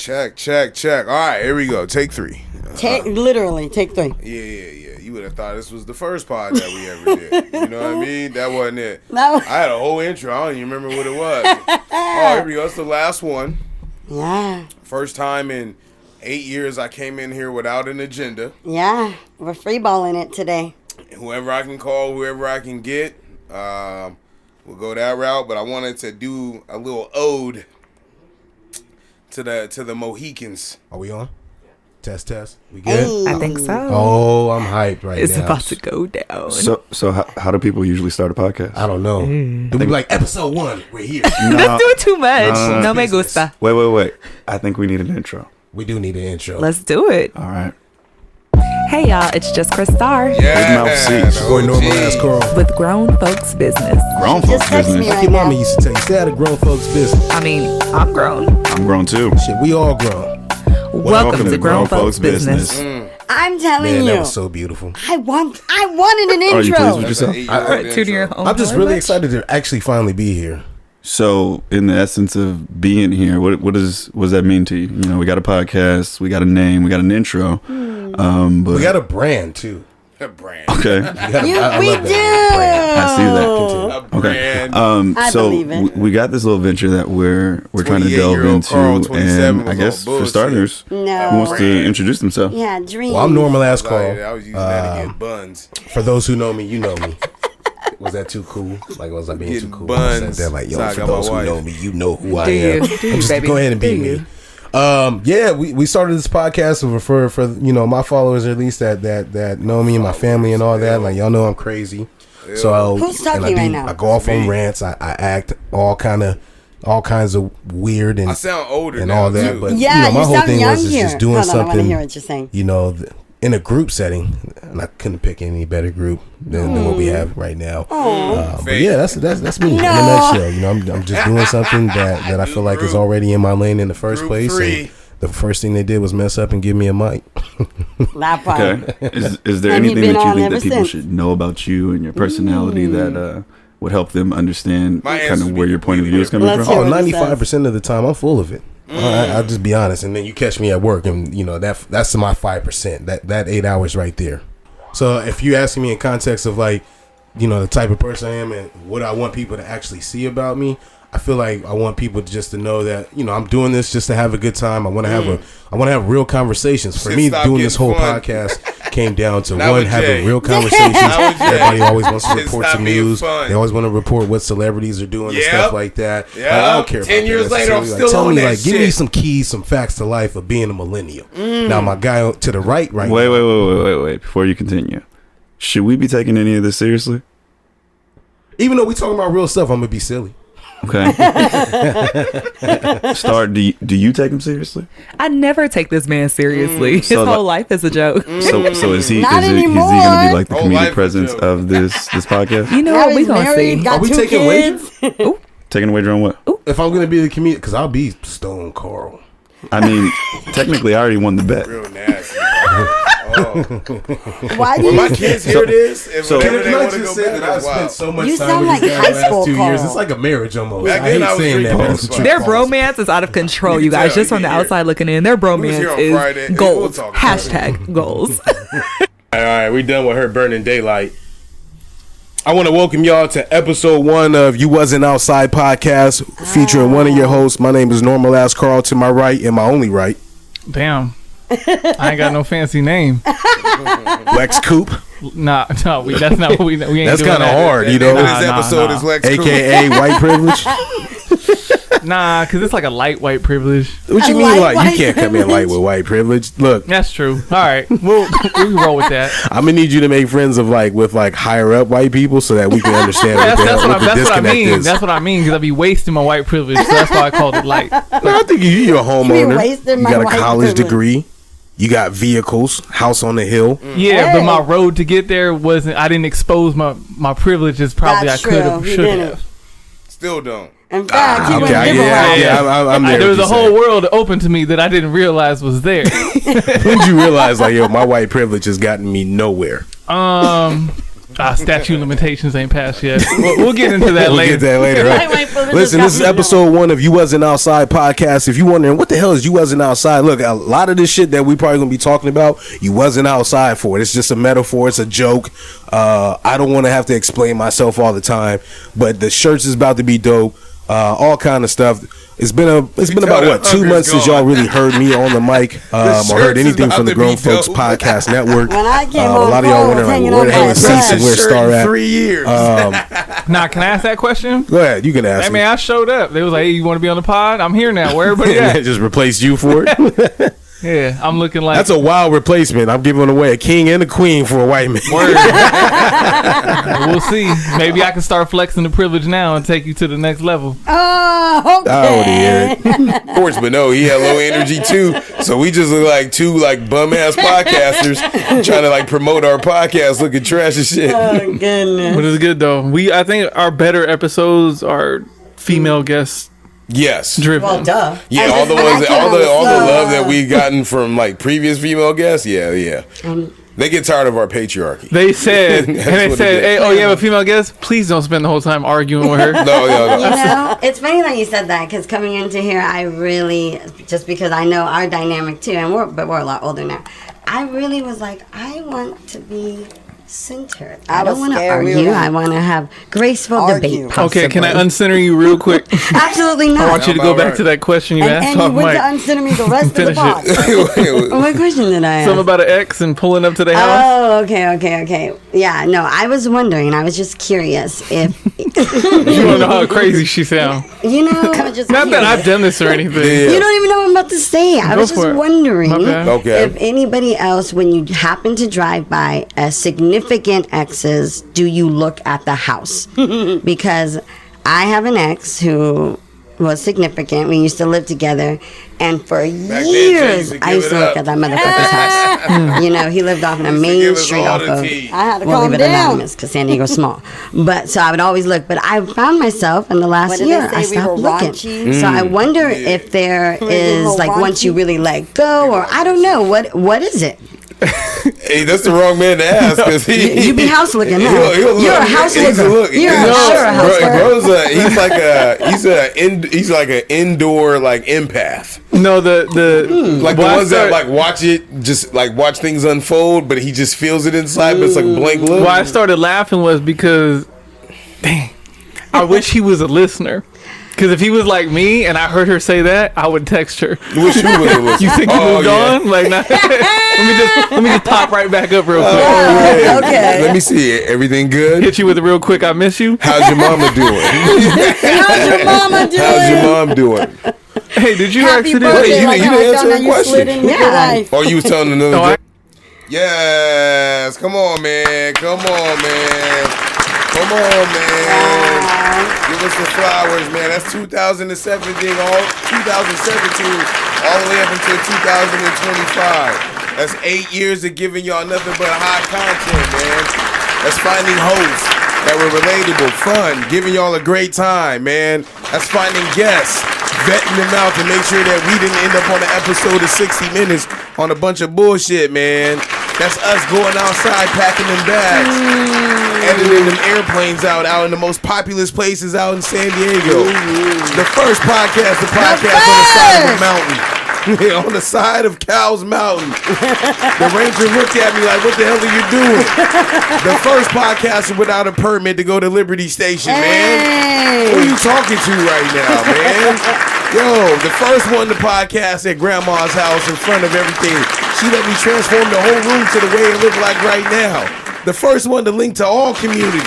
Check. All right, here we go. Take 3. Literally, take 3. Yeah. You would have thought this was the first pod that we ever did. You know what I mean? That wasn't it. No. I had a whole intro. I don't even remember what it was. Oh, here we go. It's the last one. Yeah. First time in 8 years I came in here without an agenda. Yeah. We're freeballing it today. Whoever I can call, whoever I can get, we'll go that route. But I wanted to do a little ode to the Mohicans. Are we on? Test. We good? Hey. I think so. Oh, I'm hyped right It's now. about to go down. So how do people usually start a podcast? I don't know. Do we be like episode 1? We're here. Let's do it too much. No me business. gusta. Wait. I think we need an intro. We do need an intro. Let's do it. All right. Hey y'all, it's just Crystar Yeah, Big mouth seats. Boy, normal ass Carl. with Grown Folks Business. Grown Just folks text me business. right Your mama now. used to tell you, stay out of grown folks' business. I mean, I'm grown. I'm grown too. Shit, we all grown. Welcome to Grown Folks Business. I'm telling Man, you. that was so beautiful. I wanted an Are you intro. pleased with yourself? Tune your home. I'm just really excited to actually finally be here. So, in the essence of being here, what does that mean to you? You know, we got a podcast, we got a name, we got an intro, but We got a brand, too. A brand. okay, We love that do. brand. I see that. A Okay. brand. I So believe it. we got this little venture that we're trying to delve 28-year-old into, Carl, 27 and I was guess all for bullshit. starters, No. who wants to introduce themselves? Yeah, dream. Well, I'm normal ass I Carl. was using that to get buns. For those who know me, you know me. Was that too cool? Like, was I being Getting too cool? buns. I said that like, yo, So I for got my those who wife. know me, you know who I Do you? am. Do you, Just baby? go ahead and be Do me. you? Yeah, we started this podcast for you know, my followers, at least that know me and my family and all that. Like, y'all know I'm crazy. So Who's and talking I right now? I go off on Me. rants. I act all kinds of weird and I sound older and now, all that. too. But Yeah, you know, my you whole sound thing young was here. just doing Hold on, I want to something. hear what you're saying. You know, in a group setting, and I couldn't pick any better group than what we have right now. But yeah, that's me in a nutshell. You know, I'm just doing something that I feel like is already in my lane in the first Group place. 3. And the first thing they did was mess up and give me a mic. That part. Okay. Is there And you've anything been that you on think ever that people since. should know about you and your personality that would help them understand My kind answer of would where be your point of view is coming Let's from? hear Oh, what he 95% of the time, I'm full of it. I'll just be honest. And then you catch me at work, and you know that's my 5%. That 8 hours right there. So if you asking me in context of like, you know, the type of person I am and what I want people to actually see about me, I feel like I want people just to know that, you know, I'm doing this just to have a good time. I want to have real conversations. For Shit, me, stop doing this getting whole fun. podcast came down to Not one, with having Jay. real conversations. Not with Jay. Everybody always wants to Shit, report stop some being news. fun. They always want to report what celebrities are doing and Yep. stuff like that. Yep. I don't care. 10 about years that later, I'm necessarily. still tell on me, that like, give me shit. some keys, some facts to life of being a millennial. Now, my guy to the right now. Wait. Before you continue, should we be taking any of this seriously? Even though we talking about real stuff, I'm gonna be silly. Okay. Star, do you take him seriously? I never take this man seriously. His So, whole like- life is a joke. So is he Not is he anymore. gonna be like the Whole life comedic is presence a joke. of this podcast? You know Now what? We he's gonna married, see. got Are we 2 taking kids. Taking away on what? If I'm gonna be the comedian, because I'll be Stone Carl. I mean, technically, I already won the bet. Real nasty. Oh. Why do When my you? kids hear this, if so- whenever Can they I want to just go say back, that I've that's spent wild. so much You time sound with like these guys high the last school 2 years. Carl. It's like a marriage almost. Back I then hate I was saying that, drinking but it's the Pulse. truth. Their bromance is out of control, you guys. tell, Just from the you can hear. outside looking in, their was here bromance on Friday. is We'll goals. talk. Hashtag goals. All right, we done with her burning daylight. I want to welcome y'all to episode 1 of You Wasn't Outside podcast, featuring one of your hosts. My name is Normal Ass Carl to my right, and my only right, Damn. I ain't got no fancy name. Lex Coop, Nah, that's not what we ain't That's doing kinda that. hard, you The name know. of this episode is Lex Coop. aka white privilege. Nah, because it's like a light white privilege. What you I mean, like like white you can't come in light with white privilege? Look, That's true. All right. We can roll with that. I'm gonna need you to make friends with higher up white people so that we can understand what That's the what I disconnect mean. is. That's what I mean, because I be wasting my white privilege. So that's why I called it light. No, I think you're a homeowner. wasting You my got a white college privilege. degree. You got vehicles, house on the hill. Yeah, Hey. but my road to get there wasn't. I didn't expose my privileges. Probably That's I could true. have, You should didn't. have. Still don't. In fact, he went Okay, live around. I'm there. There was a with you, whole Sam. world open to me that I didn't realize was there. When did you realize, like, yo, my white privilege has gotten me nowhere? Statute limitations ain't passed yet. We'll get into that We'll later. get that later. Right? Listen, this is episode 1 of You Wasn't Outside podcast. If you wondering what the hell is You Wasn't Outside, look, a lot of this shit that we probably gonna be talking about, you wasn't outside for it. It's just a metaphor. It's a joke. I don't want to have to explain myself all the time, but the shirts is about to be dope. All kind of stuff. It's been about what 2 months since y'all really heard me on the mic or heard anything from the Grown Folks Podcast Network. When I came a lot of y'all wondering where the hell is Cease and where's Star at? 3 years. Now, can I ask that question? Go ahead, you can ask. Hey me. man, I showed up. They was like, "Hey, you want to be on the pod? I'm here now. Where everybody at?" Just replaced you for it. Yeah, I'm looking like That's a wild replacement. I'm giving away a king and a queen for a white man. Word. We'll see. Maybe I can start flexing the privilege now and take you to the next level. Oh, okay. Of course, but no, he had low energy too. So we just look like two like bum ass podcasters trying to like promote our podcast, looking trash as shit. Oh, goodness. But it's good though. I think our better episodes are female guests Yes. driven. Well, duh. Yeah, all the ones, all the love that we've gotten from like previous female guests. Yeah. They get tired of our patriarchy. They said, and That's they what said, it "Hey, is. oh, you have a female guest? Please don't spend the whole time arguing with her." No. You know, it's funny that you said that because coming into here, I really, just because I know our dynamic too, and we're a lot older now. I really was like, I want to be centered. I don't want to argue. I want to have graceful debate. Possibly. Okay, can I uncenter you real quick? Absolutely not. I want you to go back to that question you asked and off you went mic. to uncenter me the rest of the Finish pod. it. What question did I ask? Something about an ex and pulling up to the house. Oh, okay. Yeah, no, I was wondering. I was just curious if You don't know how crazy she sounds. you know. Just Not that I've done this or anything. You don't even know what I'm about to say. I Go was just for it. wondering My bad. Okay. if anybody else, when you happen to drive by a significant exes, do you look at the house? Because I have an ex who was significant. We used to live together, and for then, years Jay, I used to look at that motherfucker's house. You know, he lived off in a main give us street all off the of. tea. I had to we'll calm leave it down. anonymous because San Diego's small. But so I would always look. But I found myself in the last What did year, they I say, we stopped were looking. raunchy? So I wonder if there is like once you really let go, or I don't know what is it. Hey, that's the wrong man to ask because You be house looking, huh? He'll You're a look. house He's looker. look. You're a house looker. He's like an indoor like empath. No, the Like the ones that like watch it, just like watch things unfold, but he just feels it inside, but it's like a blank look. why I started laughing was because, dang, I wish he was a listener. Because if he was like me and I heard her say that, I would text her. Wish you was a listener. You think he Oh, moved yeah. on? Like, nah. let me just pop right back up real quick. Hey, Okay. Let me see it. Everything good? Hit you with a real quick. I miss you. How's your mama doing? How's your mama doing? How's your mom doing? Hey, did you Happy accidentally? birthday, you like didn't how I answer found her out you question. slid in with your Yeah. wife. Oh, you was telling another No, I- joke? Yes. Come on, man. Come on, man. Give us the flowers, man. That's 2017, all the way up until 2025. That's 8 years of giving y'all nothing but hot content, man. That's finding hosts that were relatable, fun, giving y'all a great time, man. That's finding guests, vetting them out to make sure that we didn't end up on an episode of 60 Minutes on a bunch of bullshit, man. That's us going outside, packing them bags, editing them airplanes out in the most populous places out in San Diego. The first podcast, on the side of a mountain. On the side of Cow's Mountain. The ranger looked at me like, what the hell are you doing? The first podcaster without a permit to go to Liberty Station, man. Who are you talking to right now, man? Yo, the first one to podcast at Grandma's house in front of everything. She let me transform the whole room to the way it looked like right now. The first one to link to all communities.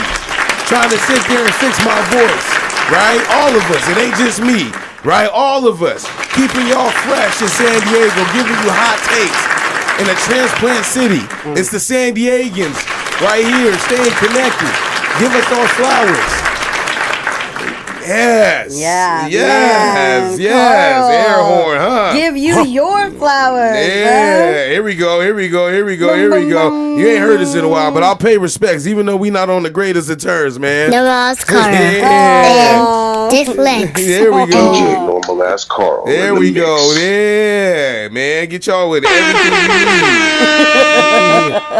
Trying to sit there and fix my voice, right? All of us. It ain't just me, right? All of us. Keeping y'all fresh in San Diego, giving you hot takes in a transplant city. It's the San Diegans right here, staying connected. Give us our flowers. Yes. Yeah. Yes. Carl. Air horn, huh? Give you your flowers. Yeah, here we go. You ain't heard this in a while, but I'll pay respects, even though we not on the greatest of terms, man. Normal ass Carl. Yeah. And this Lex. There we go. DJ Normal Ass Carl. There in the we go. mix. Yeah, man. Get y'all with everything you need.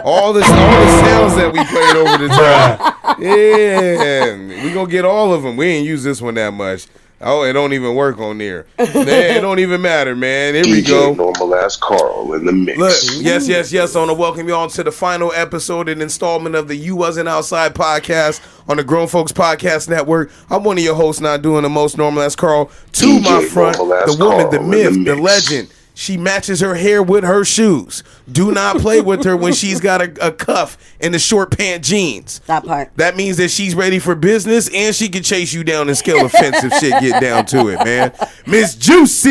all the sounds that we played over the time. Yeah, we gonna get all of them. We ain't use this one that much. Oh, it don't even work on there. Man, it don't even matter, man. Here we go. Normal ass Carl in the mix. Look, yes. I want to welcome you all to the final episode and installment of the You Wasn't Outside podcast on the Grown Folks Podcast Network. I'm one of your hosts, not doing the most normal ass Carl. To my front, the woman, the myth, the legend. She matches her hair with her shoes. Do not play with her when she's got a cuff and the short pant jeans. That part. That means that she's ready for business and she can chase you down and scale offensive shit. Get down to it, man. Miss Juicy.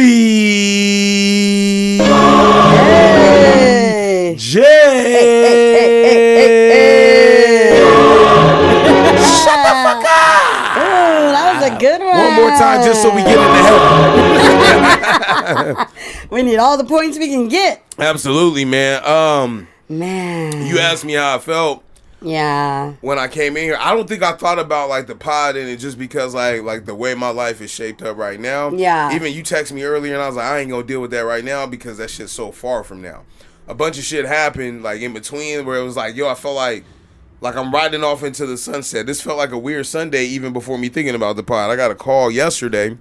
Hey. J. Shut the fuck up. Ooh, that was a good one. One more time just so we get into heaven. We need all the points we can get. Absolutely, man. Man. You asked me how I felt. Yeah. When I came in here, I don't think I thought about like the pod in it just because like the way my life is shaped up right now. Yeah. Even you texted me earlier and I was like, I ain't gonna deal with that right now because that shit's so far from now. A bunch of shit happened like in between where it was like, yo, I felt like I'm riding off into the sunset. This felt like a weird Sunday even before me thinking about the pod. I got a call yesterday.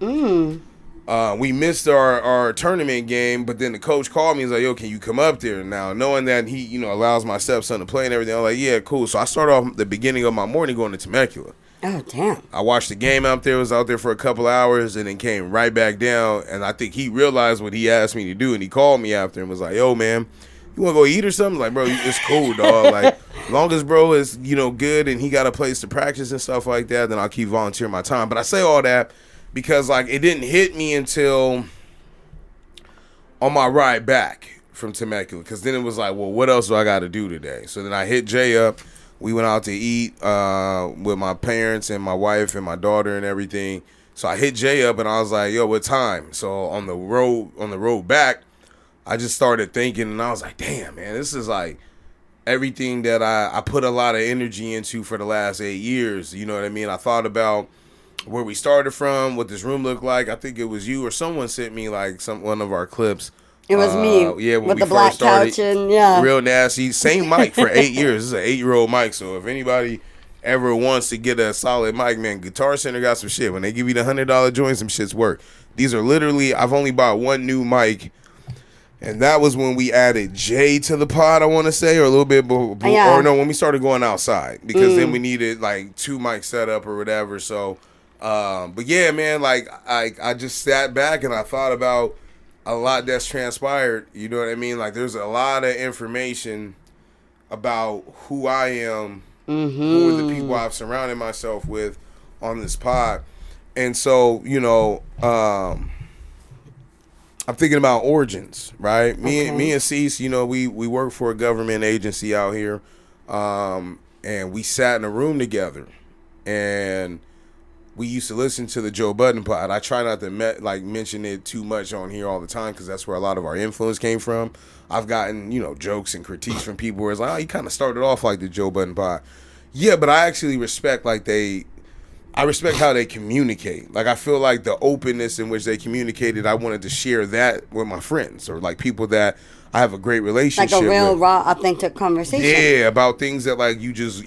We missed our tournament game, but then the coach called me and was like, yo, can you come up there? Now, knowing that he, allows my stepson to play and everything, I'm like, yeah, cool. So I started off the beginning of my morning going to Temecula. Oh, damn. I watched the game out there, was out there for a couple hours, and then came right back down. And I think he realized what he asked me to do, and he called me after and was like, yo, man, you want to go eat or something? Like, bro, it's cool, dog. Like, as long as bro is, good and he got a place to practice and stuff like that, then I'll keep volunteering my time. But I say all that because, like, it didn't hit me until on my ride back from Temecula. Because then it was like, well, what else do I got to do today? So then I hit Jay up. We went out to eat with my parents and my wife and my daughter and everything. So I hit Jay up and I was like, yo, what time? So on the road back, I just started thinking and I was like, damn, man, this is like everything that I put a lot of energy into for the last 8 years. You know what I mean? I thought about where we started from, what this room looked like. I think it was you or someone sent me like one of our clips. It was me. Yeah, when with we the black first started, couch and yeah. Real nasty. Same mic for 8 years. This is an 8-year-old mic. So if anybody ever wants to get a solid mic, man, Guitar Center got some shit. When they give you the $100 joint, some shits work. These are literally, I've only bought one new mic. And that was when we added Jay to the pod, I want to say, or a little bit before, or no, when we started going outside, because then we needed like 2 mics set up or whatever. So, but yeah, man, like I just sat back and I thought about a lot that's transpired. You know what I mean? Like there's a lot of information about who I am, who are the people I've surrounded myself with on this pod, and so I'm thinking about origins, right? Me and Cease, we work for a government agency out here, and we sat in a room together, and we used to listen to the Joe Budden pod. I try not to mention it too much on here all the time because that's where a lot of our influence came from. I've gotten jokes and critiques from people where it's like, oh, you kind of started off like the Joe Budden pod. Yeah, but I actually respect I respect how they communicate. Like, I feel like the openness in which they communicated, I wanted to share that with my friends or, like, people that I have a great relationship with. Like a real, raw, authentic conversation. Yeah, about things that, like, you just,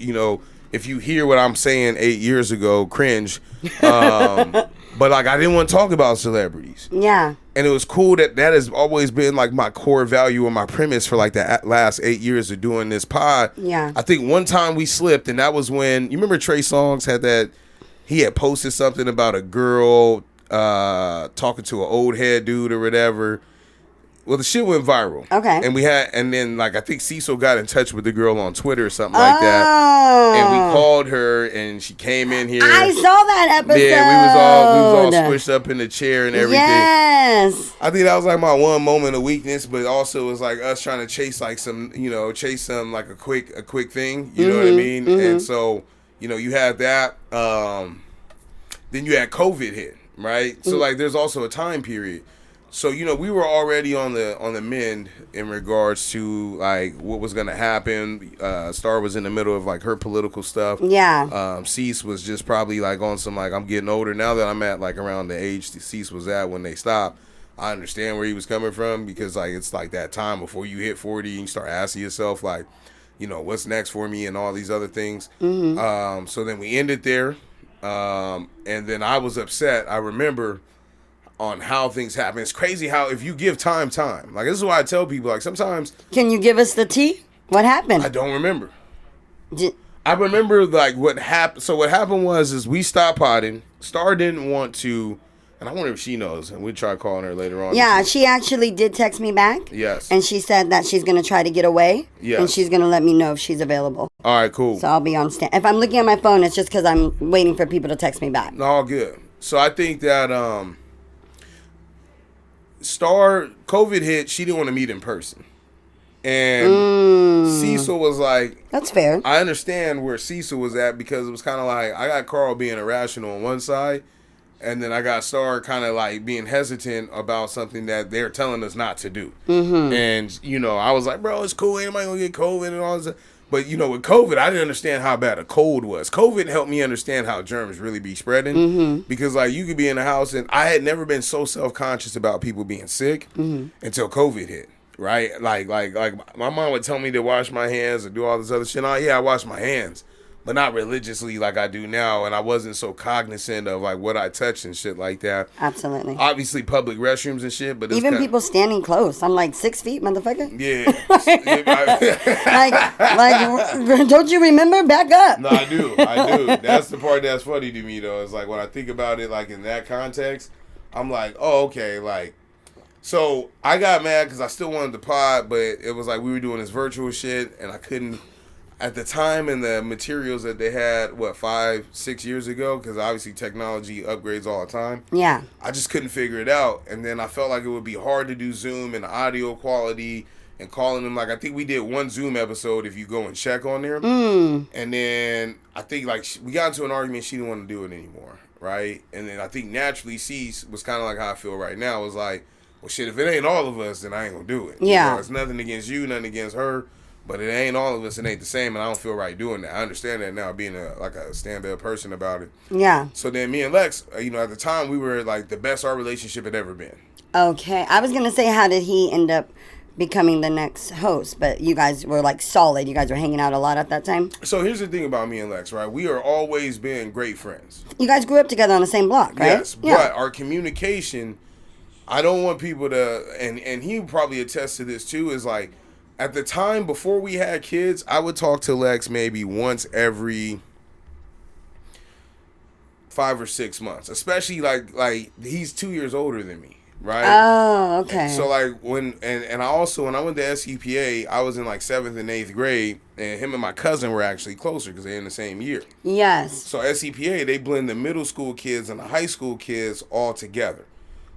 if you hear what I'm saying 8 years ago, cringe. But, like, I didn't want to talk about celebrities. Yeah. And it was cool that has always been, like, my core value and my premise for, like, the last 8 years of doing this pod. Yeah. I think one time we slipped, and that was when, you remember Trey Songz had that, he had posted something about a girl talking to an old head dude or whatever. Well, the shit went viral. Okay. And then like I think Cecil got in touch with the girl on Twitter or something like that. And we called her and she came in here. I saw that episode. Yeah, we was all squished up in the chair and everything. Yes. I think that was like my one moment of weakness, but also it was like us trying to chase like some, like a quick thing. You know what I mean? And so, you had that. Then you had COVID hit, right? So like there's also a time period. So, we were already on the mend in regards to like what was gonna happen. Star was in the middle of like her political stuff. Yeah. Cease was just probably like on some like I'm getting older now that I'm at like around the age Cease was at when they stopped. I understand where he was coming from because like it's like that time before you hit 40 and you start asking yourself like, you know, what's next for me and all these other things. So then we ended there, and then I was upset. I remember on how things happen. It's crazy how if you give time, like this is why I tell people like sometimes. Can you give us the tea? What happened? I don't remember. I remember like what happened. So what happened was we stopped potting. Star didn't want to. And I wonder if she knows, and we'll try calling her later on. Yeah, she actually did text me back. Yes. And she said that she's going to try to get away. Yes. And she's going to let me know if she's available. All right, cool. So I'll be on stand. If I'm looking at my phone, it's just because I'm waiting for people to text me back. All good. So I think that Star, COVID hit, she didn't want to meet in person. And Cecil was like... That's fair. I understand where Cecil was at because it was kind of like, I got Karl being irrational on one side, and then I got Star kind of like being hesitant about something that they're telling us not to do. And, you know, I was like, bro, it's cool. Anybody gonna get COVID and all this? But, you know, with COVID, I didn't understand how bad a cold was. COVID helped me understand how germs really be spreading. Because, like, you could be in the house, and I had never been so self-conscious about people being sick until COVID hit. Right? Like my mom would tell me to wash my hands or do all this other shit. I wash my hands. But not religiously like I do now, and I wasn't so cognizant of like what I touched and shit like that. Absolutely. Obviously, public restrooms and shit, but even people standing close. I'm like 6 feet, motherfucker. Yeah. like, don't you remember? Back up. No, I do. That's the part that's funny to me though. It's like when I think about it, like in that context, I'm like, oh, okay, like. So I got mad because I still wanted the pod, but it was like we were doing this virtual shit, and I couldn't. At the time and the materials that they had, 5-6 years ago, because obviously technology upgrades all the time. Yeah. I just couldn't figure it out. And then I felt like it would be hard to do Zoom and audio quality and calling them. Like, I think we did one Zoom episode if you go and check on there. And then I think, like, we got into an argument. She didn't want to do it anymore, right? And then I think naturally Cease was kind of like how I feel right now. It was like, well, shit, if it ain't all of us, then I ain't going to do it. Yeah. You know, it's nothing against you, nothing against her. But it ain't all of us. It ain't the same, and I don't feel right doing that. I understand that now, being a stand-up person about it. Yeah. So then me and Lex, you know, at the time, we were like the best our relationship had ever been. Okay. I was going to say, how did he end up becoming the next host? But you guys were like solid. You guys were hanging out a lot at that time. So here's the thing about me and Lex, right? We are always been great friends. You guys grew up together on the same block, right? Yes, but our communication, I don't want people to, and he probably attest to this too, is like, at the time, before we had kids, I would talk to Lex maybe once every 5 or 6 months. Especially like he's 2 years older than me, right? Oh, okay. So like when I went to SCPA, I was in like 7th and 8th grade, and him and my cousin were actually closer because they're in the same year. Yes. So SCPA, they blend the middle school kids and the high school kids all together.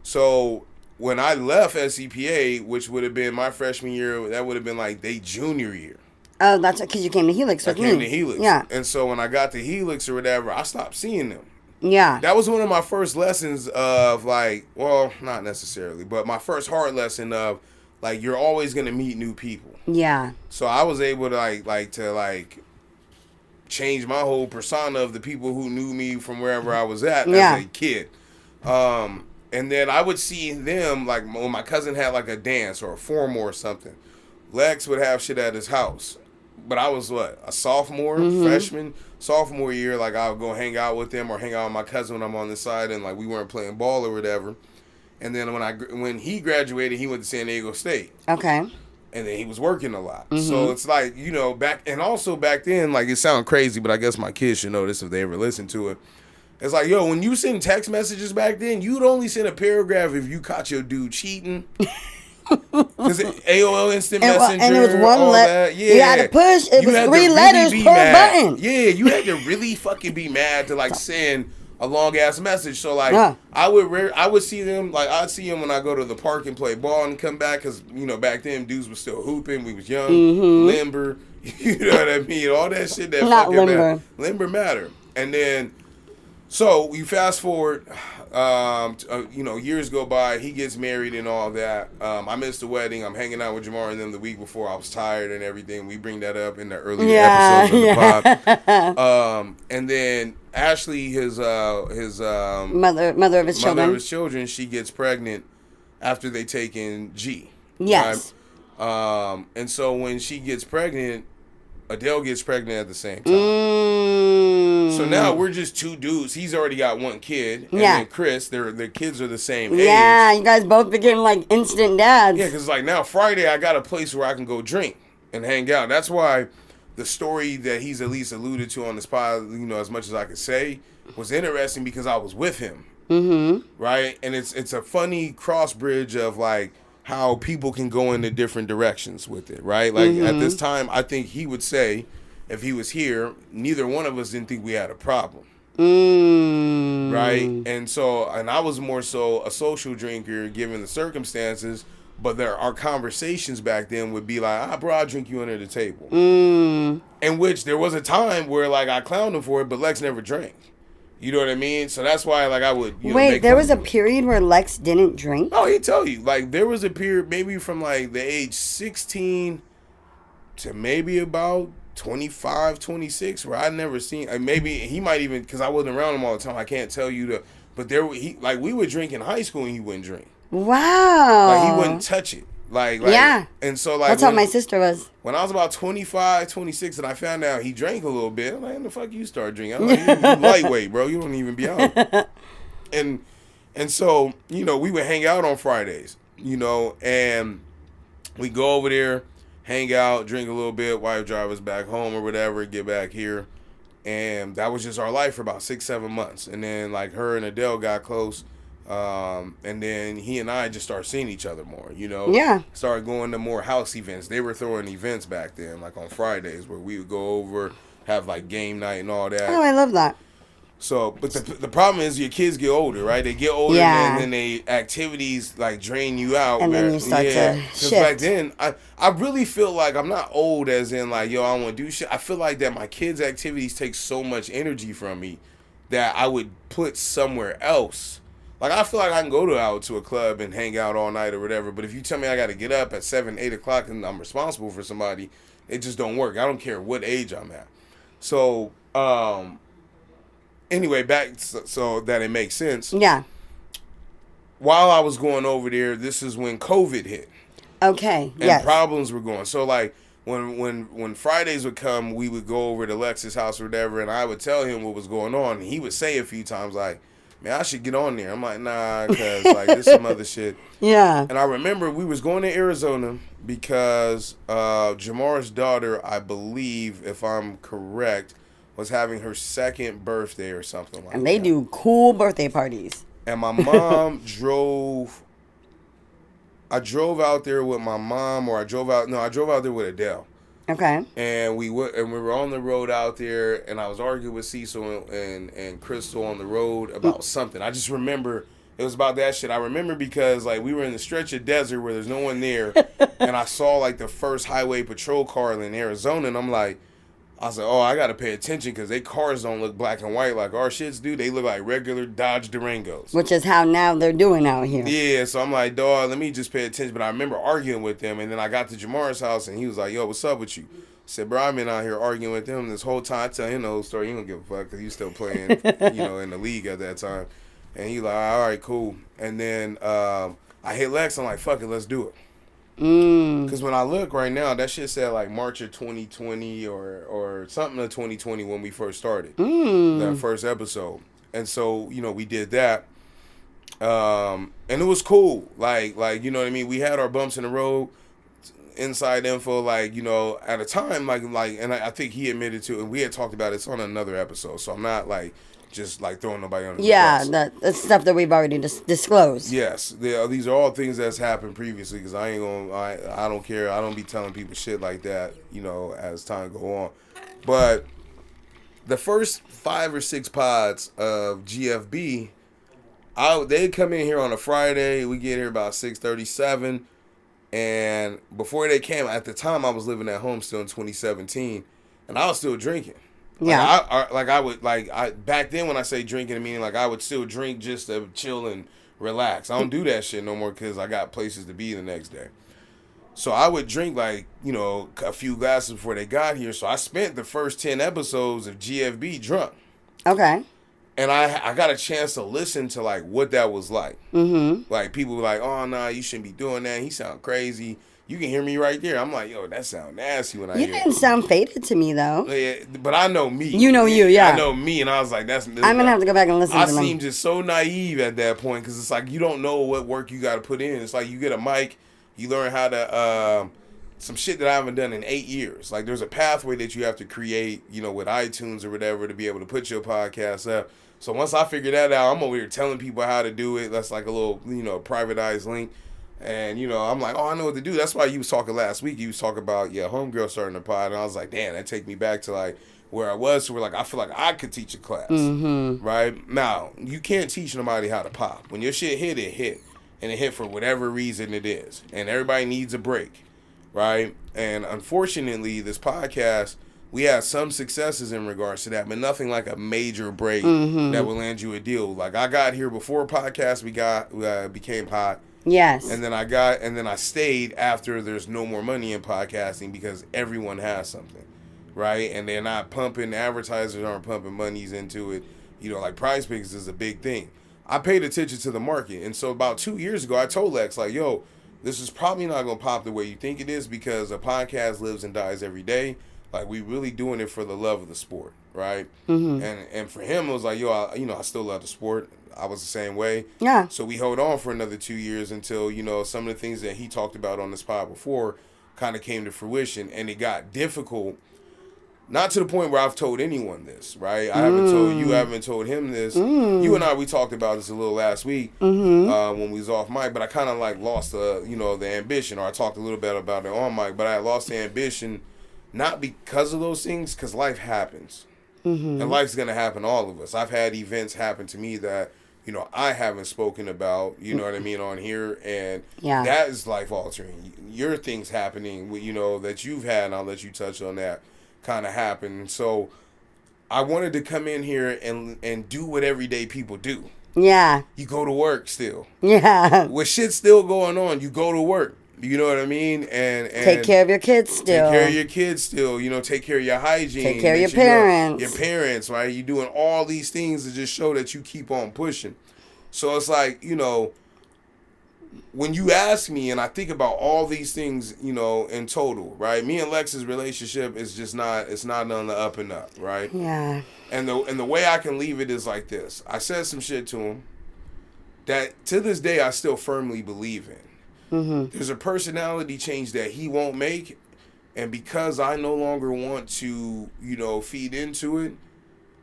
So when I left SCPA, which would have been my freshman year, that would have been like they junior year. Oh, that's because you came to Helix with me. I came to Helix. Yeah. And so when I got to Helix or whatever, I stopped seeing them. Yeah. That was one of my first lessons of like, well, not necessarily, but my first hard lesson of like, you're always going to meet new people. Yeah. So I was able to like change my whole persona of the people who knew me from wherever I was at as a kid. And then I would see them, like, when my cousin had, like, a dance or a formal or something. Lex would have shit at his house. But I was, a sophomore, freshman, sophomore year. Like, I would go hang out with them or hang out with my cousin when I'm on the side. And, like, we weren't playing ball or whatever. And then when he graduated, he went to San Diego State. Okay. And then he was working a lot. So it's like, you know, back then, like, it sounds crazy, but I guess my kids should know this if they ever listen to it. It's like, yo, when you send text messages back then, you'd only send a paragraph if you caught your dude cheating. Because AOL Instant Messenger, and it was one letter. Yeah, you had to push. It was 3 letters per button. Yeah, you had to really fucking be mad to like send a long ass message. So like, I would see them, like I'd see them when I go to the park and play ball and come back, because you know back then dudes was still hooping. We was young, limber. You know what I mean? All that shit that not fucking limber. Limber matter. And then. So you fast forward, you know, years go by. He gets married and all that. I missed the wedding. I'm hanging out with Jamar and them the week before. I was tired and everything. We bring that up in the earlier episodes of the pod. And then Ashley, his mother of his children, she gets pregnant after they take in G. Yes. Right? And so when she gets pregnant, Adele gets pregnant at the same time. So now we're just two dudes. He's already got one kid. And then Chris, their kids are the same age. Yeah, you guys both became like instant dads. Yeah, because like now Friday I got a place where I can go drink and hang out. That's why the story that he's at least alluded to on this pod, you know, as much as I could say, was interesting because I was with him. Mm-hmm. Right? And it's a funny cross bridge of like how people can go into different directions with it, right? Like at this time, I think he would say, if he was here, neither one of us didn't think we had a problem. Right? And so, and I was more so a social drinker given the circumstances, but our conversations back then would be like, bro, I'll drink you under the table. In which there was a time where like I clowned him for it, but Lex never drank. You know what I mean? So that's why, like, I would. Wait, there was a period where Lex didn't drink? Oh, he'd tell you. Like, there was a period maybe from, like, the age 16 to maybe about 25, 26 where I'd never seen. Maybe he might even, because I wasn't around him all the time, I can't tell you the. But we would drink in high school and he wouldn't drink. Wow. Like, he wouldn't touch it. Like, yeah. And so, like. That's how my sister was. When I was about 25, 26, and I found out he drank a little bit, I'm like, when the fuck you start drinking? I'm like, you lightweight, bro. You don't even be out. And so, you know, we would hang out on Fridays, you know, and we go over there, hang out, drink a little bit, wife drive us back home or whatever, get back here. And that was just our life for about 6-7 months. And then, like, her and Adele got close. And then he and I just started seeing each other more, you know? Yeah. Started going to more house events. They were throwing events back then, like on Fridays, where we would go over, have like game night and all that. Oh, I love that. So, but the problem is your kids get older, right? They get older and then they activities like drain you out. And then you start to shift. Back then, I really feel like I'm not old as in like, yo, I want to do shit. I feel like that my kids' activities take so much energy from me that I would put somewhere else. Like, I feel like I can go out to a club and hang out all night or whatever, but if you tell me I got to get up at 7, 8 o'clock and I'm responsible for somebody, it just don't work. I don't care what age I'm at. So, anyway, back so that it makes sense. Yeah. While I was going over there, this is when COVID hit. Okay, and problems were going. So, like, when Fridays would come, we would go over to Lex's house or whatever, and I would tell him what was going on, and he would say a few times, like, man, I should get on there. I'm like, nah, because, like, there's some other shit. Yeah. And I remember we was going to Arizona because Jamar's daughter, I believe, if I'm correct, was having her 2nd birthday or something like that. And they do cool birthday parties. And my mom I drove out there with my mom, or I drove out there with Adele. Okay. And we were on the road out there, and I was arguing with Cecil and Crystal on the road about something. I just remember it was about that shit. I remember because like we were in the stretch of desert where there's no one there, and I saw like the first highway patrol car in Arizona, and I was like, oh, I gotta pay attention because they cars don't look black and white like our shits do. They look like regular Dodge Durangos. Which is how now they're doing out here. Yeah, so I'm like, dawg, let me just pay attention. But I remember arguing with them, and then I got to Jamar's house, and he was like, yo, what's up with you? I said, bro, I've been out here arguing with them this whole time. I tell him the whole story. He don't give a fuck because he's still playing, in the league at that time. And he like, all right, cool. And then I hit Lex. I'm like, fuck it, let's do it. Because when I look right now, that shit said like March of 2020 or something of 2020 when we first started that first episode. And so, we did that. And it was cool. Like, you know what I mean? We had our bumps in the road, inside info, like, at a time, like, and I think he admitted to, and we had talked about it. It's on another episode. So I'm not like, just like throwing nobody under the bus. That's stuff that we've already disclosed. Yes, these are all things that's happened previously. Because I don't care. I don't be telling people shit like that. As time go on. But the first 5 or 6 pods of GFB, they come in here on a Friday. We get here about 6:37, and before they came, at the time I was living at home still in 2017, and I was still drinking. Yeah. Back then when I say drinking, I mean like I would still drink just to chill and relax. I don't do that shit no more because I got places to be the next day. So I would drink like, a few glasses before they got here. So I spent the first 10 episodes of GFB drunk. Okay. And I got a chance to listen to like what that was like. Mm-hmm. Like people were like, "Oh no, you shouldn't be doing that. He sound crazy." You can hear me right there. I'm like, "Yo, that sound nasty." When I You hear didn't sound faded to me though. Yeah, but I know me. You know you, yeah. I know me, and I was like, "That's." I'm gonna have to go back and listen I to them. seem just so naive at that point because it's like you don't know what work you got to put in. It's like you get a mic, you learn how to some shit that I haven't done in 8 years. Like there's a pathway that you have to create, with iTunes or whatever to be able to put your podcast up. So once I figure that out, I'm over here telling people how to do it. That's like a little, privatized link. And, I'm like, oh, I know what to do. That's why you was talking last week. You was talking about, homegirl starting a pod. And I was like, damn, that take me back to, like, where I was. So we're like, I feel like I could teach a class. Mm-hmm. Right? Now, you can't teach nobody how to pop. When your shit hit, it hit. And it hit for whatever reason it is. And everybody needs a break. Right? And unfortunately, this podcast, we had some successes in regards to that, but nothing like a major break that will land you a deal. Like I got here before podcast became hot. Yes. And then I stayed after there's no more money in podcasting because everyone has something, right? And they're not pumping, advertisers aren't pumping monies into it. Like Prize Picks is a big thing. I paid attention to the market. And so about 2 years ago, I told Lex, like, yo, this is probably not going to pop the way you think it is because a podcast lives and dies every day. Like, we really doing it for the love of the sport, right? Mm-hmm. And for him, it was like, yo, I still love the sport. I was the same way. Yeah. So we held on for another 2 years until, some of the things that he talked about on this pod before kind of came to fruition. And it got difficult. Not to the point where I've told anyone this, right? I haven't told you, I haven't told him this. You and I, we talked about this a little last week when we was off mic, but I kind of like lost the ambition, or I talked a little bit about it on mic, but I lost the ambition. Not because of those things, because life happens. Mm-hmm. And life's going to happen to all of us. I've had events happen to me that, I haven't spoken about, what I mean, on here. And that is life-altering. Your things happening, that you've had, and I'll let you touch on that, kind of happen. So I wanted to come in here and do what everyday people do. Yeah. You go to work still. Yeah. With shit still going on, you go to work. You know what I mean? And take care of your kids still. Take care of your kids still. Take care of your hygiene. Take care of your parents. Your parents, right? You're doing all these things to just show that you keep on pushing. So it's like, when you ask me and I think about all these things, in total, right? Me and Lex's relationship is just not, it's not on the up and up, right? Yeah. And the way I can leave it is like this. I said some shit to him that to this day I still firmly believe in. Mm-hmm. There's a personality change that he won't make, and because I no longer want to, feed into it,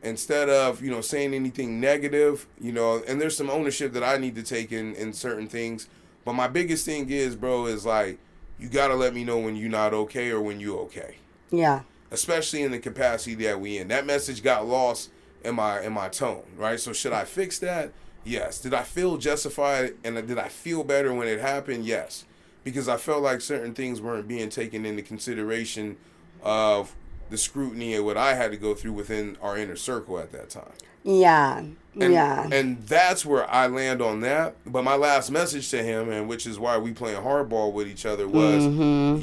instead of, saying anything negative, and there's some ownership that I need to take in certain things, but my biggest thing is, bro, is like, you gotta let me know when you're not okay or when you're okay. Yeah. Especially in the capacity that we in. That message got lost in my tone, right? So should I fix that? Yes. Did I feel justified and did I feel better when it happened? Yes. Because I felt like certain things weren't being taken into consideration of the scrutiny and what I had to go through within our inner circle at that time. Yeah. And that's where I land on that. But my last message to him, and which is why we playing hardball with each other, was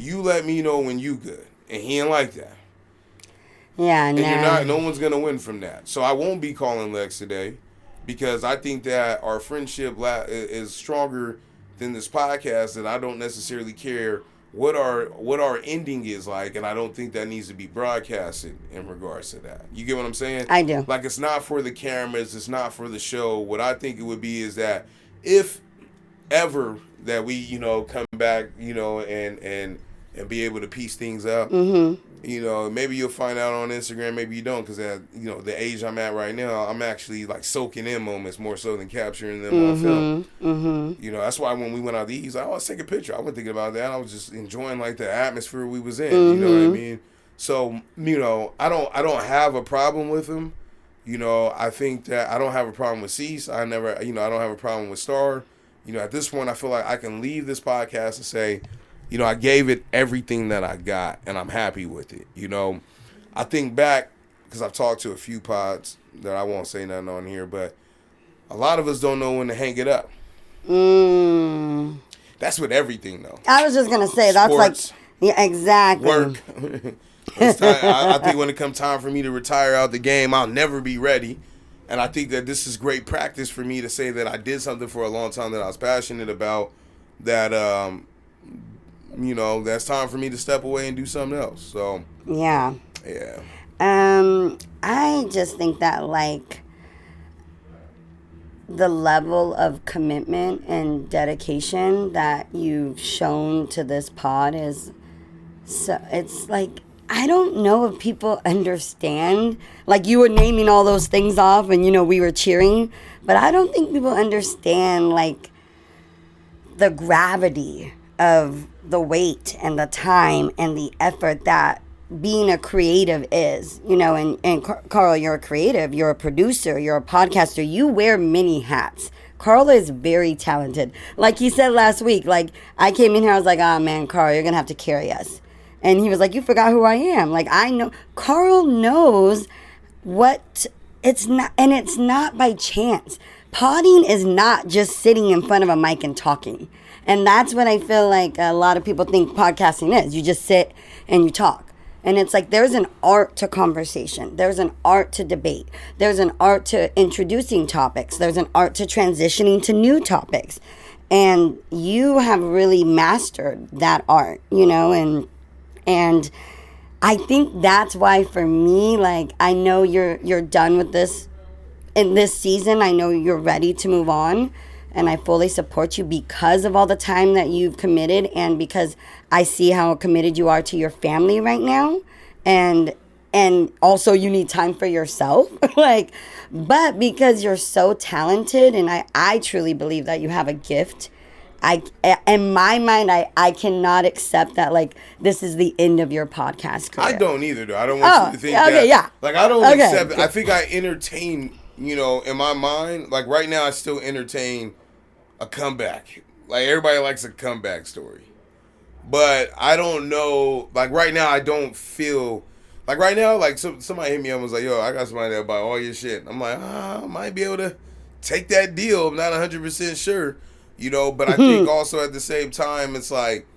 you let me know when you good. And he ain't like that. Yeah, and no one's going to win from that. So I won't be calling Lex today. Because I think that our friendship is stronger than this podcast, that I don't necessarily care what our ending is like, and I don't think that needs to be broadcasted in regards to that. You get what I'm saying? I do. Like, it's not for the cameras, it's not for the show. What I think it would be is that if ever that we, come back, and be able to piece things up, maybe you'll find out on Instagram, maybe you don't, because at the age I'm at right now, I'm actually like soaking in moments more so than capturing them on film. Mm-hmm. That's why when we went out to eat, he's like, oh, let's take a picture. I wasn't thinking about that. I was just enjoying like the atmosphere we was in. You know what I mean? So I don't have a problem with him. I think that I don't have a problem with Cease. I don't have a problem with Star. At this point, I feel like I can leave this podcast and say, I gave it everything that I got, and I'm happy with it. I think back, because I've talked to a few pods that I won't say nothing on here, but a lot of us don't know when to hang it up. That's with everything, though. I was just going to say, that's Sports, like, yeah, exactly. Work. It's time, I think when it comes time for me to retire out the game, I'll never be ready. And I think that this is great practice for me to say that I did something for a long time that I was passionate about, that, that's time for me to step away and do something else. So, Yeah. yeah. I just think that, like, the level of commitment and dedication that you've shown to this pod is so, it's like, I don't know if people understand. Like, you were naming all those things off and, we were cheering. But I don't think people understand, like, the gravity of the weight and the time and the effort that being a creative is. And Karl, you're a creative. You're a producer. You're a podcaster. You wear many hats. Karl is very talented. Like he said last week, like, I came in here, I was like, oh, man, Karl, you're going to have to carry us. And he was like, you forgot who I am. Like, I know. Karl knows what it's not. And it's not by chance. Podding is not just sitting in front of a mic and talking. And that's what I feel like a lot of people think podcasting is. You just sit and you talk. And it's like, there's an art to conversation. There's an art to debate. There's an art to introducing topics. There's an art to transitioning to new topics. And you have really mastered that art, and I think that's why, for me, like, I know you're done with this in this season. I know you're ready to move on, and I fully support you because of all the time that you've committed, and because I see how committed you are to your family right now, and also you need time for yourself. But because you're so talented, and I truly believe that you have a gift. In my mind, I cannot accept that, like, this is the end of your podcast career. I don't either, though. I don't want you to think that. Yeah. Like, I don't accept it. I think I entertain, in my mind, like, right now I still entertain a comeback. Like, everybody likes a comeback story. But I don't know, like, right now I don't feel, like, right now, like, somebody hit me up and was like, yo, I got somebody that'll buy all your shit. I'm like, I might be able to take that deal. I'm not 100% sure. But I think also at the same time, it's like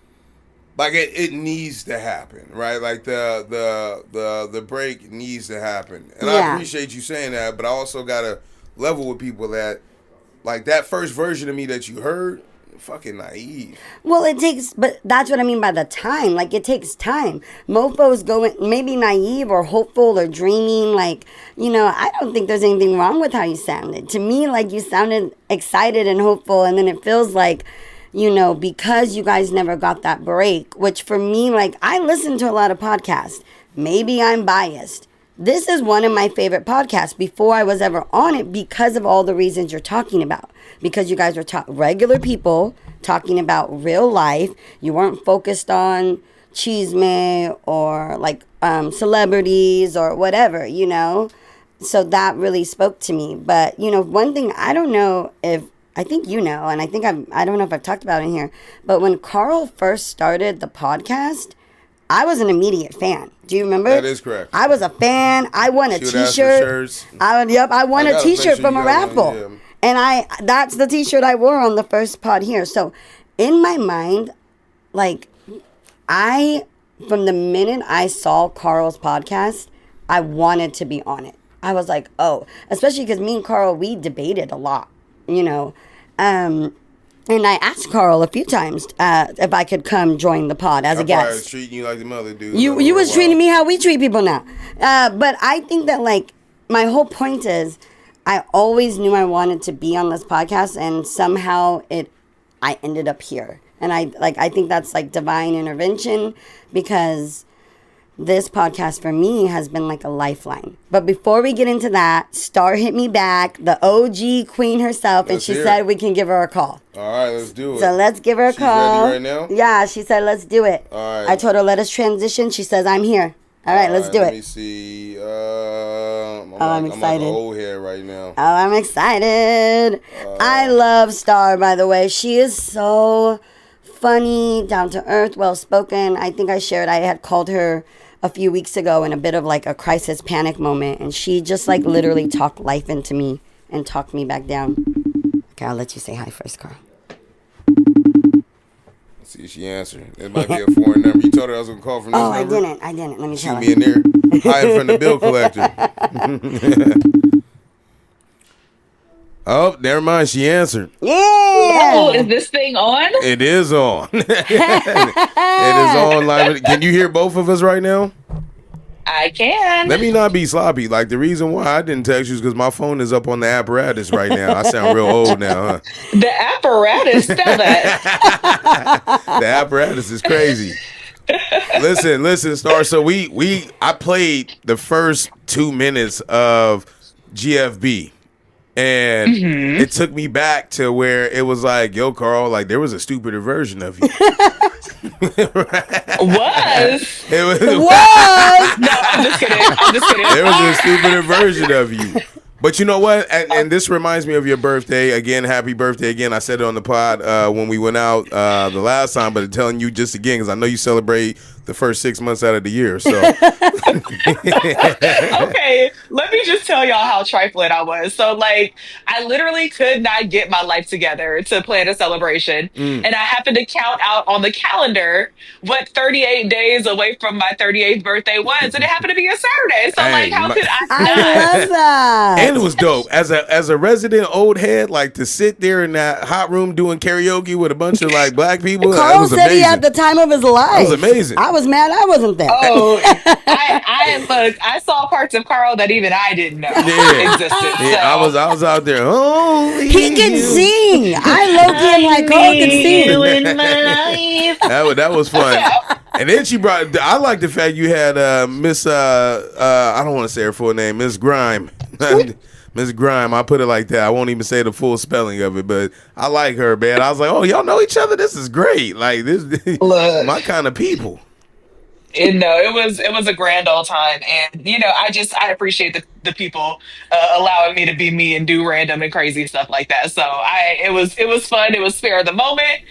it needs to happen, right? Like the break needs to happen. And I appreciate you saying that, but I also gotta level with people that, like, that first version of me that you heard, fucking naive. Well, but that's what I mean by the time. Like, it takes time. Mofos going maybe naive or hopeful or dreaming. Like, I don't think there's anything wrong with how you sounded. To me, like, you sounded excited and hopeful, and then it feels like, because you guys never got that break, which for me, like, I listen to a lot of podcasts. Maybe I'm biased. This is one of my favorite podcasts before I was ever on it, because of all the reasons you're talking about. Because you guys were regular people talking about real life. You weren't focused on chisme or, like, celebrities or whatever, So that really spoke to me. But, one thing I don't know if, I think and I think I don't know if I've talked about it in here, but when Karl first started the podcast, I was an immediate fan. Do you remember? That is correct. I was a fan. I won a T-shirt. I won a T-shirt from a raffle. Yeah. And that's the T-shirt I wore on the first pod here. So in my mind, like, from the minute I saw Karl's podcast, I wanted to be on it. I was like, oh, especially because me and Karl, we debated a lot, and I asked Karl a few times if I could come join the pod as a guest. I was treating you like the mother dude. You was treating me how we treat people now. But I think that, like, my whole point is, I always knew I wanted to be on this podcast, and somehow I ended up here. And I think that's, like, divine intervention, because this podcast for me has been like a lifeline. But before we get into that, Star hit me back, the OG queen herself, and she said we can give her a call. All right, let's do it. So let's give her a call. Ready right now? Yeah, she said let's do it. All right. I told her let us transition. She says I'm here. All right, let's do it. Let me see. I'm excited. I'm like old hair right now. Oh, I'm excited. I love Star, by the way. She is so funny, down to earth, well spoken. I think I shared I had called her a few weeks ago in a bit of like a crisis panic moment, and she just like literally talked life into me and talked me back down. Okay, I'll let you say hi first, Karl. Let's see if she answered. It might be a foreign number. You told her I was gonna call from this number? I didn't. Let me tell her. See me in there hiding from the bill collector. Oh, never mind. She answered. Yeah. Oh, is this thing on? It is on. It is on live. Can you hear both of us right now? I can. Let me not be sloppy. Like, the reason why I didn't text you is because my phone is up on the apparatus right now. I sound real old now, huh? The apparatus, spell that. The apparatus is crazy. Listen, Star. So I played the first 2 minutes of GFB. And it took me back to where it was like, yo, Carl, like there was a stupider version of you. Was? It was. No, I'm just kidding. There was a stupider version of you. But you know what? And this reminds me of your birthday. Again, happy birthday again. I said it on the pod when we went out the last time, but I'm telling you just again because I know you celebrate the first 6 months out of the year. So Okay, let me just tell y'all how trifling I was. So, like, I literally could not get my life together to plan a celebration. And I happened to count out on the calendar what 38 days away from my 38th birthday was. And it happened to be a Saturday. So, Hey, like, how could I I not? love that. and it was dope. As a resident old head, like to sit there in that hot room doing karaoke with a bunch of like black people. That Carl was said amazing. he had the time of his life. That was amazing. I was mad I wasn't there. Oh, I saw parts of Carl that even I didn't know existed. Yeah, So. I was out there. Holy He can sing. I low key am like Carl can sing. In my life. That was fun. And then she brought. I like the fact you had Miss. I don't want to say her full name. Miss Grime. Miss Grime. I put it like that. I won't even say the full spelling of it, but I like her, man. I was like, oh, y'all know each other. This is great. Like this, Look. my kind of people. It was a grand old time, and I appreciate the people allowing me to be me and do random and crazy stuff like that. So it was fun. It was spare of the moment,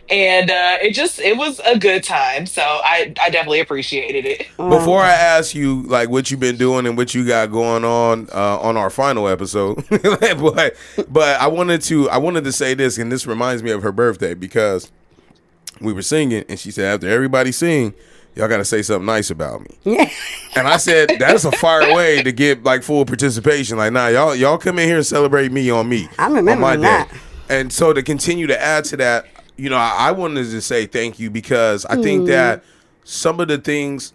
and it was a good time. So I definitely appreciated it. Before I ask you like what you've been doing and what you got going on our final episode, but I wanted to say this, and this reminds me of her birthday because we were singing, and she said after everybody sing, y'all got to say something nice about me. And I said, that's a fire way to get like full participation. Like, nah, y'all come in here and celebrate me on me. I'm remembering that. And so to continue to add to that, I wanted to say thank you because I think that some of the things,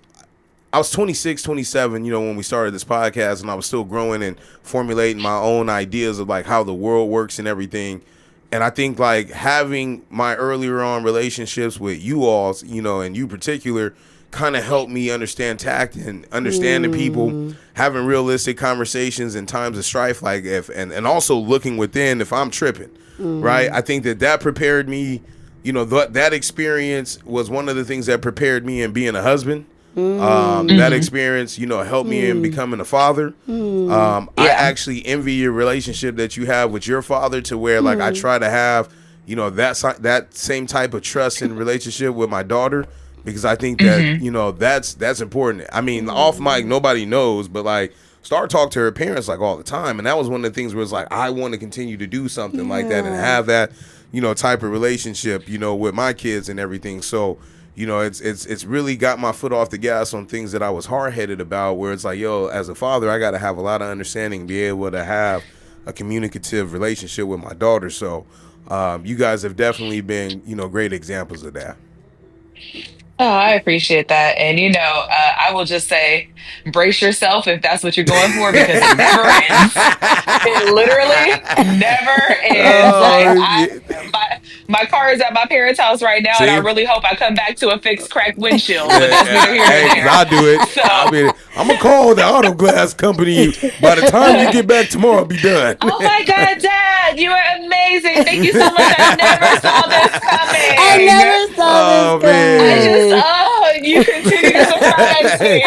I was 26, 27, when we started this podcast, and I was still growing and formulating my own ideas of like how the world works and everything. And I think like having my earlier on relationships with you all, and you particular, kind of helped me understand tact and understanding people, having realistic conversations in times of strife, like and also looking within if I'm tripping, right? I think that prepared me, that experience was one of the things that prepared me in being a husband. That experience, helped me in becoming a father. I actually envy your relationship that you have with your father to where like I try to have, that same type of trust and relationship with my daughter, because I think that, that's important. I mean, off mic, nobody knows, but like Star talk to her parents like all the time. And that was one of the things where it's like, I want to continue to do something like that and have that, type of relationship, with my kids and everything. So, it's really got my foot off the gas on things that I was hard-headed about, where it's like, yo, as a father, I got to have a lot of understanding, be able to have a communicative relationship with my daughter. So you guys have definitely been, great examples of that. Oh, I appreciate that. And, I will just say, brace yourself if that's what you're going for, because it never ends. It literally never ends. My car is at my parents' house right now, and I really hope I come back to a fixed cracked windshield. But that's neither here nor there. I'll do it. So, I'm going to call the auto glass company. By the time you get back tomorrow, I'll be done. oh my God, Dad, you are amazing. Thank you so much. I never saw this coming. I never saw this man. You continue to surprise me.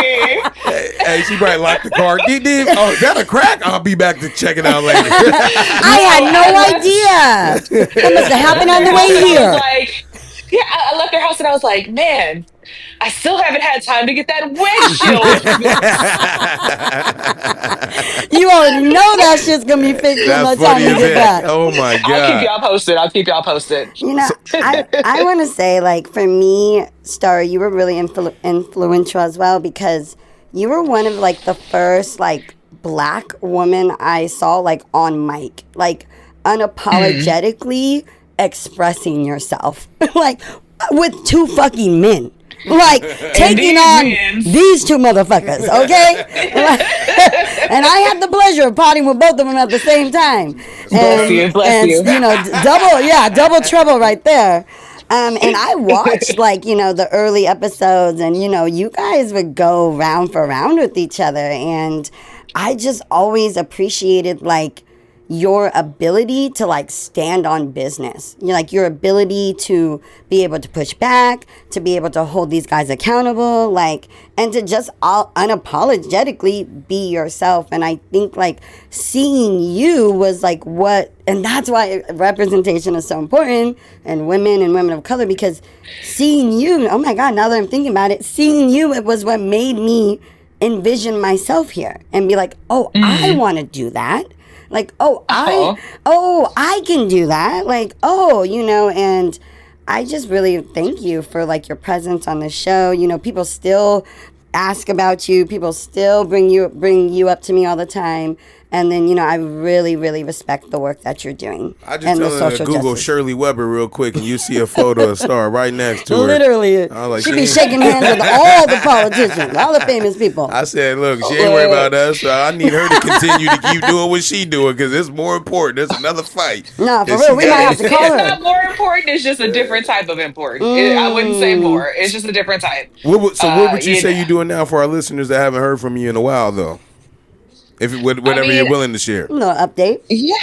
Hey, she probably locked the car. Oh, is that a crack? I'll be back to check it out later. I had no idea. That must have happened on the way here. I left their house and I was like, man, I still haven't had time to get that windshield. You already know that shit's gonna be fixed by the time you get back. Oh my God. I'll keep y'all posted. I want to say, like, for me, Star, you were really influential as well, because you were one of like the first like black woman I saw like on mic. Like, unapologetically expressing yourself, like with 2 fucking men. Like taking on these 2 motherfuckers, okay? And I had the pleasure of potting with both of them at the same time. Bless you. You know, double trouble right there. And I watched the early episodes, and you guys would go round for round with each other, and I just always appreciated your ability to stand on business. Your ability to be able to push back, to be able to hold these guys accountable, and to just unapologetically be yourself. And I think seeing you was what, and that's why representation is so important, and women of color, because seeing you, oh my God, now that I'm thinking about it, seeing you, it was what made me envision myself here and be I want to do that. I can do that. And I just really thank you for your presence on the show. People still ask about you. People still bring you up to me all the time. And then, I really, really respect the work that you're doing. I just tell her to Google Shirley Weber real quick, and you see a photo of Star right next to her. Literally. She be shaking hands with all the politicians, all the famous people. I said, look, she ain't worried about us, so I need her to continue to keep doing what she doing, because it's more important. It's another fight. No, for real, we might have to call her. It's not more important. It's just a different type of important. I wouldn't say more. It's just a different type. What would you say you're doing now for our listeners that haven't heard from you in a while, though? Whatever you're willing to share. A little update. Yeah.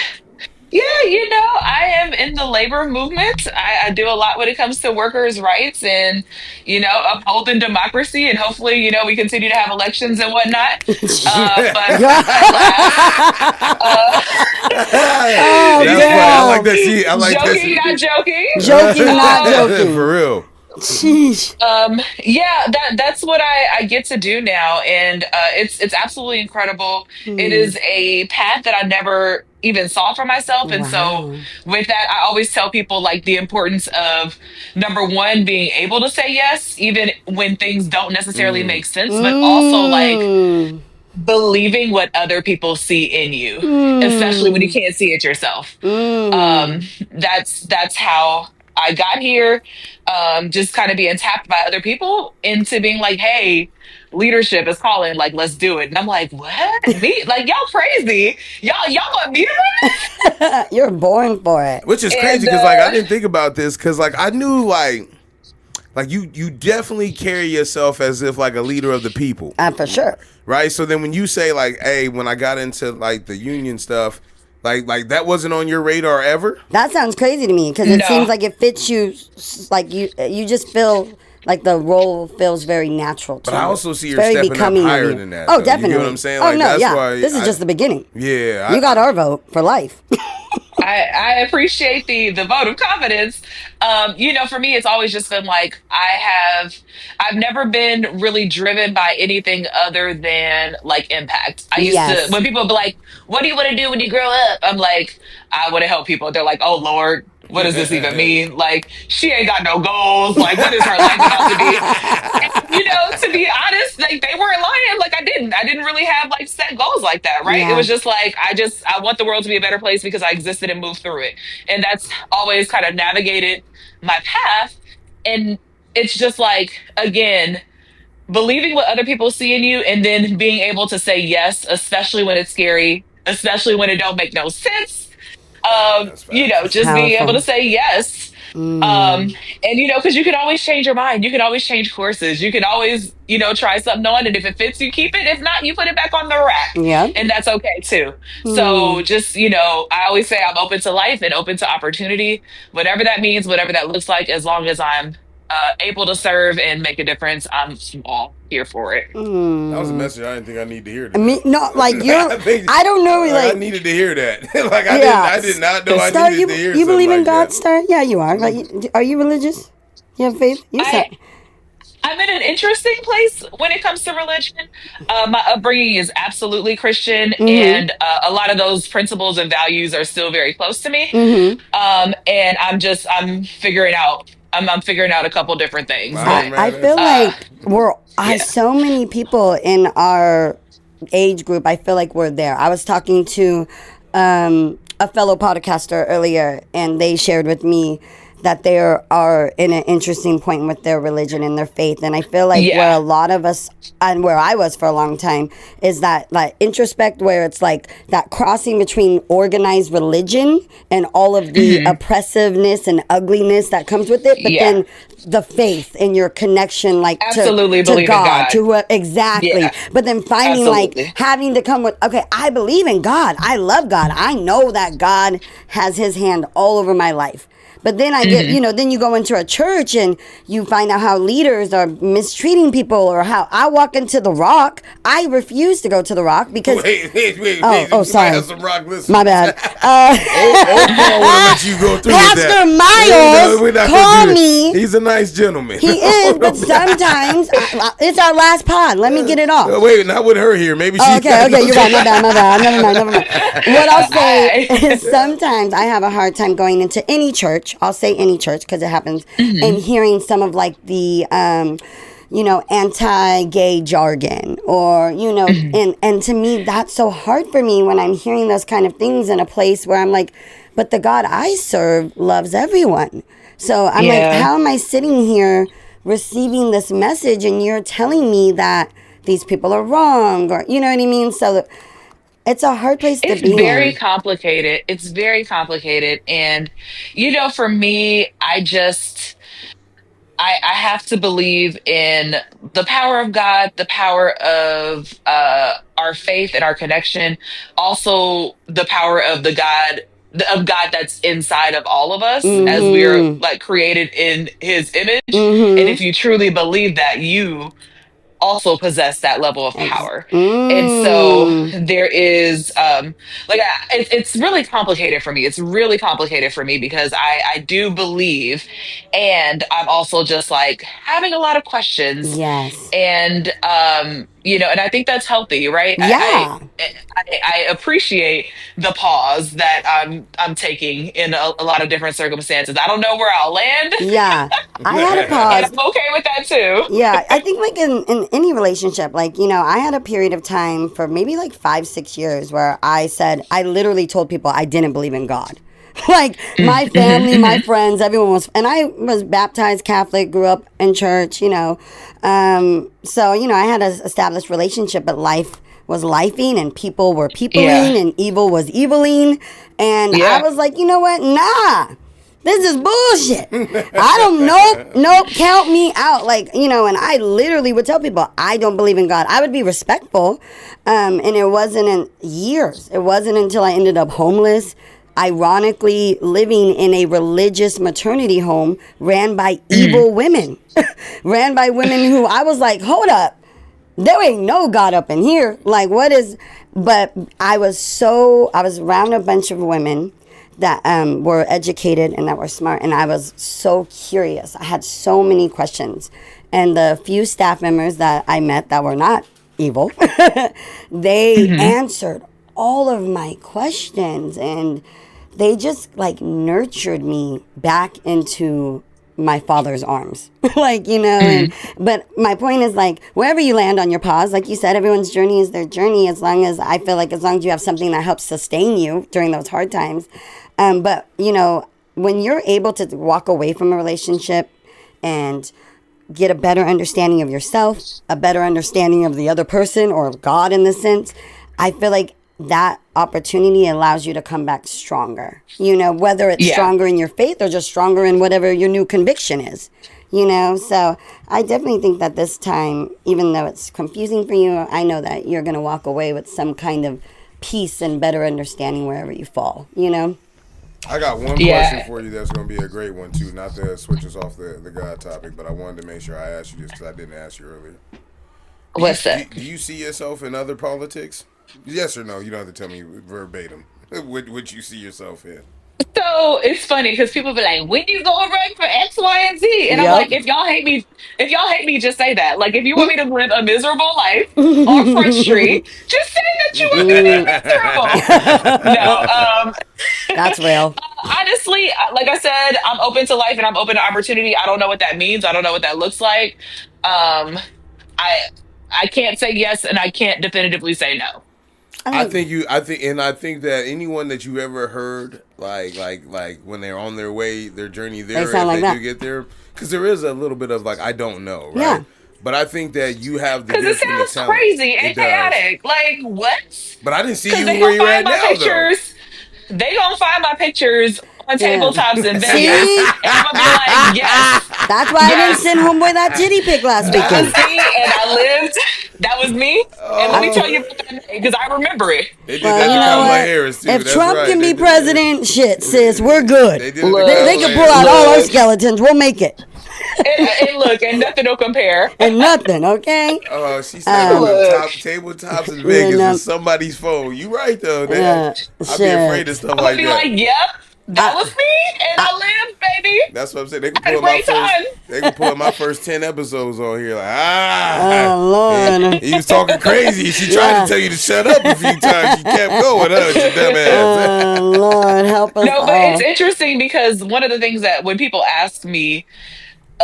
Yeah, I am in the labor movement. I do a lot when it comes to workers' rights and, upholding democracy. And hopefully, we continue to have elections and whatnot. But I like that. I like joking, not joking. Joking, not joking. For real. Sheesh. That's what I get to do now, and it's absolutely incredible. It is a path that I never even saw for myself, and so with that, I always tell people the importance of number one, being able to say yes even when things don't necessarily make sense, but also believing what other people see in you, especially when you can't see it yourself. That's how I got here, just kind of being tapped by other people into being hey, leadership is calling, let's do it. And I'm what? Me? Y'all crazy. Y'all want me to run this? You're born for it. Which is crazy, because I didn't think about this, because I knew you definitely carry yourself as if a leader of the people. For sure. Right? So then when you say hey, when I got into the union stuff, like that wasn't on your radar ever? That sounds crazy to me, because it seems like it fits you, you just feel the role feels very natural to you. But I also see you're stepping up higher than that. Oh, definitely. You know what I'm saying? That's why this is just the beginning. Yeah. You got our vote for life. I appreciate the vote of confidence. For me, it's always just been I've never been really driven by anything other than impact. I used to, when people be what do you want to do when you grow up? I'm I want to help people. They're oh Lord, what does this even mean? She ain't got no goals. What is her life about to be? And, to be honest, they weren't lying. I didn't really have set goals like that, right? Yeah. It was just I want the world to be a better place because I existed and moved through it. And that's always kind of navigated my path. And it's just again, believing what other people see in you, and then being able to say yes, especially when it's scary, especially when it don't make no sense. Just being able to say yes. And because you can always change your mind, you can always change courses, you can always try something on, and if it fits, you keep it. If not, you put it back on the rack. And that's okay too. So just I always say I'm open to life and open to opportunity, whatever that means, whatever that looks like, as long as I'm able to serve and make a difference, I'm all here for it. That was a message I didn't think I needed to hear. Today. I mean, no, you're. I don't know. I needed to hear that. I did not know Star, I needed to hear. You believe in God, that. Star? Yeah, you are. Are you religious? You have faith? I'm in an interesting place when it comes to religion. My upbringing is absolutely Christian, and a lot of those principles and values are still very close to me. And I'm figuring out. I'm figuring out a couple different things. I feel so many people in our age group. I feel like we're there. I was talking to a a fellow podcaster earlier, and they shared with me that they are in an interesting point with their religion and their faith. And I feel like where a lot of us, and where I was for a long time, is that like introspect, where it's like that crossing between organized religion and all of the oppressiveness and ugliness that comes with it, but then the faith and your connection, like absolutely to believe God, in God, to who, exactly. But then finding like having to come with, okay, I believe in God, I love God, I know that God has His hand all over my life. But then I get, then you go into a church and you find out how leaders are mistreating people, or how I walk into the Rock. I refuse to go to the Rock because. Wait, sorry. Some rock my bad. Paul want to let you go through Pastor with that. Miles, call me. He's a nice gentleman. He is, but sometimes it's our last pod. Let me get it off. Wait, not with her here. Maybe she. Okay, you're right. My bad. Never mind. What I'll say is sometimes I have a hard time going into any church. I'll say any church because it happens, and hearing some of like the anti-gay jargon, or and to me that's so hard for me when I'm hearing those kind of things in a place where I'm like, but the God I serve loves everyone. So I'm like, how am I sitting here receiving this message and you're telling me that these people are wrong, or you know what I mean? So it's a hard place to be in. It's very complicated. It's very complicated. And, for me, I have to believe in the power of God, the power of our faith and our connection, also the power of God that's inside of all of us, as we are like created in His image. And if you truly believe that, you also possess that level of power. And so there is it's really complicated for me. It's really complicated for me because I do believe, and I'm also just like having a lot of questions. Yes. And and I think that's healthy, right? Yeah. I appreciate the pause that I'm taking in a lot of different circumstances. I don't know where I'll land. Yeah, I had a pause. And I'm okay with that too. Yeah, I think like in any relationship, like, I had a period of time for maybe like 5-6 years where I literally told people I didn't believe in God. Like my family, my friends, everyone was, and I was baptized Catholic, grew up in church, so, I had an established relationship, but life was lifing and people were peopling and evil was eviling. And I was like, you know what? Nah, this is bullshit. I don't nope, count me out. Like, and I literally would tell people, I don't believe in God. I would be respectful. And it wasn't in years. It wasn't until I ended up homeless, ironically living in a religious maternity home ran by evil women. Ran by women who I was like, hold up. There ain't no God up in here. Like, what is... But I was around a bunch of women that were educated and that were smart, and I was so curious. I had so many questions. And the few staff members that I met that were not evil, they answered all of my questions, and they just like nurtured me back into my father's arms. Like, but my point is, like, wherever you land on your pause, like you said, everyone's journey is their journey, as long as you have something that helps sustain you during those hard times. But when you're able to walk away from a relationship and get a better understanding of yourself, a better understanding of the other person or God in this sense, I feel like that opportunity allows you to come back stronger, whether it's stronger in your faith or just stronger in whatever your new conviction is, so I definitely think that this time, even though it's confusing for you, I know that you're going to walk away with some kind of peace and better understanding wherever you fall, I got one question for you that's going to be a great one too, not to switch us off the God topic, but I wanted to make sure I asked you this because I didn't ask you earlier. What's that? Do you see yourself in other politics? Yes or no? You don't have to tell me verbatim. What you see yourself in? So it's funny because people be like, "When you gonna run for X, Y, and Z?" And I'm like, if y'all hate me, just say that. Like, if you want me to live a miserable life on Front Street, just say that you want me to be miserable. No, that's real. Honestly, like I said, I'm open to life and I'm open to opportunity. I don't know what that means. I don't know what that looks like. I can't say yes and I can't definitively say no. I think that anyone that you ever heard like when they're on their way, their journey there, They sound like that. do get there, because there is a little bit of like I don't know, right? Yeah. But I think that you have the Because it gift and the sounds talent. crazy It and does. chaotic. Like, what? But I didn't see Because you they where gonna you're at find my now, though. pictures. They gonna find my pictures on Yeah. tabletops in Vegas. See? And I'm gonna be like, yes. That's why I didn't Yes. send homeboy that titty pic last That was weekend. me, and I lived. That was me. And let me tell you about that because I remember it. They did Well, that you to know Kamala what? Harris too. If That's Trump right. can They be did president, shit, sis, we're good. They did it to Look. They Kamala can pull out Harris. all our Look. skeletons. We'll make it. And look, and nothing will compare. And nothing, okay? Oh, she said on the Look. tabletops in Vegas know. is somebody's phone. You right though. Yeah, I'd be shit. afraid of stuff I'm gonna like be that. like, yep, that was me, and I lived, baby. That's what I'm saying. They can Had a pull my great time. first. They can pull my first 10 episodes on here. Like Oh, Lord. he was talking crazy. She tried Yeah. to tell you to shut up a few times. She kept going. Your dumb ass. Oh, Lord, help us No, but all. it's interesting because one of the things that when people ask me,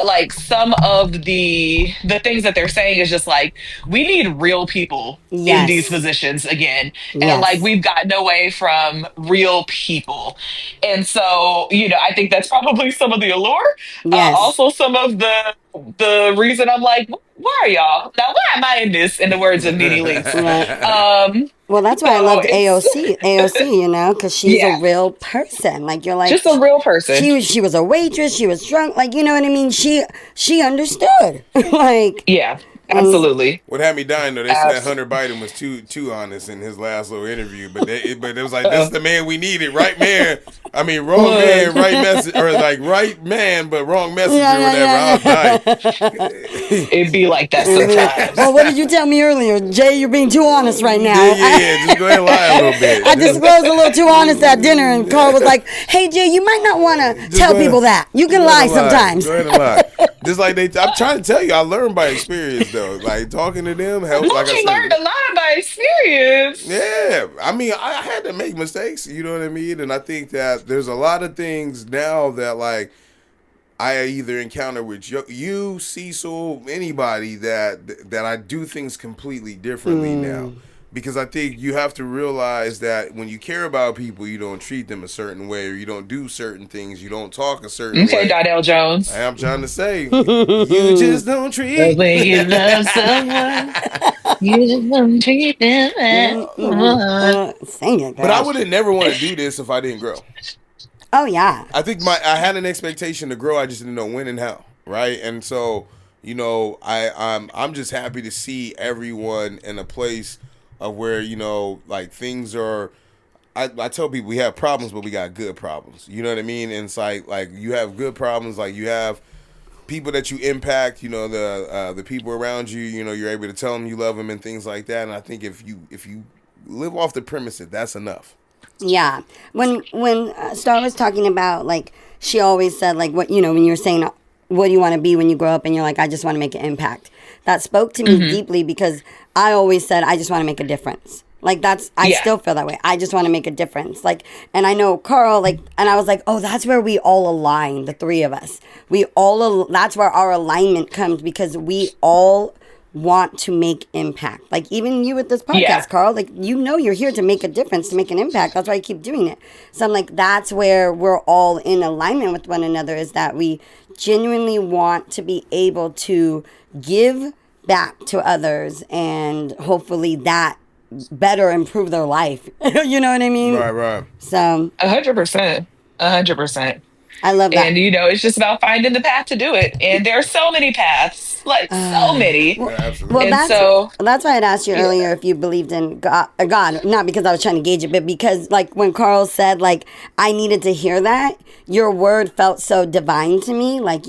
like some of the things that they're saying is just like we need real people in Yes. these positions again, and Yes. like we've gotten away from real people, and so I think that's probably some of the allure. Yes. Also, some of the reason I'm like, why are y'all now? Why am I in this? In the words of Nene Leakes. Right. Well, that's why I so loved it's- AOC, because she's Yeah. a real person. Like, you're like, just a real person. she was a waitress, she was drunk, like, you know what I mean? She understood. Like, Yeah, absolutely. What had me dying though, they said Hunter Biden was too honest in his last little interview, but it was like this is the man we needed, right man? I mean, wrong man, right message, or like right man, but wrong message or whatever. I'll die. It'd be like that sometimes. well, what did you tell me earlier? Jay, you're being too honest right now. Yeah. Just go ahead and lie a little bit. I disclosed a little too honest at dinner, and Carl was like, hey, Jay, you might not want to tell people that. You can lie sometimes. Go ahead and lie. Just like I'm trying to tell you, I learned by experience though. Like talking to them helps. Like I You said, learned a lot by experience. yeah, I mean, I had to make mistakes, you know what I mean? And I think that there's a lot of things now that, like, I either encounter with you, Cecil, anybody that I do things completely differently now. Because I think you have to realize that when you care about people, you don't treat them a certain way, or you don't do certain things, you don't talk a certain way. Okay, Donnell Jones. I'm trying to say, you just don't treat. When you love someone, you just don't treat them. Sing it, But I gosh. would have never want to do this if I didn't grow. Oh, yeah. I think I had an expectation to grow. I just didn't know when and how, right? And so, I'm just happy to see everyone in a place of where like things are. I tell people we have problems, but we got good problems. You know what I mean? And it's like you have good problems, like you have people that you impact. The people around you. You're able to tell them you love them and things like that. And I think if you live off the premise that that's enough. Yeah. When Star was talking about, like, she always said, like, what, when you were saying, what do you want to be when you grow up? And you're like, I just want to make an impact. That spoke to me deeply because I always said, I just want to make a difference. Like, I still feel that way. I just want to make a difference. Like, and I know Carl, like, and I was like, oh, that's where we all align, the three of us. That's where our alignment comes because we all want to make impact. Like, even you with this podcast, Carl, like, you're here to make a difference, to make an impact. That's why I keep doing it. So I'm like, that's where we're all in alignment with one another, is that we genuinely want to be able to give back to others and hopefully that better improve their life. You know what I mean? Right. So 100%. 100%. I love that. And it's just about finding the path to do it. And there are so many paths, like so many. Yeah, absolutely. Well, that's why I'd asked you earlier if you believed in God, not because I was trying to gauge it, but because, like, when Carl said, like, I needed to hear that, your word felt so divine to me. Like,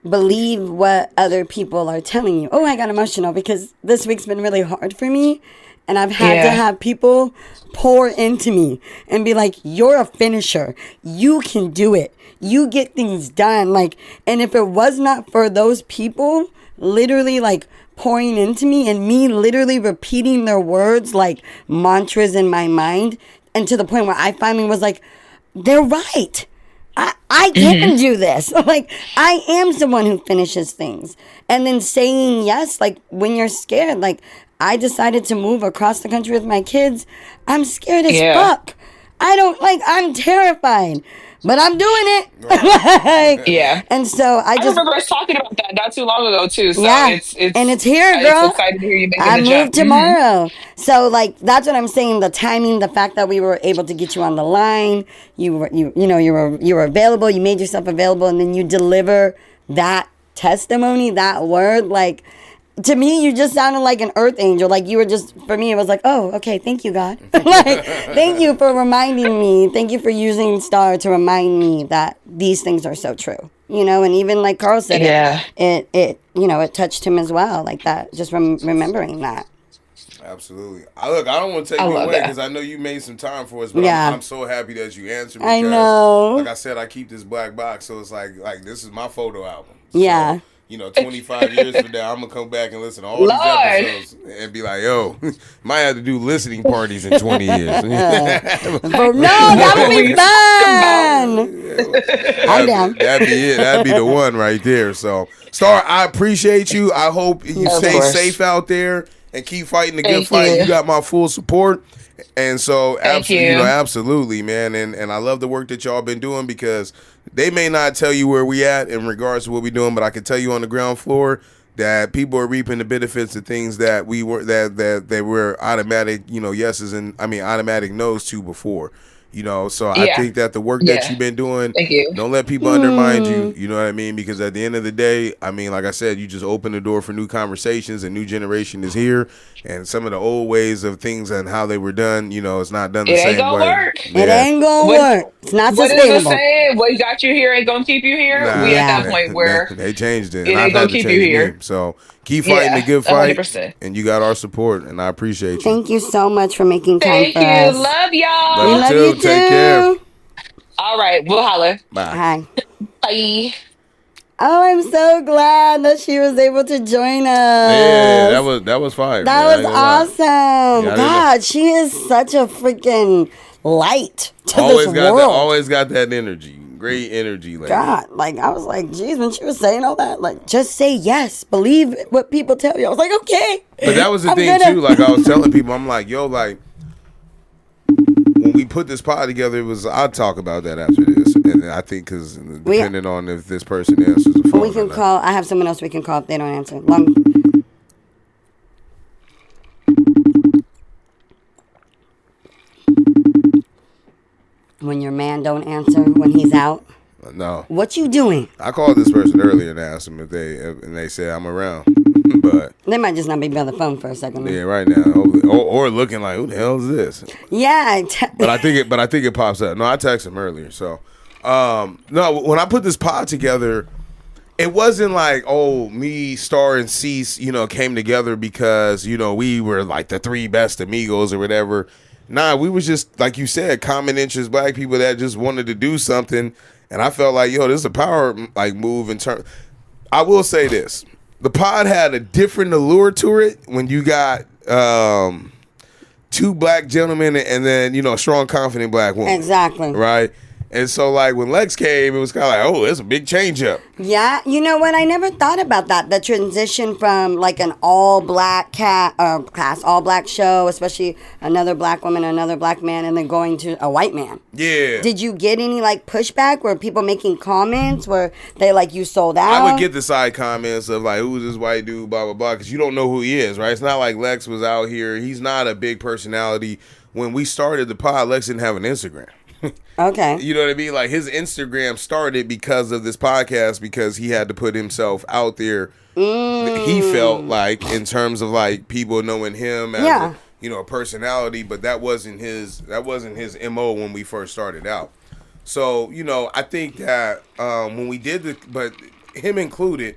believe what other people are telling you. Oh, I got emotional because this week's been really hard for me. And I've had to have people pour into me and be like, you're a finisher. You can do it. You get things done. Like, and if it was not for those people literally, like, pouring into me and me literally repeating their words like mantras in my mind, and to the point where I finally was like, they're right. I can do this. Like, I am someone who finishes things. And then saying yes, like, when you're scared, like, I decided to move across the country with my kids, I'm scared as fuck. I'm terrified, but I'm doing it. And so I remember us talking about that not too long ago too. So it's here, girl. It's exciting to hear you making I the move jump. tomorrow. So like that's what I'm saying. The timing, the fact that we were able to get you on the line, you were available. You made yourself available, and then you deliver that testimony, that word, like. To me, you just sounded like an earth angel. Like you were just, for me, it was like, oh, okay, thank you, God. Like, thank you for reminding me. Thank you for using Star to remind me that these things are so true. And even like Karl said, it touched him as well. Like that, just remembering that. Absolutely. I don't want to take you away because I know you made some time for us, but I'm so happy that you answered me. I know. Like I said, I keep this black box, so it's like this is my photo album. Yeah. So, 25 years from now, I'm going to come back and listen to all these episodes and be like, yo, might have to do listening parties in 20 years. No, that would be fun. I'm down. That'd be it. That'd be the one right there. So, Star, I appreciate you. I hope you stay safe out there and keep fighting the good fight. You got my full support. And so, absolutely, man. And I love the work that y'all been doing because they may not tell you where we at in regards to what we're doing, but I can tell you on the ground floor that people are reaping the benefits of things that we were that they were automatic, yeses and automatic no's to before. So I think that the work that you've been doing, thank you. Don't let people undermine you. You know what I mean? Because at the end of the day, like I said, you just open the door for new conversations. A new generation is here, and some of the old ways of things and how they were done, it's not done the same way. It ain't gonna work. It ain't gonna work. It's not sustainable. What is the saying? What got you here ain't gonna keep you here. We at that point where they changed it. It ain't gonna keep you here. So keep fighting the good fight, 100%. and you got our support, and I appreciate you. Thank you so much for making time for us. Thank you. Love y'all. We love you too. Take care. All right, we'll holler. Bye. Hi. Bye. Oh, I'm so glad that she was able to join us. Yeah, that was fire. That was awesome. God, she is such a freaking light to this world. Always got that energy. Great energy. God, I was like, geez, when she was saying all that, just say yes. Believe what people tell you. I was like, okay. But that was the thing, too. Like, I was telling people, I'm like, yo, when we put this pod together, I'll talk about that after this. And I think because depending on if this person answers the phone. We can call. I have someone else we can call if they don't answer. When your man don't answer when he's out. No. What you doing? I called this person earlier and asked them if they said I'm around. But they might just not be by the phone for a second. Yeah, right now, or looking like, who the hell is this? Yeah, but I think it pops up. No, I texted him earlier. So, no, when I put this pod together, it wasn't like, me, Star, and Cease, came together because we were like the three best amigos or whatever. Nah, we was just like you said, common interest black people that just wanted to do something, and I felt like, this is a power move in turn. I will say this. The pod had a different allure to it when you got two black gentlemen and then, a strong, confident black woman. Exactly. Right? And so, when Lex came, it was kind of like, it's a big change up. Yeah. You know what? I never thought about that. The transition from, an all-black class, all-black show, especially another black woman, another black man, and then going to a white man. Yeah. Did you get any, pushback? Were people making comments? Were they you sold out? I would get the side comments of, who's this white dude, blah, blah, blah, because you don't know who he is, right? It's not like Lex was out here. He's not a big personality. When we started the pod, Lex didn't have an Instagram. Okay. You know what I mean? His Instagram started because of this podcast because he had to put himself out there. He felt in terms of people knowing him as a personality, but that wasn't his MO when we first started out. So, I think that when we did but him included,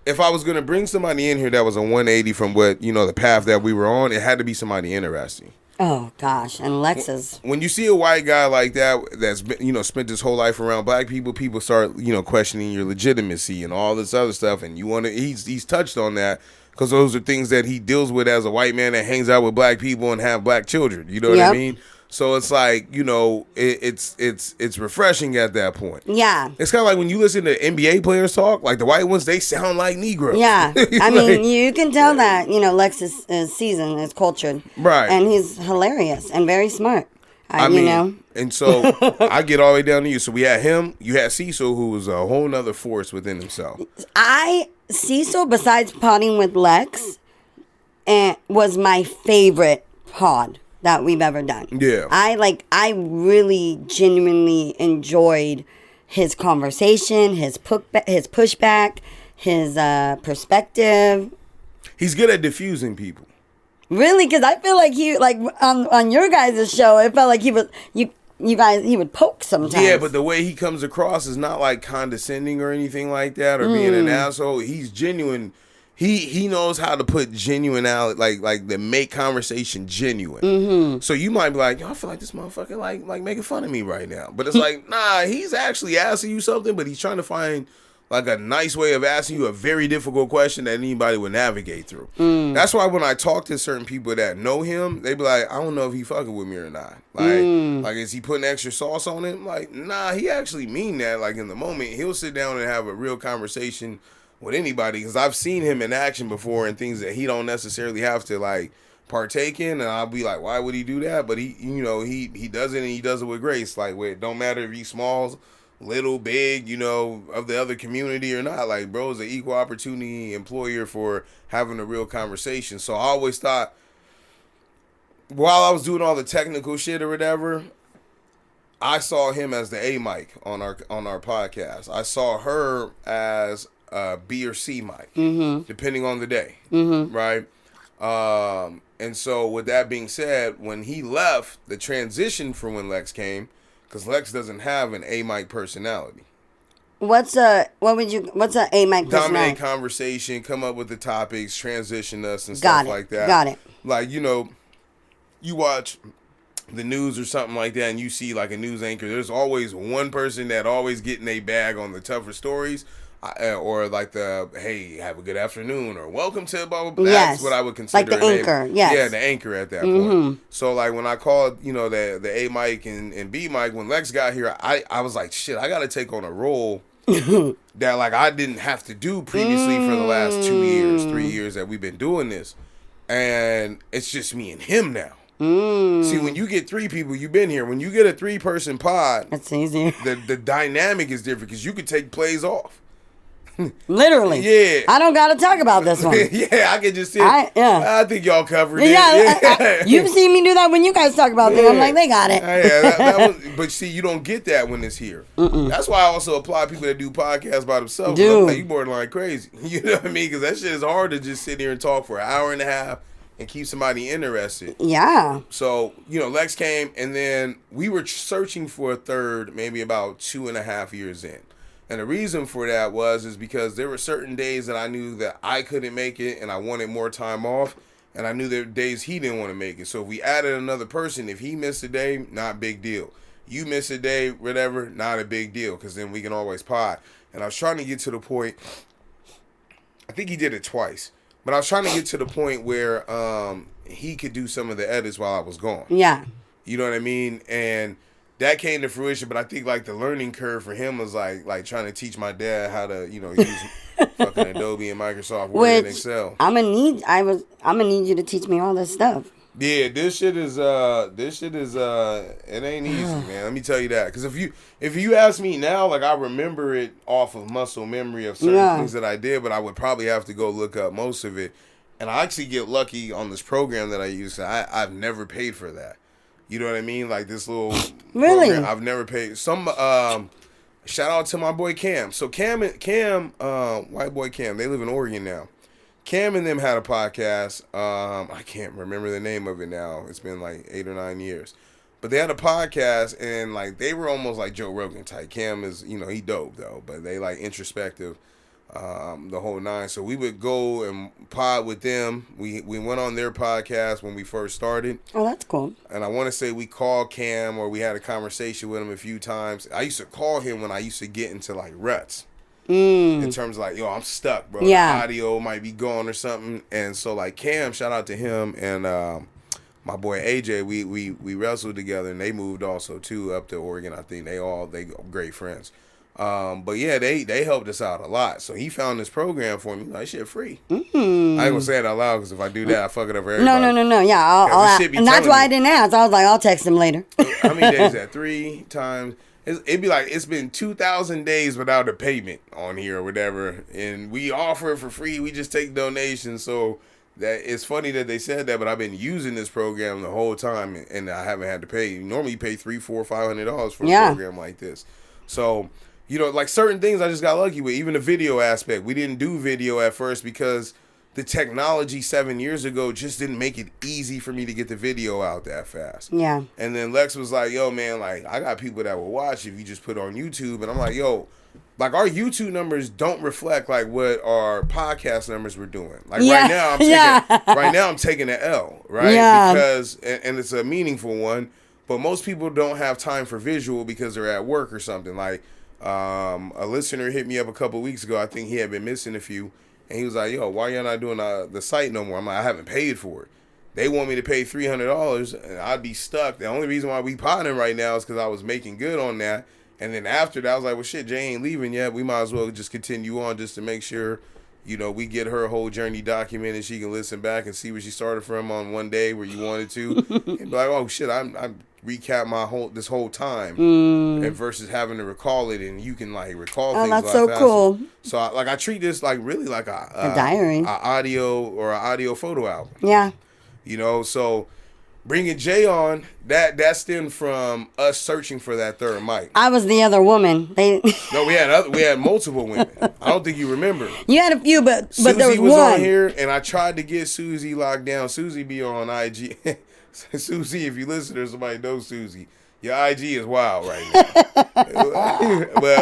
if I was going to bring somebody in here that was a 180 from what, the path that we were on, it had to be somebody interesting. Oh gosh, and Lexus. When you see a white guy like that's been, spent his whole life around black people start, questioning your legitimacy and all this other stuff. And he's touched on that because those are things that he deals with as a white man that hangs out with black people and have black children. You know what I mean? So it's like, it's refreshing at that point. Yeah. It's kind of like when you listen to NBA players talk, like the white ones, they sound like Negroes. Yeah. I mean, you can tell that, Lex is seasoned, is cultured. Right. And he's hilarious and very smart. And so I get all the way down to you. So we had him, you had Cecil, who was a whole nother force within himself. Cecil, besides podding with Lex, was my favorite pod that we've ever done. Yeah. I really genuinely enjoyed his conversation, his pushback, his perspective. He's good at diffusing people. Really, because I feel like on your guys' show, it felt like he would poke sometimes. Yeah, but the way he comes across is not like condescending or anything like that, or being an asshole. He's genuine. He knows how to put genuine out, like to make conversation genuine. Mm-hmm. So you might be like, yo, I feel like this motherfucker like making fun of me right now, but it's like, nah, he's actually asking you something, but he's trying to find like a nice way of asking you a very difficult question that anybody would navigate through. That's why when I talk to certain people that know him, they be like, I don't know if he fucking with me or not. Like is he putting extra sauce on it? Like, nah, he actually mean that. Like in the moment, he'll sit down and have a real conversation with anybody, because I've seen him in action before and things that he don't necessarily have to like partake in, and I'll be like, why would he do that? But he does it, and he does it with grace. Like, it don't matter if he's small, little, big, of the other community or not. Like, bro is an equal opportunity employer for having a real conversation. So I always thought, while I was doing all the technical shit or whatever, I saw him as the A mic on our podcast. I saw her as B or C mic, depending on the day, right? And so with that being said, when he left, the transition from when Lex came, because Lex doesn't have an A mic personality. What's a A mic personality? Dominate conversation, come up with the topics, transition us and stuff like that. Got it. Like, you watch the news or something like that, and you see like a news anchor, there's always one person that always getting a bag on the tougher stories. Or like hey, have a good afternoon, or welcome to blah, blah, blah. Yes. That's what I would consider like the anchor. Yes. Yeah, the anchor at that point. So like when I called, the A mic and B mic, when Lex got here, I was like, shit, I got to take on a role that like I didn't have to do previously for the last 2 years, 3 years that we've been doing this, and it's just me and him now. See, when you get 3 people, you've been here. When you get a 3-person pod, that's easier. The dynamic is different because you could take plays off. Literally. Yeah. I don't got to talk about this one. Yeah, I can just sit. I think y'all covered it. Yeah. You've seen me do that when you guys talk about things. I'm like, they got it. But see, you don't get that when it's here. That's why I also applaud people that do podcasts by themselves. Dude. Like, you borderline crazy. You know what I mean? Because that shit is hard to just sit here and talk for an hour and a half and keep somebody interested. Yeah. So, Lex came, and then we were searching for a third maybe about 2.5 years in. And the reason for that is because there were certain days that I knew that I couldn't make it and I wanted more time off. And I knew there were days he didn't want to make it. So if we added another person, if he missed a day, not big deal. You miss a day, whatever, not a big deal, because then we can always pod. And I was trying to get to the point, I think he did it twice, but I was trying to get to the point where he could do some of the edits while I was gone. Yeah. You know what I mean? And that came to fruition, but I think like the learning curve for him was like trying to teach my dad how to, use fucking Adobe and Microsoft Word and Excel. I'm gonna need you to teach me all this stuff. Yeah, this shit is it ain't easy, man. Let me tell you that. Because if you ask me now, like I remember it off of muscle memory of certain things that I did, but I would probably have to go look up most of it. And I actually get lucky on this program that I use. I've never paid for that. You know what I mean? Like this little program, I've never paid. Some shout out to my boy Cam. So Cam, white boy Cam, they live in Oregon now. Cam and them had a podcast. I can't remember the name of it now. It's been like 8 or 9 years. But they had a podcast, and like they were almost like Joe Rogan type. Cam is, he dope though, but they like introspective. The whole 9. So we would go and pod with them. We went on their podcast when we first started. Oh, that's cool. And I want to say we called Cam, or we had a conversation with him a few times. I used to call him when I used to get into like ruts. In terms of like, yo, I'm stuck, bro. Yeah. The audio might be gone or something. And so like Cam, shout out to him and my boy AJ, we wrestled together, and they moved also too up to Oregon. I think they great friends. But yeah, they helped us out a lot. So he found this program for me. Like, shit, free. I ain't gonna say it out loud because if I do that, I fuck it up for everybody. No. Yeah, I'll and that's why I didn't ask. I was like, I'll text him later. How many days is that? 3 times. It'd be like it's been 2,000 days without a payment on here or whatever, and we offer it for free. We just take donations. So that it's funny that they said that, but I've been using this program the whole time, and I haven't had to pay. Normally, you pay $300, $400, $500 for a program like this. So. Like certain things I just got lucky with. Even the video aspect. We didn't do video at first because the technology 7 years ago just didn't make it easy for me to get the video out that fast. Yeah. And then Lex was like, yo, man, like, I got people that will watch if you just put it on YouTube. And I'm like, yo, like, our YouTube numbers don't reflect, like, what our podcast numbers were doing. Like, right now I'm taking an L, right? Yeah. Because, and it's a meaningful one, but most people don't have time for visual because they're at work or something. Like, a listener hit me up a couple weeks ago. I think he had been missing a few, and he was like, yo, why y'all not doing the site no more? I'm like, I haven't paid for it. They want me to pay $300, and I'd be stuck. The only reason why we potting right now is because I was making good on that. And then after that, I was like, well, shit, Jay ain't leaving yet. We might as well just continue on just to make sure, we get her whole journey documented. She can listen back and see where she started from on one day where you wanted to. And be like, oh, shit, I'm recap this whole time, and versus having to recall it, and you can like recall things. That's a lot so faster. cool. So I treat this like really like a diary, a audio or an audio photo album. Yeah. So bringing Jay on, that stemmed from us searching for that third mic. I was the other woman. No, we had multiple women. I don't think you remember. You had a few, but Susie there was was one on here, and I tried to get Susie locked down. Susie be on IG. Susie, if you listen to somebody knows Susie, your IG is wild right now.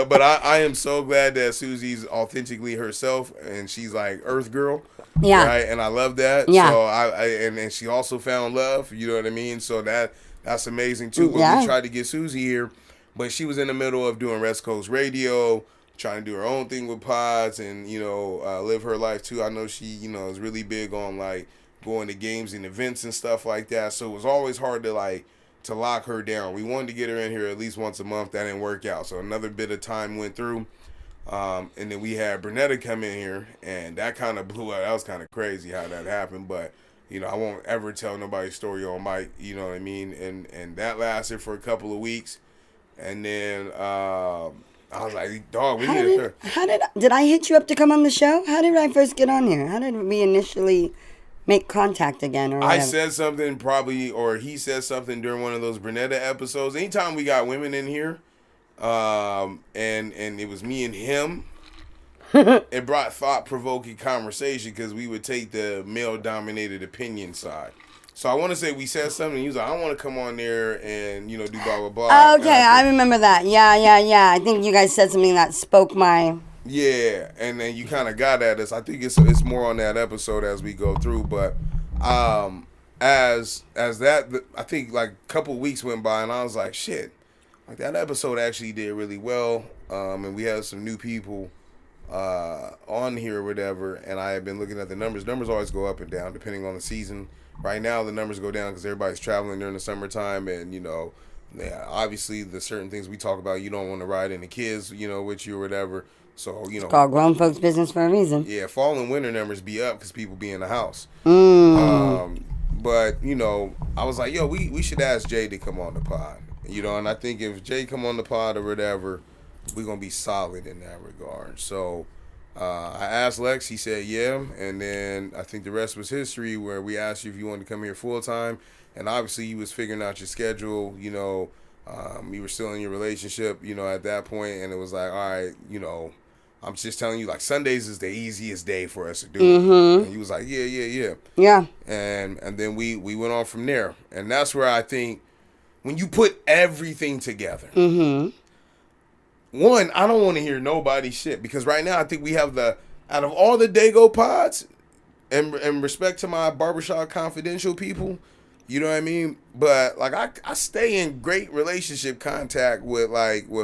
but I am so glad that Susie's authentically herself, and she's like Earth Girl. Yeah. Right, and I love that. Yeah. So and she also found love. You know what I mean? So that's amazing too. But Yeah. we tried to get Susie here, but she was in the middle of doing West Coast radio, trying to do her own thing with pods, and live her life too. I know she is really big on like going to games and events and stuff like that. So it was always hard to lock her down. We wanted to get her in here at least once a month. That didn't work out. So another bit of time went through. And then we had Bernetta come in here, and that kind of blew out. That was kind of crazy how that happened. But, I won't ever tell nobody's story on mic. You know what I mean? And that lasted for a couple of weeks. And then I was like, dog, we need a did I hit you up to come on the show? How did I first get on here? How did we initially make contact again? Or I said something probably, or he said something during one of those Bernetta episodes. Anytime we got women in here, and it was me and him, it brought thought-provoking conversation because we would take the male-dominated opinion side. So I want to say we said something. He was like, I want to come on there and, do blah, blah, blah. Okay, I remember that. Yeah. I think you guys said something that spoke my... Yeah, and then you kind of got at us. I think it's more on that episode as we go through. But as that, I think like a couple weeks went by, and I was like, shit, like that episode actually did really well. And we had some new people on here or whatever. And I had been looking at the numbers. Numbers always go up and down depending on the season. Right now, the numbers go down because everybody's traveling during the summertime, and obviously the certain things we talk about, you don't want to ride in the kids, with you or whatever. So, It's called grown folks business for a reason. Yeah, fall and winter numbers be up because people be in the house. But, I was like, yo, we should ask Jay to come on the pod. And I think if Jay come on the pod or whatever, we're going to be solid in that regard. So, I asked Lex, he said yeah, and then I think the rest was history where we asked you if you wanted to come here full time, and obviously you was figuring out your schedule, you were still in your relationship, at that point, and it was like, all right, I'm just telling you, like, Sundays is the easiest day for us to do it. And he was like, yeah. And then we went on from there. And that's where I think when you put everything together, one, I don't want to hear nobody's shit. Because right now I think we have out of all the Dago pods, and respect to my Barbershop Confidential people, you know what I mean? But, like, I stay in great relationship contact with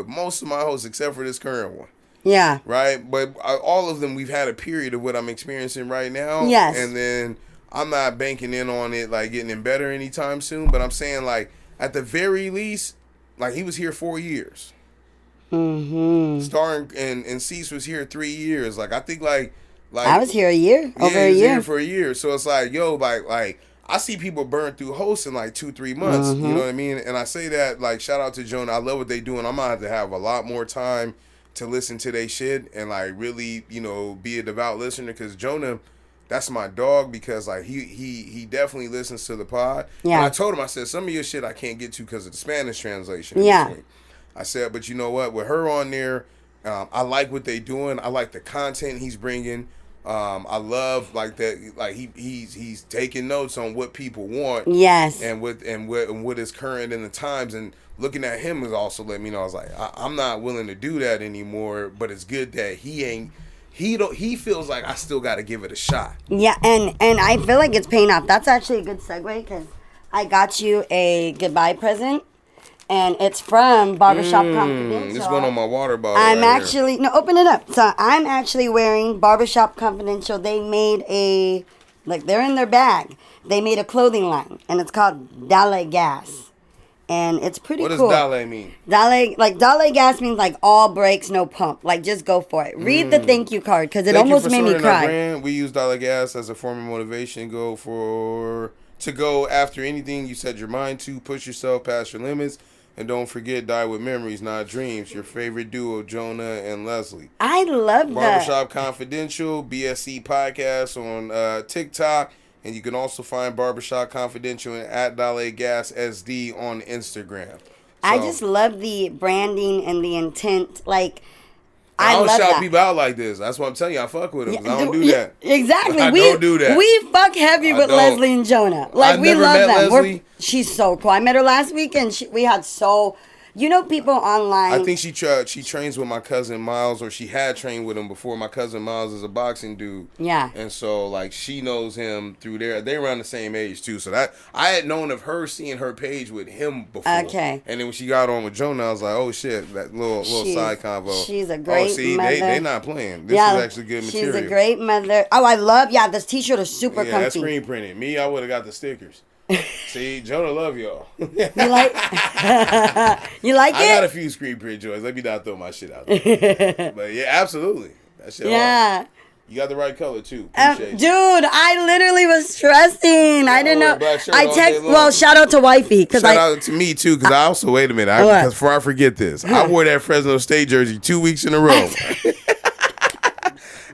most of my hosts except for this current one. Yeah. Right? But all of them, we've had a period of what I'm experiencing right now. Yes. And then I'm not banking in on it like getting better anytime soon. But I'm saying like at the very least, like he was here 4 years. Star and Cease was here 3 years. Like I think like I was here a year, over a he was year. here for a year. So it's like yo, like I see people burn through hosts in like 2-3 months. You know what I mean? And I say that like shout out to Jonah. I love what they doing. I'm gonna have a lot more time to listen to their shit and like really, you know, be a devout listener because Jonah, that's my dog because like he definitely listens to the pod. Yeah. And I told him, I said, some of your shit I can't get to because of the Spanish translation. Yeah. I said, but you know what? With her on there, I like what they doing. I like the content he's bringing. I love like that. Like he's taking notes on what people want. Yes. And what is current in the times. And looking at him is also let me know. I was like, I'm not willing to do that anymore. But it's good that he feels like I still got to give it a shot. Yeah, and I feel like it's paying off. That's actually a good segue because I got you a goodbye present. And it's from Barbershop Confidential. It's going on my water bottle. I'm right actually, no, open it up. So I'm actually wearing Barbershop Confidential. They made they're in their bag. They made a clothing line, and it's called Dale Gas. And it's pretty cool. What does Dale mean? Dale Gas means like all brakes, no pump. Like just go for it. Read the thank you card because it almost made me cry. Brand. We use Dale Gas as a form of motivation. To go after anything you set your mind to. Push yourself past your limits. And don't forget, die with memories, not dreams. Your favorite duo, Jonah and Leslie. I love that. Barbershop Confidential, BSC Podcast on TikTok. And you can also find Barbershop Confidential and at Dale Gas SD on Instagram. I just love the branding and the intent. Like, I don't love shout that. people out like this. That's what I'm telling you. I fuck with them. I don't do that. Exactly. I don't do that. We fuck heavy with don't. Leslie and Jonah. Like, I we never love met them. Leslie. She's so cool. I met her last week, and we had people online. I think she trains with my cousin Miles, or she had trained with him before. My cousin Miles is a boxing dude. Yeah. And so, like, she knows him through there. They're around the same age, too. So that I had known of her seeing her page with him before. Okay. And then when she got on with Jonah, I was like, oh, shit, that little side convo. She's a great mother. They not playing. This is actually good material. She's a great mother. Oh, I love, this t-shirt is super comfy. That's screen printed. Me, I would have got the stickers. See, Jonah love y'all. You like it? I got a few screen print joys. Let me not throw my shit out there. But yeah, absolutely. That shit hard. You got the right color too. Appreciate Dude, I literally was stressing. I didn't know. Shout out to Wifey. Shout out to me too, because I also, wait a minute, because before I forget this, I wore that Fresno State jersey 2 weeks in a row.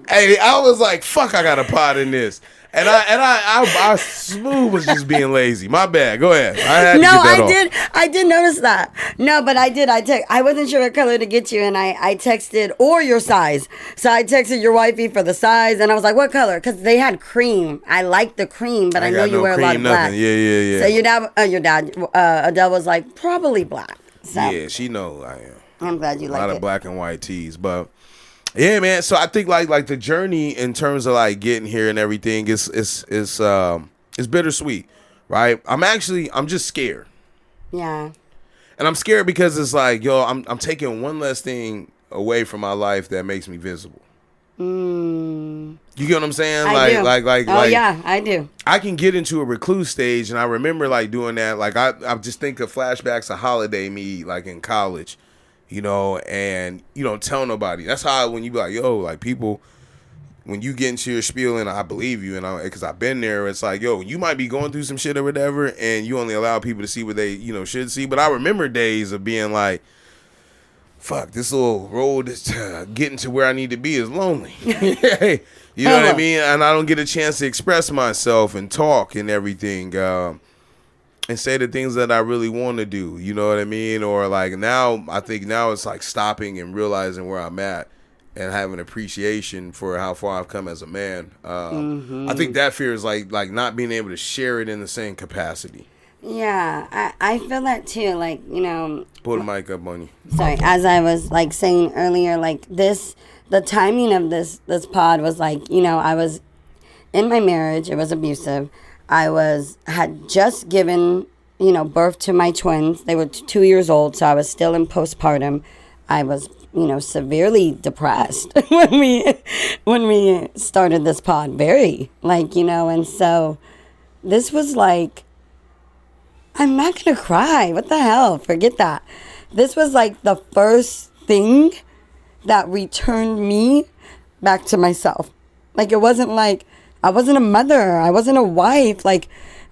Hey, I was like, fuck, I got a pot in this. And I smooth was just being lazy. My bad. Go ahead. I did notice that. No, but I did. I wasn't sure what color to get you, and I texted or your size. So I texted your wifey for the size, and I was like, "What color?" Because they had cream. I like the cream, but I know you wear a lot of black. Yeah. So your dad, Adele was like, probably black. So yeah, she knows I am. I'm glad you like it. A lot of black and white tees, but. Yeah, man. So I think like the journey in terms of like getting here and everything is bittersweet, right? I'm just scared. Yeah. And I'm scared because it's like, yo, I'm taking one less thing away from my life that makes me visible. You get what I'm saying? I do. Yeah, I do. I can get into a recluse stage, and I remember like doing that. Like I just think of flashbacks of holiday me like in college. You know, and you don't tell nobody. That's how when you be like, yo, like people, when you get into your spiel and I believe you, and because I've been there, it's like, yo, you might be going through some shit or whatever, and you only allow people to see what they, should see. But I remember days of being like, fuck, this little road is getting to where I need to be is lonely. You know what I mean? And I don't get a chance to express myself and talk and everything. And say the things that I really want to do, you know what I mean? Or like I think now it's like stopping and realizing where I'm at and having appreciation for how far I've come as a man. I think that fear is like not being able to share it in the same capacity. Yeah, I feel that too. Like, Pull the mic up on you. Sorry, as I was like saying earlier, like the timing of this pod was like, I was in my marriage. It was abusive. I had just given, birth to my twins. They were 2 years old, so I was still in postpartum. I was severely depressed when we started this pod. Very, and so this was like, I'm not gonna cry. What the hell? Forget that. This was like the first thing that returned me back to myself. Like, it wasn't like I wasn't a mother, I wasn't a wife. Like,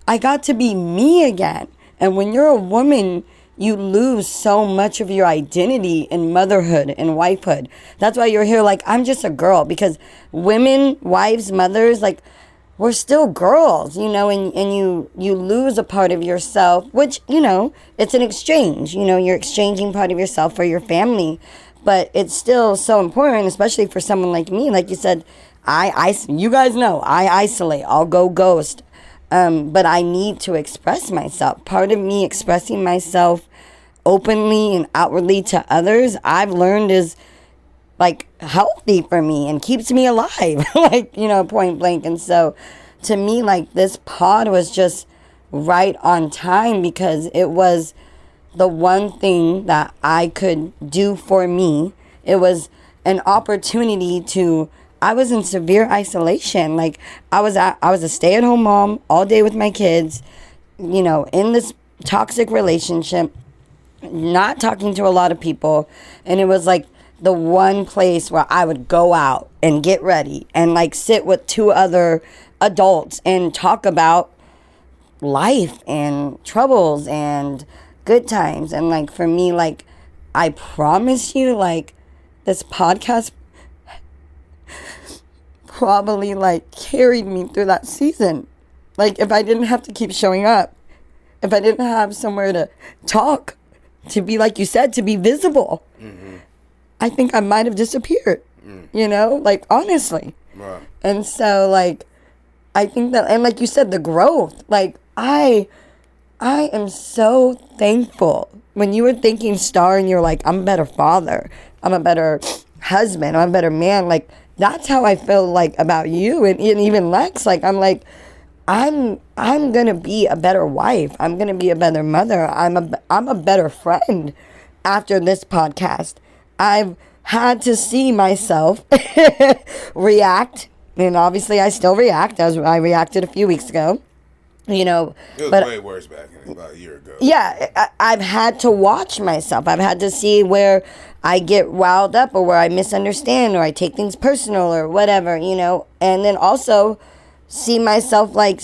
I got to be me again. And when you're a woman, you lose so much of your identity in motherhood and wifehood. That's why you're here like, I'm just a girl. Because women, wives, mothers, like, we're still girls, and you lose a part of yourself, which, it's an exchange. You're exchanging part of yourself for your family. But it's still so important, especially for someone like me. Like you said, you guys know, I isolate. I'll go ghost. But I need to express myself. Part of me expressing myself openly and outwardly to others, I've learned is like healthy for me and keeps me alive, point blank. And so to me, like, this pod was just right on time because it was the one thing that I could do for me. It was an opportunity I was in severe isolation. Like, I was a stay-at-home mom all day with my kids, in this toxic relationship, not talking to a lot of people. And it was like the one place where I would go out and get ready and like sit with two other adults and talk about life and troubles and good times. And like, for me, like, I promise you, like, this podcast probably like carried me through that season. Like, if I didn't have to keep showing up, if I didn't have somewhere to talk, to be, like you said, to be visible, I think I might have disappeared, like, honestly. Right. And so, like, I think that, and like you said, the growth, like, I am so thankful. When you were thinking Star and you're like, I'm a better father, I'm a better husband, I'm a better man, like, that's how I feel like about you and even Lex. Like, I'm like, I'm gonna be a better wife. I'm gonna be a better mother. I'm a better friend after this podcast. I've had to see myself react, and obviously I still react as I reacted a few weeks ago. It was way worse back about a year ago. Yeah, I've had to watch myself. I've had to see where I get riled up or where I misunderstand or I take things personal or whatever, and then also see myself like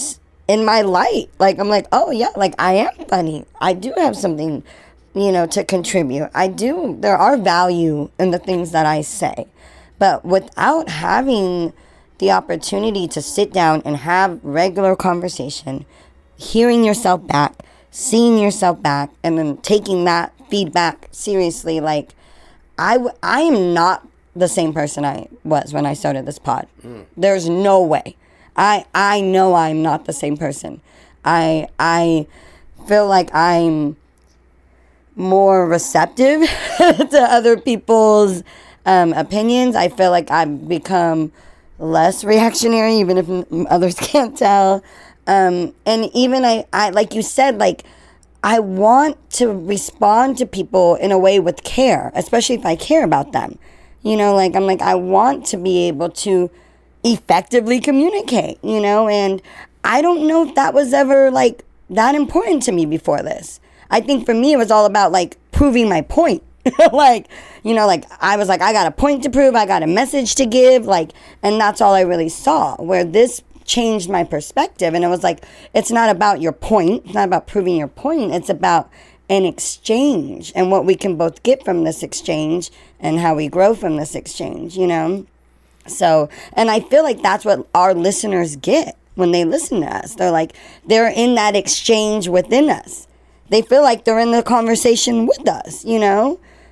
in my light. Like, I'm like, oh yeah, like, I am funny. I do have something, to contribute. There are value in the things that I say. But without having the opportunity to sit down and have regular conversation, hearing yourself back, seeing yourself back, and then taking that feedback seriously, like, I am not the same person I was when I started this pod. There's no way. I know I'm not the same person. I feel like I'm more receptive to other people's opinions. I feel like I've become less reactionary, even if others can't tell. And even I like you said, like, I want to respond to people in a way with care, especially if I care about them. Like, I'm like, I want to be able to effectively communicate, and I don't know if that was ever like that important to me before this. I think for me, it was all about like proving my point. like, I was like, I got a point to prove, I got a message to give, like, and that's all I really saw, where this changed my perspective. And it was like, it's not about your point, it's not about proving your point, it's about an exchange and what we can both get from this exchange and how we grow from this exchange, So, and I feel like that's what our listeners get when they listen to us. They're like, they're in that exchange within us. They feel like they're in the conversation with us,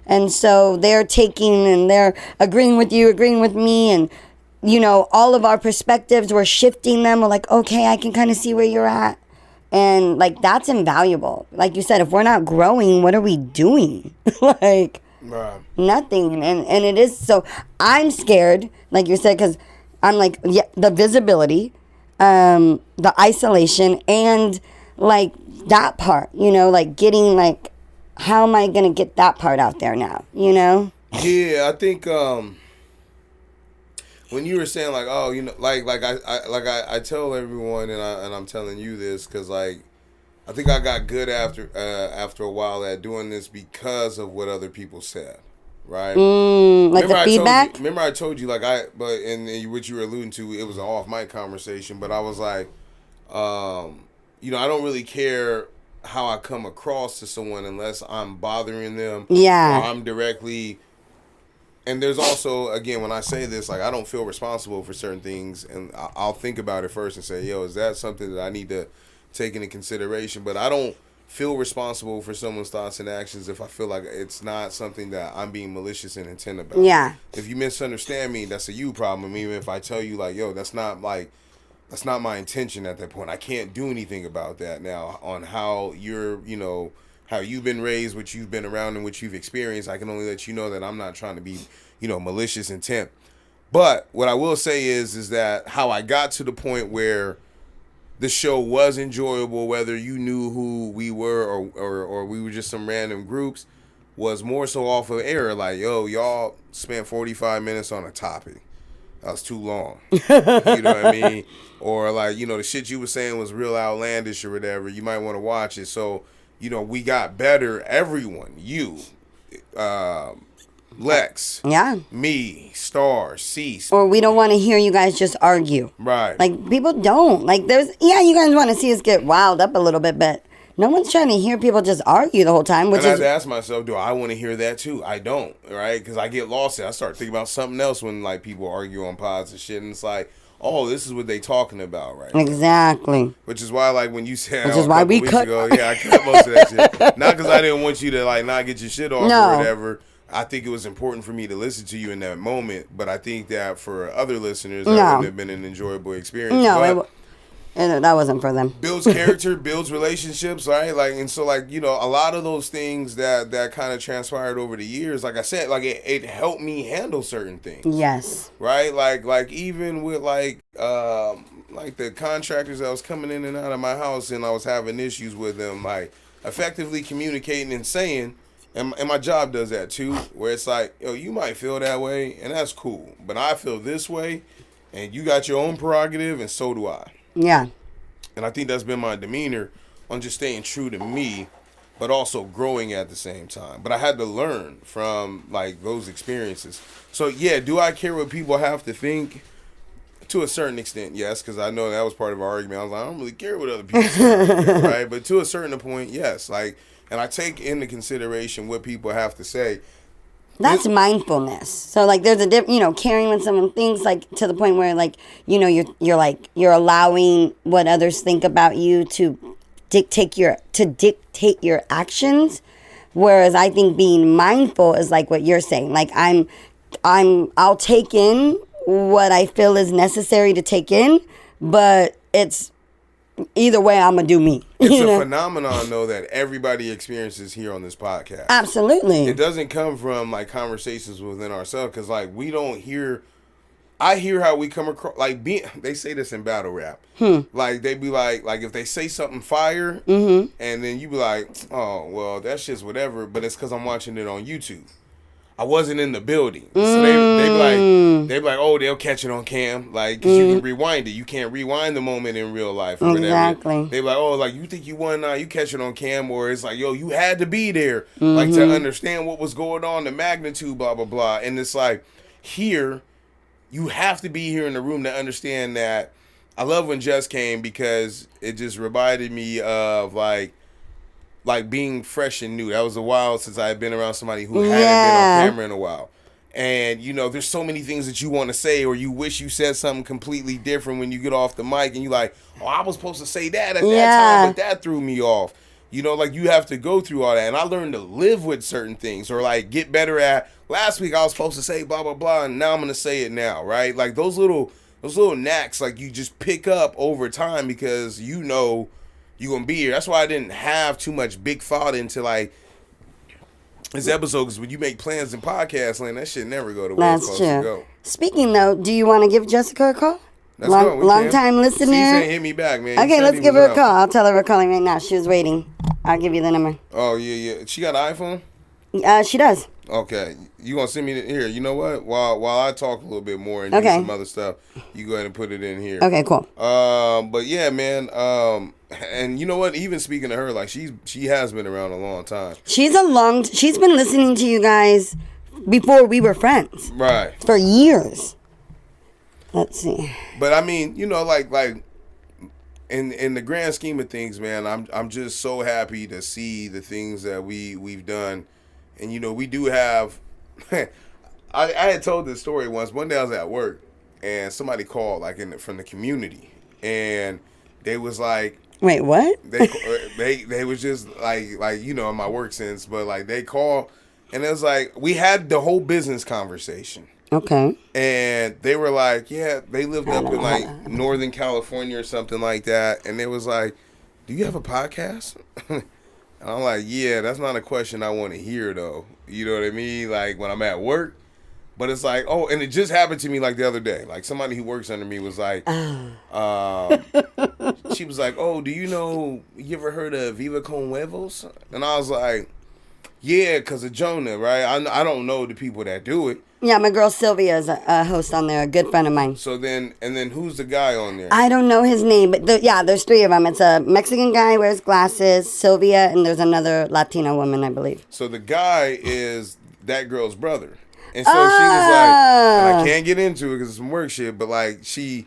And so they're taking and they're agreeing with you, agreeing with me, and all of our perspectives, we're shifting them. We're like, okay, I can kind of see where you're at. And like, that's invaluable. Like you said, if we're not growing, what are we doing? like, Right. Nothing. And it is, so I'm scared, like you said, because I'm like, yeah, the visibility, the isolation, and like that part, like getting like, how am I going to get that part out there now, Yeah, I think when you were saying like, oh, you know, I tell everyone, and I'm telling you this because like I think I got good after a while at doing this because of what other people said, right? Like the feedback. Remember I told you like and what you were alluding to, it was an off mic conversation, but I was like, you know, I don't really care how I come across to someone unless I'm bothering them. Yeah. Or I'm directly. And there's also, again, when I say this, like, I don't feel responsible for certain things, and I'll think about it first and say, yo, is that something that I need to take into consideration? But I don't feel responsible for someone's thoughts and actions if I feel like it's not something that I'm being malicious and intent about. Yeah. If you misunderstand me, that's a you problem. Even if I tell you, like, yo, that's not my intention at that point. I can't do anything about that now on how you're, you know, how you've been raised, what you've been around, and what you've experienced. I can only let you know that I'm not trying to be, you know, malicious intent. But what I will say is that how I got to the point where the show was enjoyable, whether you knew who we were or we were just some random groups, was more so off of error. Like, yo, y'all spent 45 minutes on a topic. That was too long. You know what I mean? Or like, you know, the shit you were saying was real outlandish or whatever. You might want to watch it. So, you know, we got better. Everyone, you, Lex, Yeah. me, Star, Cease. Or we don't want to hear you guys just argue. Right. Like, people don't. Like, you guys want to see us get riled up a little bit, but no one's trying to hear people just argue the whole time, which and I is... had to ask myself, do I want to hear that too? I don't, right? Because I get lost in it. I start thinking about something else when, like, people argue on pods and shit, and it's like, oh, this is what they talking about right now. Exactly. Which is why, like, when you said, Which is why we cut. Yeah, I cut most of that shit. Not because I didn't want you to, like, not get your shit off No. or whatever. I think it was important for me to listen to you in that moment, but I think that for other listeners, that wouldn't have been an enjoyable experience. No, that wasn't for them. Builds character, builds relationships, right? Like, and so, like, you know, a lot of those things that kind of transpired over the years, like I said, like it helped me handle certain things. Yes. Right? Like even with like the contractors that was coming in and out of my house, and I was having issues with them, like effectively communicating and saying, and my job does that too, where it's like, yo, you might feel that way, and that's cool, but I feel this way, and you got your own prerogative, and so do I. Yeah. And I think that's been my demeanor on just staying true to me, but also growing at the same time. But I had to learn from, like, those experiences. So, yeah, do I care what people have to think? To a certain extent, yes, because I know that was part of our argument. I was like, I don't really care what other people say, right? But to a certain point, yes. Like, and I take into consideration what people have to say. That's mindfulness. So, like, there's a caring when someone thinks, like, to the point where, like, you know, you're allowing what others think about you to dictate your actions. Whereas I think being mindful is like what you're saying. Like, I'll take in what I feel is necessary to take in, but it's either way, I'm gonna do me. It's a phenomenon, though, that everybody experiences here on this podcast. Absolutely. It doesn't come from, like, conversations within ourselves, because, like, we don't hear... I hear how we come across... Like, they say this in battle rap. Like, they be like, if they say something fire, and then you be like, oh, well, that's just whatever, but it's because I'm watching it on YouTube. I wasn't in the building. So they be like, oh, they'll catch it on cam. Like, because you can rewind it. You can't rewind the moment in real life. Or exactly. Whatever. They be like, oh, like, you think you won now, you catch it on cam. Or it's like, yo, you had to be there. Like, to understand what was going on, the magnitude, blah, blah, blah. And it's like, here, you have to be here in the room to understand that. I love when Jess came because it just reminded me of, like being fresh and new. That was a while since I had been around somebody who hadn't been on camera in a while. And, you know, there's so many things that you want to say, or you wish you said something completely different when you get off the mic, and you're like, oh, I was supposed to say that at that time, but that threw me off. You know, like, you have to go through all that. And I learned to live with certain things, or, like, get better at, last week I was supposed to say blah, blah, blah, and now I'm going to say it now, right? Like, those little knacks, like, you just pick up over time because you know you're going to be here. That's why I didn't have too much big thought into, like, this episode, because when you make plans in podcast land, that shit never go the way it's supposed to go. Speaking, though, do you want to give Jessica a call? Long time listener. She said hit me back, man. Okay, let's give her a call. I'll tell her we're calling right now. She was waiting. I'll give you the number. Oh, yeah. She got an iPhone? She does. Okay, you gonna send me here? You know what? While I talk a little bit more and do Okay. some other stuff, you go ahead and put it in here. Okay, cool. But yeah, man. And you know what? Even speaking to her, like she has been around a long time. She's been listening to you guys before we were friends. Right. For years. Let's see. But I mean, you know, like in the grand scheme of things, man, I'm just so happy to see the things that we've done. And you know, we do have I had told this story once. One day I was at work and somebody called like from the community, and they was like, wait, what? They was just like you know, in my work sense, but like they called and it was like we had the whole business conversation. Okay. And they were like, yeah, they lived up in like Northern California or something like that. And they was like, do you have a podcast? And I'm like, yeah, that's not a question I want to hear though. You know what I mean? Like when I'm at work. But it's like, oh, and it just happened to me like the other day. Like somebody who works under me was like, she was like, oh, do you ever heard of Viva Con Huevos? And I was like, yeah, because of Jonah, right? I don't know the people that do it. Yeah, my girl Sylvia is a host on there, a good friend of mine. So then who's the guy on there? I don't know his name, but there's three of them. It's a Mexican guy, wears glasses, Sylvia, and there's another Latina woman, I believe. So the guy is that girl's brother. And so she was like, and I can't get into it because it's some work shit, but like she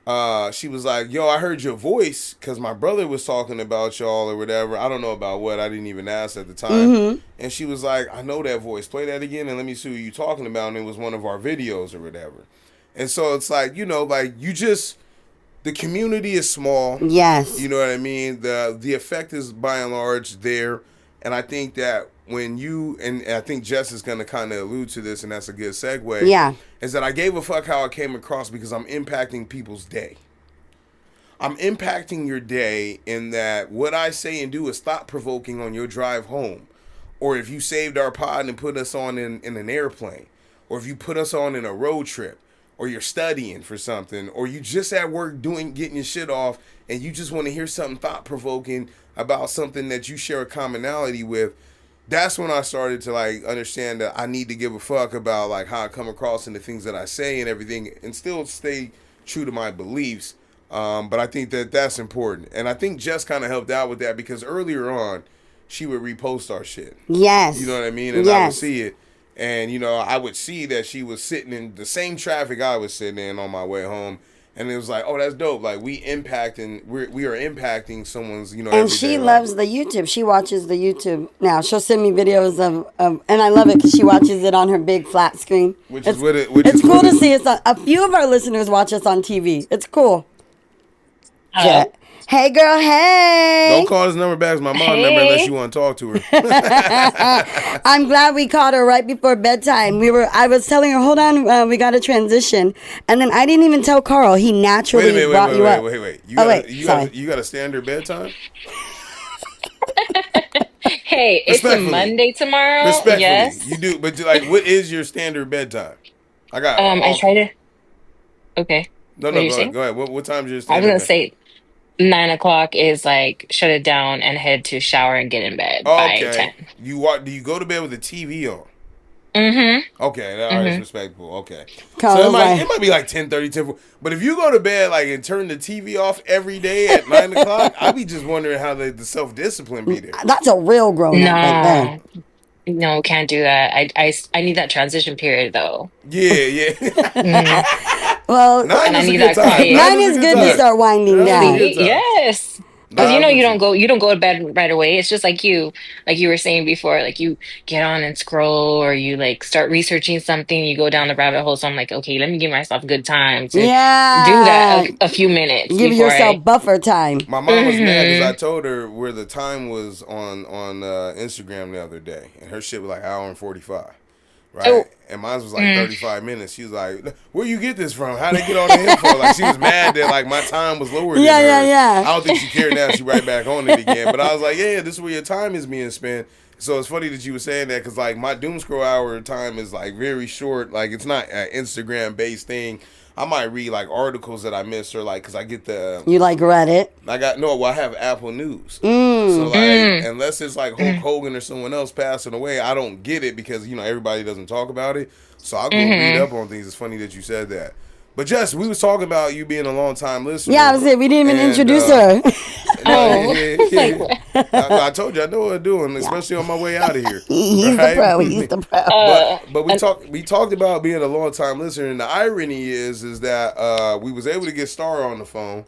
was like, yo, I heard your voice because my brother was talking about y'all or whatever. I don't know about what. I didn't even ask at the time. Mm-hmm. And she was like, I know that voice. Play that again and let me see who you talking about. And it was one of our videos or whatever. And so it's like, you know, like the community is small. Yes. You know what I mean? The effect is by and large there. And I think that when and I think Jess is going to kind of allude to this, and that's a good segue. Yeah. Is that I gave a fuck how I came across because I'm impacting people's day. I'm impacting your day in that what I say and do is thought-provoking on your drive home. Or if you saved our pod and put us on in an airplane. Or if you put us on in a road trip. Or you're studying for something. Or you just at work getting your shit off and you just want to hear something thought-provoking about something that you share a commonality with. That's when I started to like understand that I need to give a fuck about like how I come across and the things that I say and everything and still stay true to my beliefs. But I think that that's important. And I think Jess kind of helped out with that because earlier on she would repost our shit. Yes. You know what I mean? And I would see it. And, you know, I would see that she was sitting in the same traffic I was sitting in on my way home. And it was like, oh, that's dope. Like, we are impacting someone's, you know, and she loves the YouTube. She watches the YouTube now. She'll send me videos of and I love it because she watches it on her big flat screen. It's cool to see. A few of our listeners watch us on TV. It's cool. Yeah. Hey, girl, hey. Don't call this number back as my mom number unless you want to talk to her. I'm glad we caught her right before bedtime. I was telling her, hold on, we got to transition. And then I didn't even tell Carl. He naturally brought you up. Wait. You got a standard bedtime? Hey, it's a Monday tomorrow. Respectfully, yes. you do. But like, what is your standard bedtime? I try to. Okay. No, go ahead. What time is your standard? I was gonna say 9:00 is like shut it down and head to shower and get in bed by 10. Do you go to bed with the TV on? Mm-hmm. Okay, that is respectable. Okay. So it might be like 10:30, 10:40. But if you go to bed like and turn the TV off every day at 9:00, I'd be just wondering how the self-discipline be there. That's a real grown up right there. No, can't do that. I need that transition period though. Yeah. Well, 9 is a good time. 9 is good to start winding down. Yes. Because you don't go to bed right away. It's just like you were saying before, like you get on and scroll or you like start researching something, you go down the rabbit hole. So I'm like, okay, let me give myself good time to do that a few minutes. Give yourself buffer time. My mom was mad because I told her where the time was on Instagram the other day. And her shit was like hour and 45. Right? Oh. And mine was like 35 minutes. She was like, where you get this from? How'd they get all the info? Like, she was mad that, like, my time was lower than hers. Yeah. I don't think she cared now. She right back on it again. But I was like, yeah, this is where your time is being spent. So it's funny that you were saying that because, like, my doom scroll hour time is, like, very short. Like, it's not an Instagram-based thing. I might read like articles that I missed, or like because I get the You like Reddit? I have Apple News. So like unless it's like Hulk Hogan or someone else passing away, I don't get it because everybody doesn't talk about it. So I'll go read up on things. It's funny that you said that. But Jess, we was talking about you being a long time listener. Yeah, I was it. We didn't even introduce her. I told you I know what I'm doing, especially on my way out of here. He's the pro. He's the pro. But we talked about being a long time listener, and the irony is that we was able to get Star on the phone.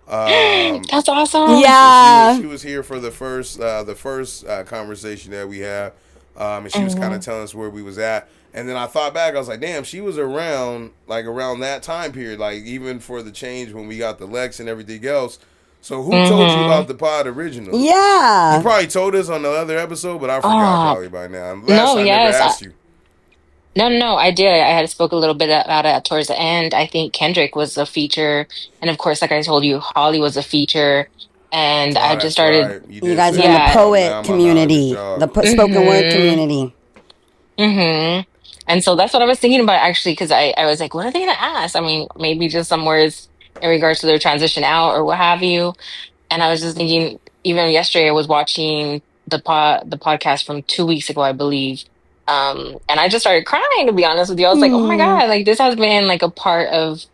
That's awesome. Yeah. So she was here for the first conversation that we had, and she was kind of telling us where we was at. And then I thought back, I was like, damn, she was around that time period, like even for the change when we got the Lex and everything else. So who told you about the pod originally? Yeah. You probably told us on the other episode, but I forgot probably by now. I never asked you. No, I did. I had spoke a little bit about it towards the end. I think Kendrick was a feature. And of course, like I told you, Holly was a feature. And I just started. Right. You guys are in the poet community, the spoken word community. And so that's what I was thinking about, actually, because I was like, what are they going to ask? I mean, maybe just some words in regards to their transition out or what have you. And I was just thinking, even yesterday, I was watching the podcast from 2 weeks ago, I believe. And I just started crying, to be honest with you. I was like, oh my God, like this has been like a part of,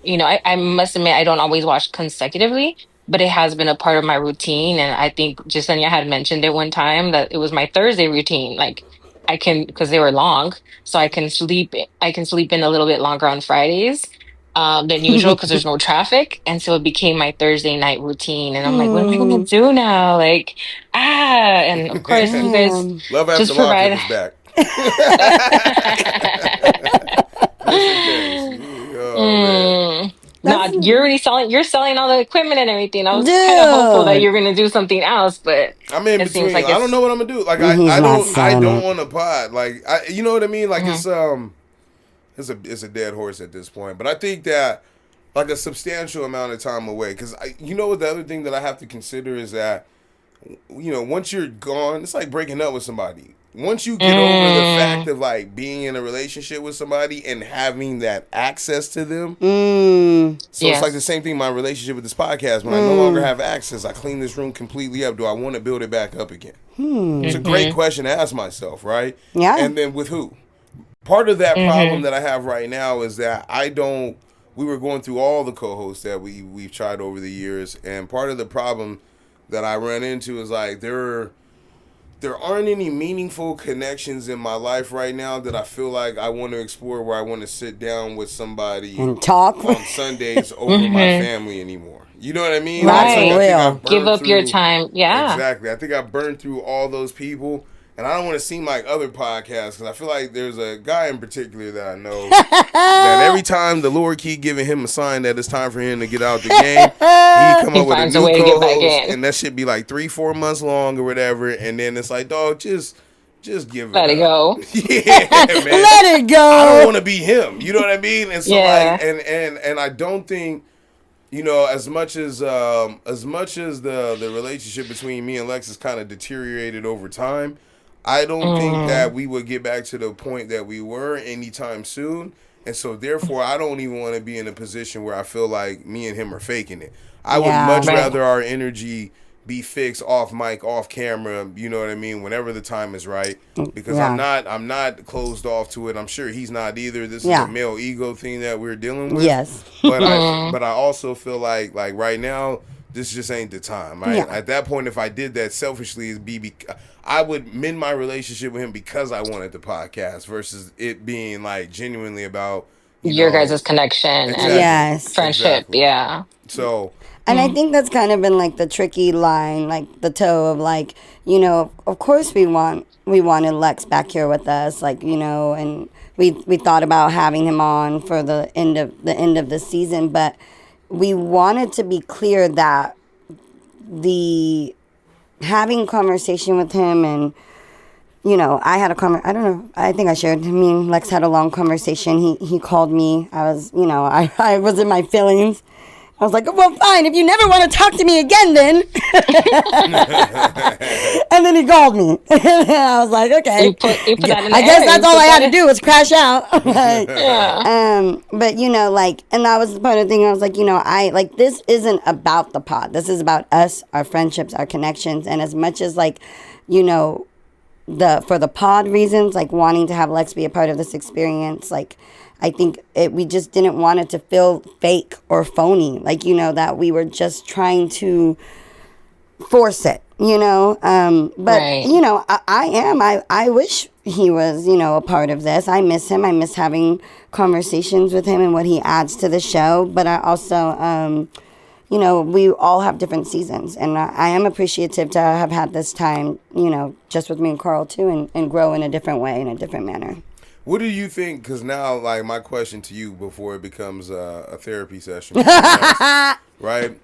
I must admit, I don't always watch consecutively, but it has been a part of my routine. And I think Jasenia had mentioned it one time that it was my Thursday routine. Like I can, because they were long, so I can sleep in a little bit longer on Fridays than usual because there's no traffic. And so it became my Thursday night routine. And I'm like, what am I going to do now? Like, and of course you guys Love After just Lockup provide. is back. No, you're selling all the equipment and everything. I was kind of hopeful that you're gonna do something else, but I'm in it seems between. like I don't know what I'm gonna do. Like I don't want to pod. Like you know what I mean? Like it's a dead horse at this point. But I think that like a substantial amount of time away. Because you know what the other thing that I have to consider is that once you're gone, it's like breaking up with somebody. Once you get over the fact of like being in a relationship with somebody and having that access to them, so it's like the same thing. My relationship with this podcast, when I no longer have access, I clean this room completely up. Do I want to build it back up again? It's a great question to ask myself, right? Yeah. And then with who? Part of that problem that I have right now is that we were going through all the co-hosts that we've tried over the years, and part of the problem that I run into is like there aren't any meaningful connections in my life right now that I feel like I want to explore, where I want to sit down with somebody and talk on Sundays over my family anymore. You know what I mean? Right. Like, give up your time. Yeah. Exactly. I think I burned through all those people. And I don't want to seem like other podcasts because I feel like there's a guy in particular that I know that every time the Lord keep giving him a sign that it's time for him to get out the game, he come up with a new co-host, and that should be like 3-4 months long or whatever. And then it's like, dog, just give it. Let it go. Yeah, man. Let it go. I don't want to be him. You know what I mean? And so like, and I don't think. As much as the relationship between me and Lex has kind of deteriorated over time, I don't think that we would get back to the point that we were anytime soon. And so therefore, I don't even want to be in a position where I feel like me and him are faking it. I would much rather our energy be fixed off mic, off camera, you know what I mean, whenever the time is right. Because I'm not closed off to it. I'm sure he's not either. This is a male ego thing that we're dealing with. Yes. But I also feel like right now, this just ain't the time. Right? At that point, if I did that selfishly, I would mend my relationship with him because I wanted the podcast versus it being like genuinely about your guys' connection and friendship. Yeah. So. And I think that's kind of been like the tricky line, like the toe of like, of course we wanted Lex back here with us, like, and we thought about having him on for the end of the season, but we wanted to be clear that the having conversation with him and I had I don't know, I think I shared, me and Lex had a long conversation. He called me. I was, I was in my feelings. I was like, well, fine. If you never want to talk to me again, then. And then he called me. And I was like, okay. You put that in the I guess air. that's You all put I had that to do was crash out. Like, Yeah. but you know, like, and that was the part of the thing. I was like, you know, this isn't about the pod. This is about us, our friendships, our connections, and as much as like, you know, for the pod reasons, like wanting to have Lex be a part of this experience, like. I think we just didn't want it to feel fake or phony. Like, you know, that we were just trying to force it, you know. But, Right. you know, I wish he was, you know, a part of this. I miss him. I miss having conversations with him and what he adds to the show. But I also, you know, we all have different seasons. And I am appreciative to have had this time, you know, just with me and Carl, too, and grow in a different way, in a different manner. What do you think? Because now, like, my question to you before it becomes a therapy session, right?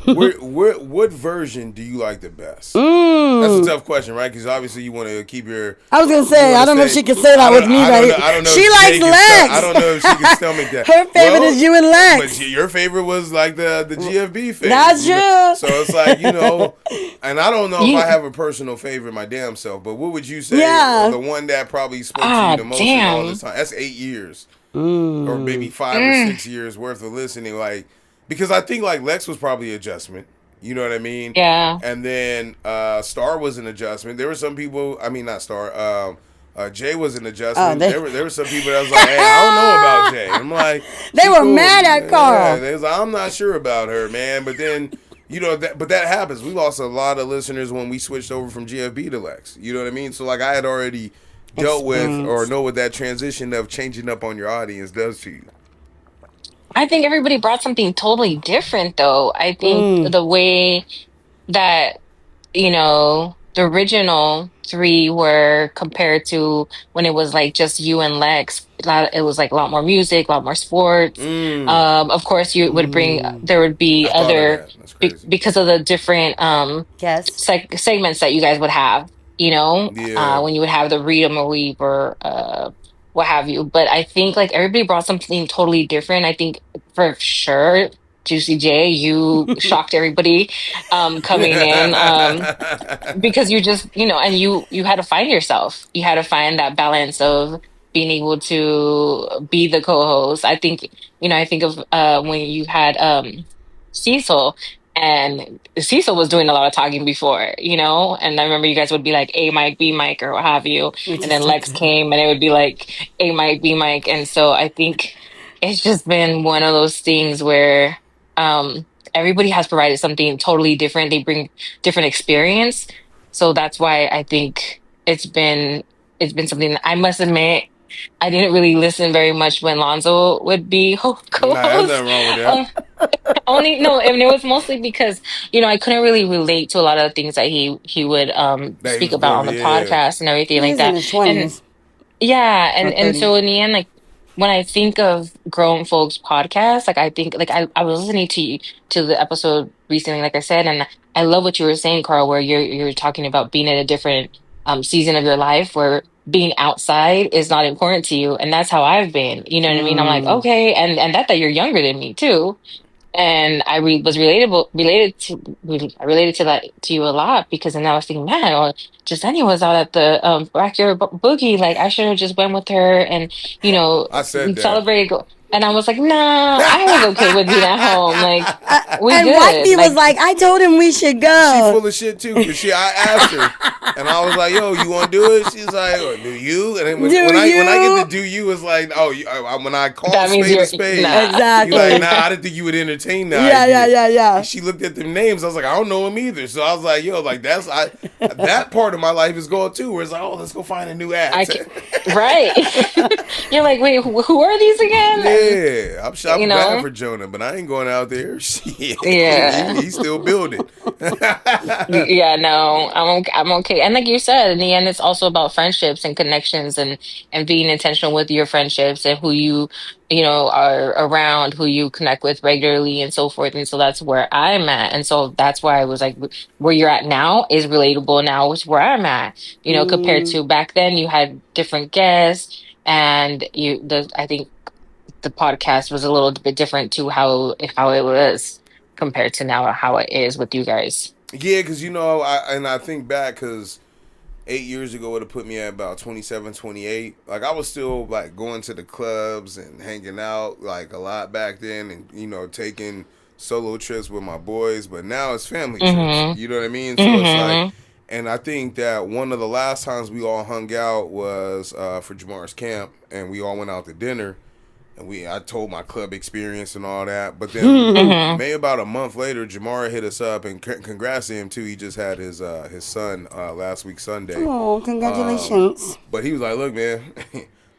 What version do you like the best? That's a tough question, right? Because obviously you want to keep your. I was gonna say, I don't know if she can say that with me, right? I don't know. She if likes Jay can Lex. I don't know if she can stomach that. Her favorite is you and Lex. But your favorite was like the GFB favorite. That's you know? true. So it's like, you know, and I don't know if I have a personal favorite my damn self, but what would you say? Yeah. The one that probably spoke to you the most in all damn. this time. That's 8 years, or maybe 5 or 6 years worth of listening. Like, because I think like Lex was probably adjustment. You know what I mean? Yeah. And then Star was an adjustment. There were some people. I mean, not Star. Jay was an adjustment. There were some people that was like, "Hey, I don't know about Jay." I'm like, They were cool. mad at Carl. Yeah, they was like, "I'm not sure about her, man." But then, you know, that happens. We lost a lot of listeners when we switched over from GFB to Lex. You know what I mean? So like, I had already dealt with or know what that transition of changing up on your audience does to you. I think everybody brought something totally different, though. I think the way that, you know, the original three were compared to when it was like just you and Lex, it was like a lot more music, a lot more sports. Of course, you would there would be I thought of other, that. That's crazy. because of the different Yes. segments that you guys would have, you know, Yeah. when you would have the Read 'em or Weep or what have you. But I think like everybody brought something totally different. I think for sure, Juicy J, you shocked everybody coming in because you just, you know, and you had to find yourself. You had to find that balance of being able to be the co-host. I think, you know, I think of when you had Cecil, and Cecil was doing a lot of talking before, you know, and I remember you guys would be like A mic, B mic, or what have you, and then Lex came and it would be like A mic, B mic, and so I think it's just been one of those things where everybody has provided something totally different. They bring different experience, so that's why I think it's been something that I must admit. I didn't really listen very much when Lonzo would be co-host. Nah, there's nothing wrong with that. Only no, I mean, it was mostly because, you know, I couldn't really relate to a lot of the things that he would That he speak was about on doing, the yeah. podcast and everything like He's that. in his 20s. And yeah, Or and 30. so in the end, like when I think of grown folks podcast, like I think like I was listening to the episode recently, like I said, and I love what you were saying, Carl, where you're talking about being in a different season of your life where being outside is not important to you, and that's how I've been. You know what I mean? I'm like, okay, and that you're younger than me too. And I I related to that to you a lot because then I was thinking, man, well, Justenia was out at the backyard boogie. Like I should have just went with her and, you know, I said that. celebrated. And I was like, nah, I was okay with being at home. Like we And good. Whitey was like, I told him we should She go. full of shit too. Cause I asked her, and I was like, "Yo, you want to do it?" She's like, oh, "Do you?" And then when I get to do you, it's like, "Oh, when I call That means spade a you're- spade, nah. Exactly. you're like, nah, I didn't think you would entertain that." Yeah. She looked at them names. I was like, I don't know them either. So I was like, "Yo, like that part of my life is going too." Where it's like, "Oh, let's go find a new act." Right. You're like, wait, who are these again? Yeah, I'm You know? glad for Jonah, but I ain't going out there. Shit. Yeah. He's still building. Yeah, no, I'm okay. And like you said, in the end, it's also about friendships and connections and being intentional with your friendships and who you know, are around, who you connect with regularly and so forth. And so that's where I'm at. And so that's why I was like, where you're at now is relatable now is where I'm at, you know, compared to back then you had different guests and I think the podcast was a little bit different to how it was compared to now how it is with you guys. Yeah, because I think back because 8 years ago would have put me at about 27, 28. Like I was still like going to the clubs and hanging out like a lot back then, and taking solo trips with my boys. But now it's family trips. You know what I mean? So it's like, and I think that one of the last times we all hung out was for Jamar's camp, and we all went out to dinner. And I told my club experience and all that. But then maybe about a month later, Jamar hit us up, and congrats to him too. He just had his son last week Sunday. Oh, congratulations. But he was like, look, man,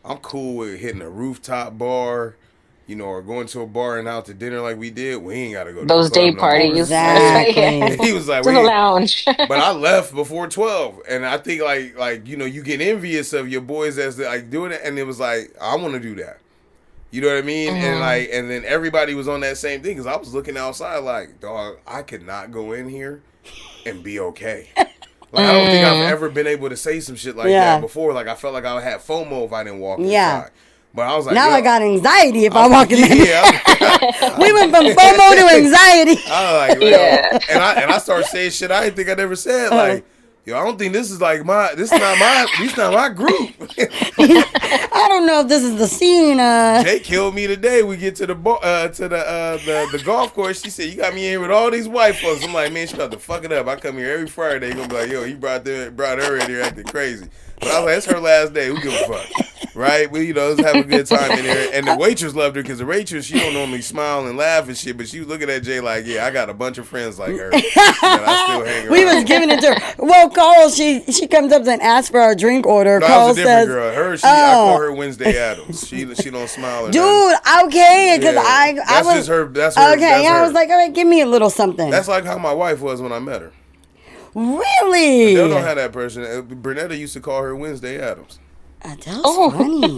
I'm cool with hitting a rooftop bar, or going to a bar and out to dinner like we did. We ain't got to go to Those the club day parties. Exactly. He was like, to the lounge. but I left before 12. And I think like you get envious of your boys as like doing it. And it was like, I want to do that. You know what I mean? And then everybody was on that same thing because I was looking outside like, dog, I could not go in here and be okay. Like I don't think I've ever been able to say some shit like that before. Like I felt like I had FOMO if I didn't walk inside. But I was like, now I got anxiety if I walk in there. Yeah, we went from FOMO to anxiety. I was like, and I started saying shit I didn't think I'd ever said. Like, I don't think this is not my group. I don't know if this is the scene. Jay killed me today. We get to the the golf course. She said, "You got me in here with all these white folks." I'm like, man, she about to fuck it up. I come here every Friday. Gonna be like, yo, he brought her in here acting crazy. But I was like, it's her last day. Who give a fuck, right? We let's have a good time in there. And the waitress loved her because the waitress, she don't normally smile and laugh and shit, but she was looking at Jay like, yeah, I got a bunch of friends like her. And I still hang around. We was giving it to her. Well, Carl, she comes up and asks for our drink order. No, Carl that was a different says, girl. I call her Wednesday Addams. She don't smile or dude, nothing. okay, because I that's was just her. That's her. okay. That's I her. was like, all right, give me a little something. That's like how my wife was when I met her. Really? Adele don't have that person. Bernetta used to call her Wednesday Adams. Adele's funny.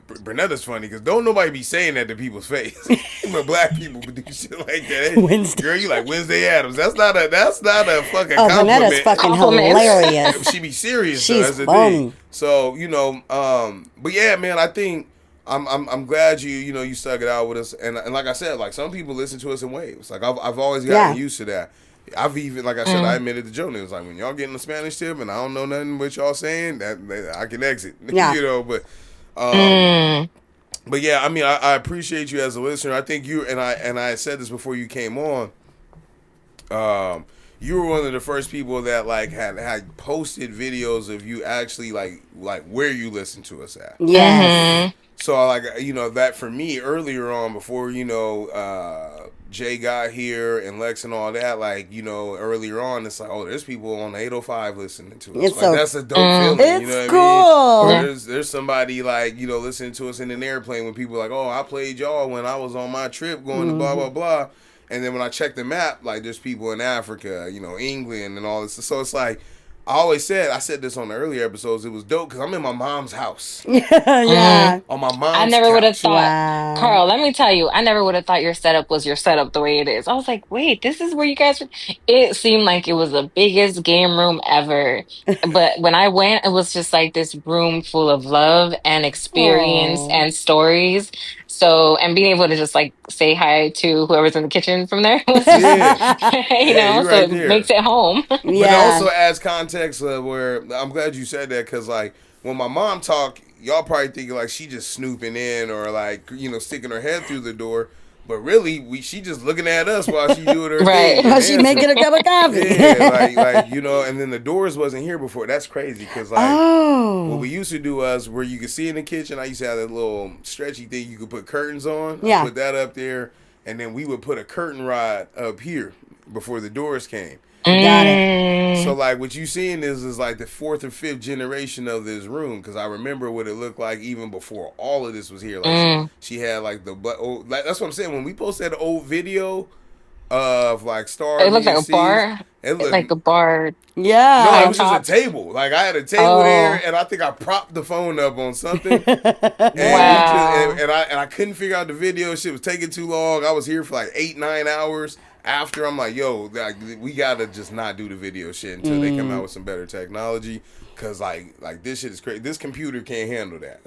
Bernetta's funny because don't nobody be saying that to people's face. But black people do shit like that. Hey, Wednesday. girl, you like Wednesday Adams. That's not a fucking Oh, compliment. Bernetta's fucking hilarious. She be serious. She's though, that's funny. the thing. So but yeah, man, I think I'm glad you stuck it out with us. And like I said, like some people listen to us in waves. Like I've always gotten used to that. I've even, like I said, I admitted to Joe, it was like, when y'all getting the Spanish tip and I don't know nothing what y'all saying, that I can exit. Yeah. But yeah, I mean, I appreciate you as a listener. I think you, and I said this before you came on, you were one of the first people that like had posted videos of you actually like where you listen to us at. Yes. So like, that for me earlier on before, Jay got here and Lex and all that, like, earlier on, it's like, oh, there's people on 805 listening to us. It's like, that's a dope feeling. It's you know what cool. I mean? Or there's somebody like, listening to us in an airplane when people are like, oh, I played y'all when I was on my trip going to blah, blah, blah. And then when I check the map, like, there's people in Africa, England and all this. So it's like, I said this on the earlier episodes, it was dope because I'm in my mom's house. Yeah. On my mom's I never would have couch. thought, Wow. Carl, let me tell you, I never would have thought your setup was your setup the way it is. I was like, wait, this is where you guys were. It seemed like it was the biggest game room ever. But when I went, it was just like this room full of love and experience and stories. So, and being able to just like say hi to whoever's in the kitchen from there, was just, Yeah, so right it there. makes it home. But it also adds context where I'm glad you said that because like when my mom talk, y'all probably think like she just snooping in or like sticking her head through the door, but really she just looking at us while she doing her thing. While she making a cup of coffee. Yeah, like and then the doors wasn't here before. That's crazy because like what we used to do was where you could see in the kitchen. I used to have that little stretchy thing you could put curtains on. Yeah. I put that up there, and then we would put a curtain rod up here before the doors came. Got it. So like what you seeing is like the fourth or fifth generation of this room because I remember what it looked like even before all of this was here. Like she had like that's what I'm saying. When we posted that old video of like Star, It looked like a bar. It looked like a bar. Yeah. No, it was just a table. Like I had a table there, and I think I propped the phone up on something. And Wow. and I couldn't figure out the video. Shit was taking too long. I was here for like 8-9 hours. after I'm like, yo, like, we gotta just not do the video shit until they come out with some better technology. Cause like this shit is crazy. This computer can't handle that.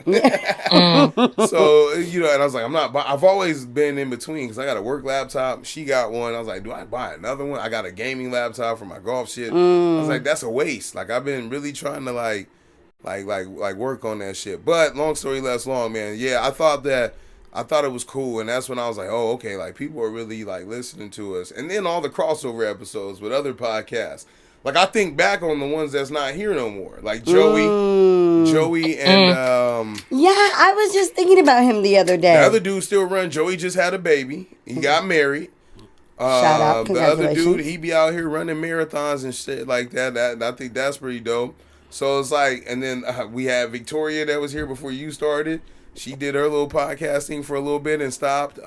So and I was like, I've always been in between because I got a work laptop. She got one. I was like, do I buy another one? I got a gaming laptop for my golf shit. I was like, that's a waste. Like I've been really trying to like work on that shit. But long story less long, man. Yeah, I thought it was cool, and that's when I was like, oh, okay, like people are really like listening to us. And then all the crossover episodes with other podcasts. Like I think back on the ones that's not here no more, like Joey, and yeah, I was just thinking about him the other day. The other dude still run. Joey just had a baby. He got married. Shout out, the other congratulations. dude, he be out here running marathons and shit like that. I think that's pretty dope. So it's like, and then we had Victoria that was here before you started. She did her little podcasting for a little bit and stopped.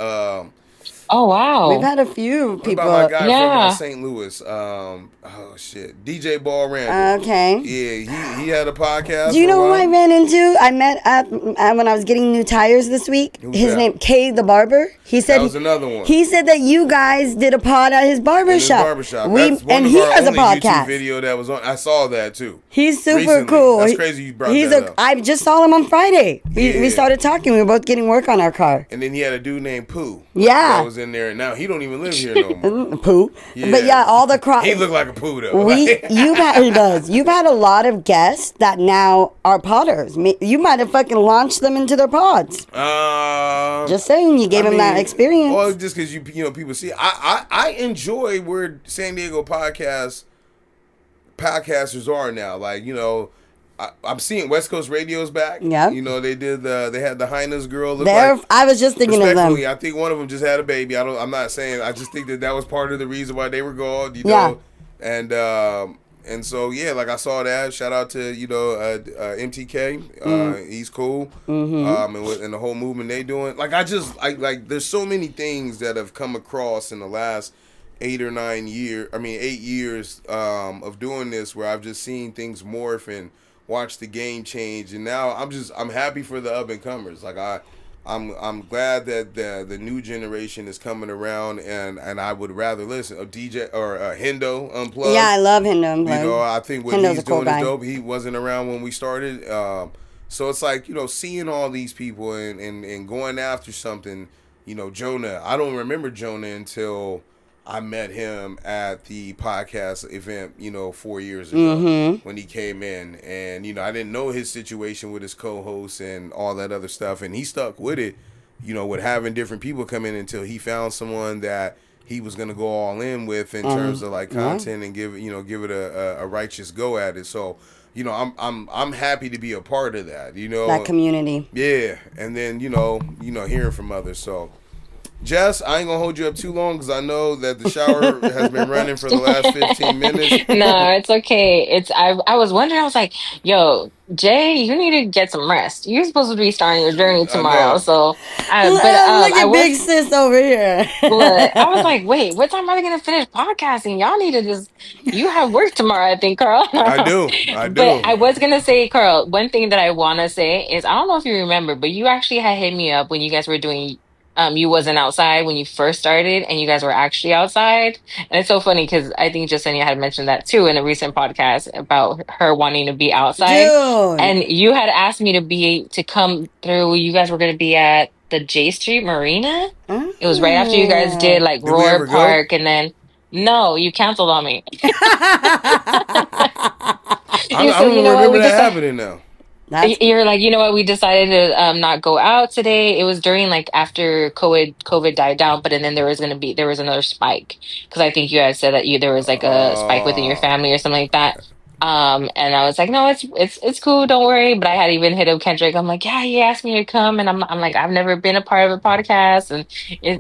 Oh wow. We've had a few people. What about my guy Yeah. from St. Louis? DJ Ball Randall. Okay. Yeah, he had a podcast. Do you for a know who while. I ran into? I met at when I was getting new tires this week. Who's His that? name Kay the barber. He said That was another one. He said that you guys did a pod at his barber In his shop. barbershop. That's one And of he our has a only podcast. YouTube video that was on. I saw that too. He's super Recently. cool. That's crazy you brought that up. I just saw him on Friday. Yeah. We started talking. We were both getting work on our car. And then he had a dude named Pooh. Yeah. That was in there, and now he don't even live here no more. Pooh. But yeah, all the cross. He looked like a Pooh though. He does. You've had a lot of guests that now are podders. You might have fucking launched them into their pods. Just saying, you gave them that experience. Well, just because you people see, I enjoy where San Diego podcasters are now. Like I'm seeing West Coast Radio's back. Yeah. They had the Highness girl. I was just thinking of them. Respectfully, I think one of them just had a baby. I'm not saying. I just think that was part of the reason why they were gone. Yeah. And so yeah, like I saw that. Shout out to MTK. He's cool. And the whole movement they doing. Like like there's so many things that have come across in the last 8 years of doing this, where I've just seen things morph and watch the game change. And now I'm happy for the up and comers. Like I'm glad that the new generation is coming around, and I would rather listen to DJ or Hendo Unplugged. Yeah, I love Hendo Unplugged. I think what Hendo's he's a cool doing is guy. dope. He wasn't around when we started. So it's like, seeing all these people and going after something, Jonah. I don't remember Jonah until I met him at the podcast event, 4 years ago when he came in. And, I didn't know his situation with his co-host and all that other stuff. And he stuck with it, with having different people come in until he found someone that he was going to go all in with in terms of like content and give it a righteous go at it. So, I'm happy to be a part of that, That community. Yeah. And then, hearing from others. So, Jess, I ain't gonna hold you up too long because I know that the shower has been running for the last 15 minutes. No, it's okay. I was wondering, I was like, yo, Jay, you need to get some rest. You're supposed to be starting your journey tomorrow. So Look at big sis over here. I was like, wait, what time are they gonna finish podcasting? Y'all need to you have work tomorrow, I think, Carl. I do. But I was gonna say, Carl, one thing that I wanna say is I don't know if you remember, but you actually had hit me up when you guys were doing you wasn't outside when you first started, and you guys were actually outside. And it's so funny because I think Jasenia had mentioned that too in a recent podcast about her wanting to be outside. Dude. And you had asked me to come through. You guys were going to be at the J Street Marina. It was right after you guys did like Did we ever Roar go? Park, and then no, you canceled on me. I don't remember that happening now. You're like, you know what? We decided to not go out today. It was during like after COVID died down, but then there was another spike because I think you guys said that there was like a spike within your family or something like that. And I was like, no, it's cool, don't worry. But I had even hit up Kendrick. I'm like, yeah, he asked me to come, and I'm like, I've never been a part of a podcast, and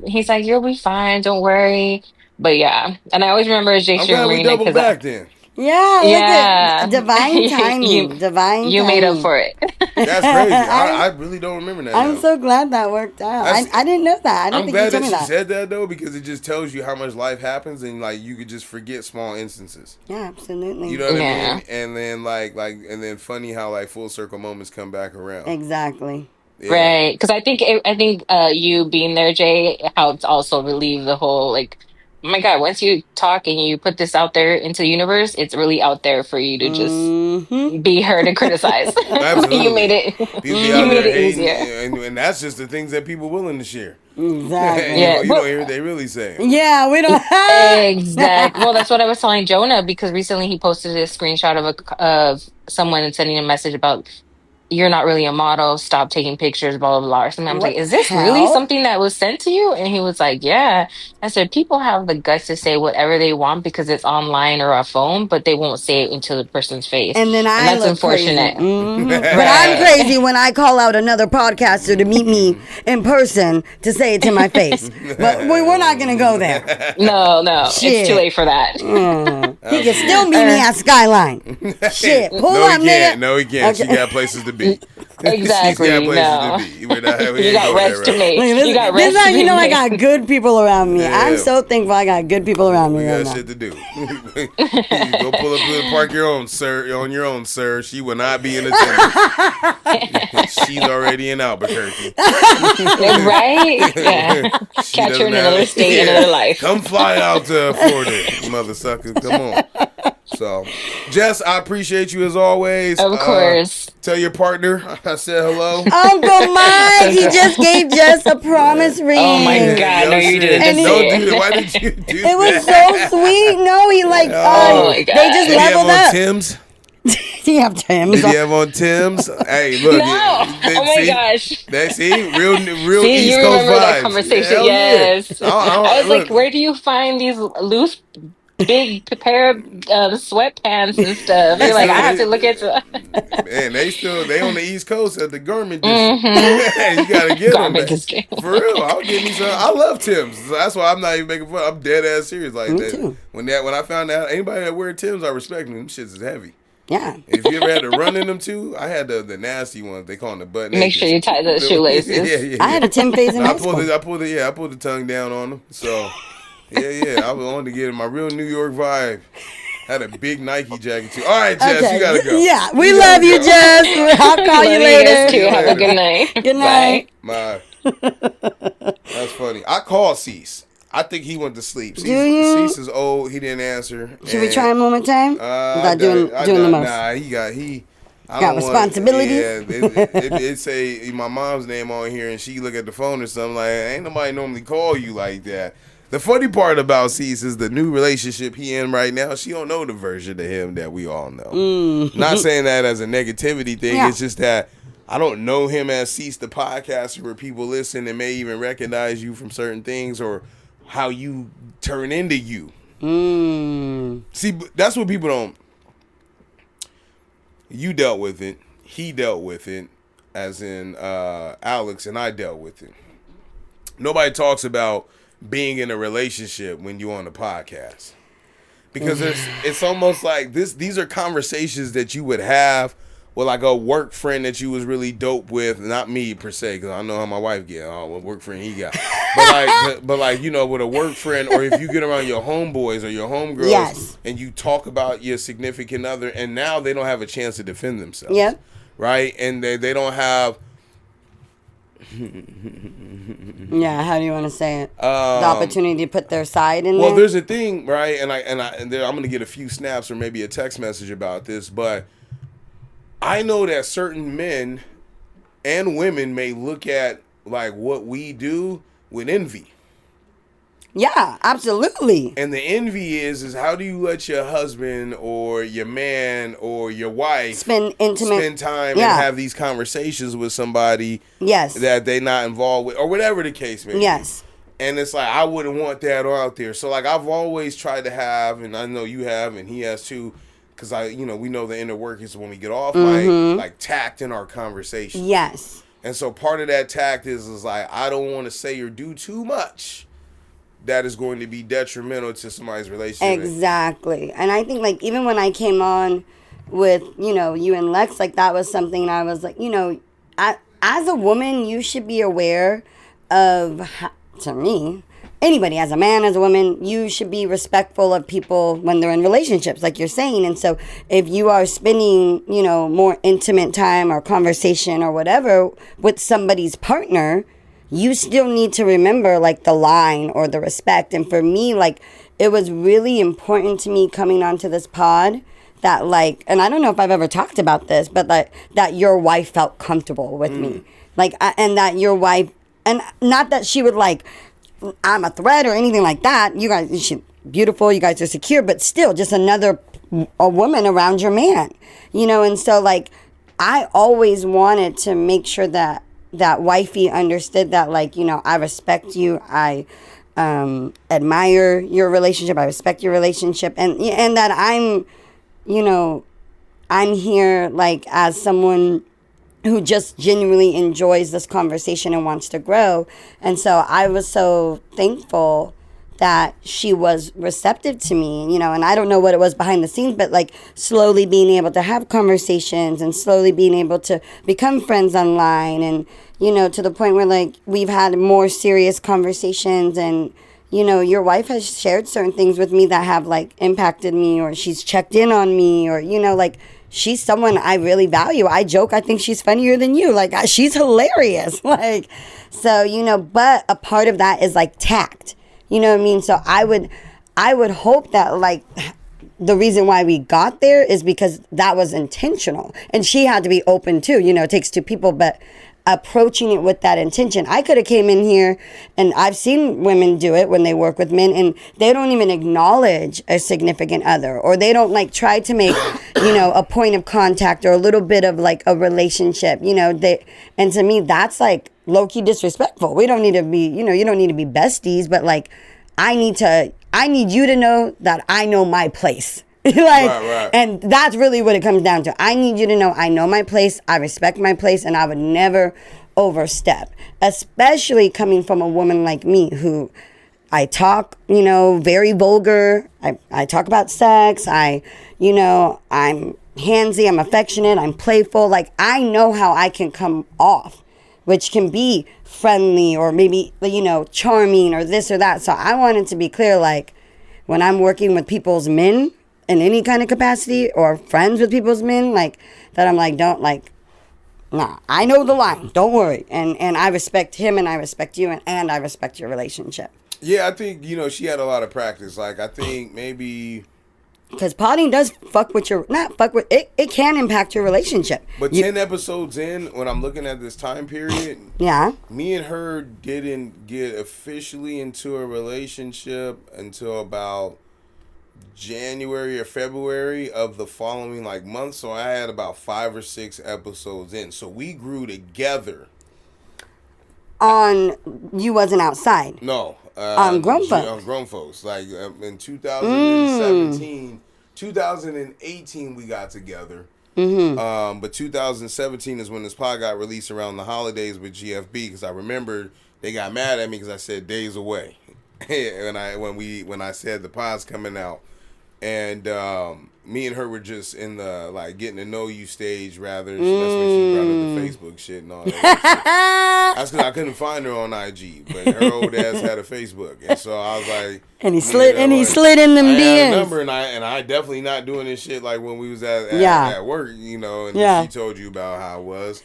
he's like, you'll be fine, don't worry. But yeah, and I always remember Jay I'm glad we Marina doubled back then. Yeah, look at divine timing. Divine you timing. made up for it. That's crazy. I really don't remember that. I'm now. so glad that worked out. I didn't know that. I didn't I'm think glad you told that me she that. said that though, because it just tells you how much life happens, and like you could just forget small instances. Yeah, absolutely. You know what I mean? And then and then funny how like full circle moments come back around. Exactly. Yeah. Right, because I think you being there, Jay, helped also relieve the whole like oh my God, once you talk and you put this out there into the universe, it's really out there for you to just be heard and criticized. Absolutely. You made it. People be You out made there it hating, easier. and that's just the things that people willing to share. Exactly. Yeah, You don't hear what they really saying. Yeah, we don't. Exactly. Well, that's what I was telling Jonah because recently he posted a screenshot of someone sending a message about you're not really a model. Stop taking pictures. Blah blah blah. Or something. I was What like, is the this really hell? something that was sent to you? And he was like, yeah. I said, people have the guts to say whatever they want because it's online or a phone, but they won't say it into the person's face. And then I that's look unfortunate. crazy. But I'm crazy when I call out another podcaster to meet me in person to say it to my face. But we're not going to go there. No, Shit. it's too late for that. He can still meet me at Skyline. Shit, pull No, up, he can't. nigga. No, he can't. Okay. She got places to be. Exactly. She's got places No. to be. We're not, we You ain't got going rest that to route. make. Look, You got this rest is how to you know I make. got good people around me. Yeah. I'm so thankful I got good people around me We right got now. shit to do. Go pull up to the park your own, sir. On your own, sir. She will not be in attendance. She's already in Albuquerque. Right? Yeah. She Catch her doesn't in have- another state, another life. Come fly out to Florida, mother sucker. Come on. So, Jess, I appreciate you as always. Of course. Tell your partner I said hello. Uncle Mike, he just gave Jess a promise ring. Oh my God, no, you shit. didn't And just Don't say do it. that. Why did you do It was that? so sweet. No, he like, Oh my God. they just Did he have leveled on up. Tim's? He have Tim's. Did he have on Tim's? Hey, look. No. They- Oh my see? gosh. They see real See, East you Coast remember vibes. that conversation. Hell yeah. Yes. I was look, like, where do you find these loose, big pair of sweatpants and stuff? You're like, I have to look into man, they on the East Coast at the garment district. You gotta get garment them. district. For real, I'll get me some. I love Tim's. So that's why I'm not even making fun. I'm dead ass serious like Me that. too. When I found out anybody that wear Tim's, I respect them. Them shits is heavy. Yeah. If you ever had to run in them too, I had the nasty ones. They call them the butt. Make sure you tie the shoelaces. Yeah. I had a Tim phase in I high school. pulled the tongue down on them. So yeah. I was on to get my real New York vibe. Had a big Nike jacket too. All right, Jess, you gotta go. Yeah, we You love gotta you, go. Jess. I'll call you Love you guys later. too. Have a good night. Good night. My, that's funny. I called Cease. I think he went to sleep. Do you? Cease is old. He didn't answer. Should we try him one more time? Without doing the most. Nah, I Got don't responsibilities? it say my mom's name on here, and she look at the phone or something like, ain't nobody normally call you like that. The funny part about Cease is the new relationship he in right now. She don't know the version of him that we all know. Not saying that as a negativity thing. Yeah. It's just that I don't know him as Cease the podcaster where people listen and may even recognize you from certain things or how you turn into you. See, that's what people don't. You dealt with it. He dealt with it, as in Alex, and I dealt with it. Nobody talks about being in a relationship when you're on the podcast, because it's almost like these are conversations that you would have with like a work friend that you was really dope with. Not me per se, because I know how my wife get. Oh, what work friend he got? but like you know, with a work friend, or if you get around your homeboys or your homegirls, Yes. and you talk about your significant other, and now they don't have a chance to defend themselves. Yep. Right, and they don't have. Yeah, how do you want to say it? The opportunity to put their side in Well, there. there's a thing, right? And I'm gonna get a few snaps or maybe a text message about this, but I know that certain men and women may look at like what we do with envy. Yeah, absolutely. And the envy is how do you let your husband or your man or your wife Spend spend intimate time Yeah. and have these conversations with somebody Yes. that they not involved with or whatever the case may be. Yes. And it's like, I wouldn't want that out there. So, like, I've always tried to have, and I know you have, and he has too, because we know the inner workings when we get off, like tact in our conversation. Yes. And so part of that tact is like, I don't want to say or do too much that is going to be detrimental to somebody's relationship. Exactly. And I think, like, even when I came on with, you and Lex, like, that was something I was like, as a woman, you should be aware of, to me, anybody, as a man, as a woman, you should be respectful of people when they're in relationships, like you're saying. And so if you are spending, more intimate time or conversation or whatever with somebody's partner, you still need to remember like the line or the respect. And for me, like, it was really important to me coming onto this pod that, like, and I don't know if I've ever talked about this, but like that your wife felt comfortable with me, like, and that your wife, and not that she would like, I'm a threat or anything like that. You guys, she's beautiful. You guys are secure, but still, just a woman around your man, you know. And so, like, I always wanted to make sure that wifey understood that, like, you know, I respect you. I admire your relationship. I respect your relationship, and that I'm, you know, I'm here like as someone who just genuinely enjoys this conversation and wants to grow. And so I was so thankful that she was receptive to me, you know. And I don't know what it was behind the scenes, but like slowly being able to have conversations and slowly being able to become friends online, and, you know, to the point where like we've had more serious conversations. And, you know, your wife has shared certain things with me that have like impacted me, or she's checked in on me, or, you know, like, she's someone I really value. I joke, I think she's funnier than you. Like, she's hilarious. Like, so, you know, but a part of that is like tact. You know what I mean? So I would hope that, like, the reason why we got there is because that was intentional. And she had to be open too. You know, it takes two people, but approaching it with that intention. I could have came in here, and I've seen women do it when they work with men, and they don't even acknowledge a significant other, or they don't like try to make, you know, a point of contact or a little bit of like a relationship, you know. And to me, that's like low-key disrespectful. We don't need to be, you know, you don't need to be besties, but like, I need you to know that I know my place. Like, right. And that's really what it comes down to. I need you to know I know my place, I respect my place, and I would never overstep. Especially coming from a woman like me, who I talk, you know, very vulgar. I talk about sex. You know, I'm handsy, I'm affectionate, I'm playful. Like, I know how I can come off, which can be friendly or maybe, you know, charming or this or that. So I wanted to be clear, like, when I'm working with people's men in any kind of capacity, or friends with people's men, like, that I'm like, don't, like, nah, I know the line, don't worry. And I respect him, and I respect you, and I respect your relationship. Yeah, I think, you know, she had a lot of practice. Like, I think maybe... Because potting does it can impact your relationship. But 10 episodes in, when I'm looking at this time period, yeah, me and her didn't get officially into a relationship until about January or February of the following like month. So I had about 5 or 6 episodes in. So we grew together. You wasn't outside? No. On Grown Folks. On Grown Folks. Like in 2017, 2018 we got together. Mm-hmm. But 2017 is when this pod got released around the holidays with GFB, because I remember they got mad at me because I said days away. when I said the pod's coming out. And me and her were just in the like getting to know you stage rather. That's when she brought up the Facebook shit and all that shit. That's because I couldn't find her on IG, but her old ass had a Facebook, and so I was like, and he slid in them DMs. Had a number, and I definitely not doing this shit like when we was at work, you know. And she told you about how it was,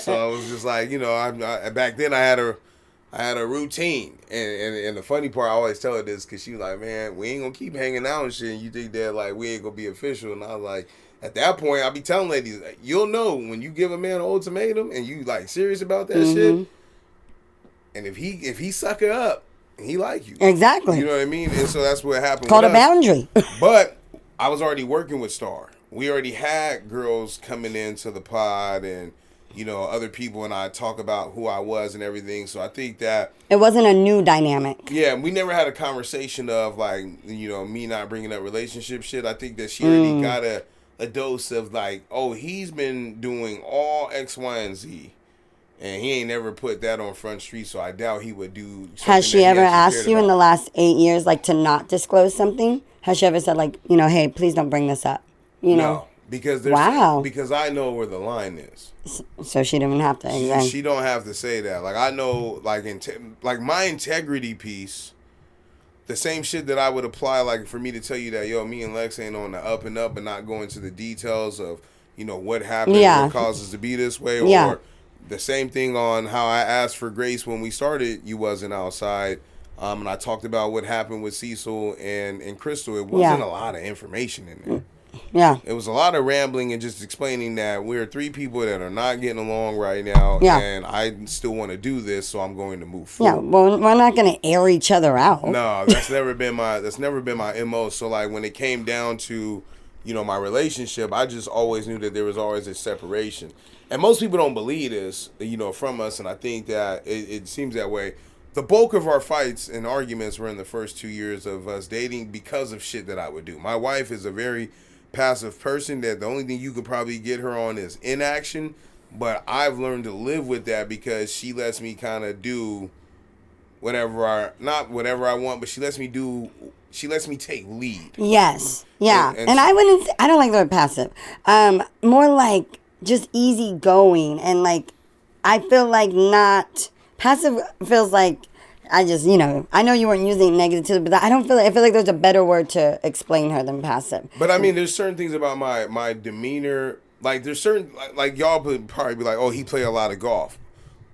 so I was just like, you know, I back then I had a routine, and the funny part, I always tell her this, because she was like, man, we ain't gonna keep hanging out and shit, and you think that like we ain't gonna be official. And I was like, at that point, I'll be telling ladies, like, you'll know when you give a man an ultimatum and you like serious about that shit, and if he suck it up, he like you. Exactly. You know what I mean? And so that's what happened. Called a boundary. But I was already working with Star. We already had girls coming into the pod, and you know, other people, and I talk about who I was and everything. So I think that it wasn't a new dynamic. Yeah, we never had a conversation of like, you know, me not bringing up relationship shit. I think that she already got a dose of like, oh, he's been doing all X, Y, and Z, and he ain't never put that on Front Street. So I doubt he would do. Has she ever asked you in the last 8 years, like, to not disclose something? Has she ever said, like, you know, hey, please don't bring this up? You know? No, because because I know where the line is. So she didn't have to. Exactly. She don't have to say that. Like, I know, like, like my integrity piece, the same shit that I would apply, like, for me to tell you that, yo, me and Lex ain't on the up and up, and not go into the details of, you know, what happened, what causes to be this way, or The same thing on how I asked for grace when we started. You wasn't outside. And I talked about what happened with Cecil and Crystal. It wasn't a lot of information in there. Yeah. It was a lot of rambling and just explaining that we're three people that are not getting along right now. Yeah. And I still want to do this, so I'm going to move forward. Yeah. Well, we're not going to air each other out. No, that's never been my MO. So like when it came down to, my relationship, I just always knew that there was always a separation. And most people don't believe this, from us, and I think that it seems that way. The bulk of our fights and arguments were in the first 2 years of us dating because of shit that I would do. My wife is a very passive person that the only thing you could probably get her on is inaction, but I've learned to live with that because she lets me kind of do not whatever I want, but she lets me take lead. Yes. Yeah. And And I don't like the word passive. More like just easygoing, and like I feel like not passive feels like I just, I know you weren't using negative, but I feel like there's a better word to explain her than passive. But I mean, there's certain things about my demeanor. Like there's certain, like y'all would probably be like, oh, he play a lot of golf.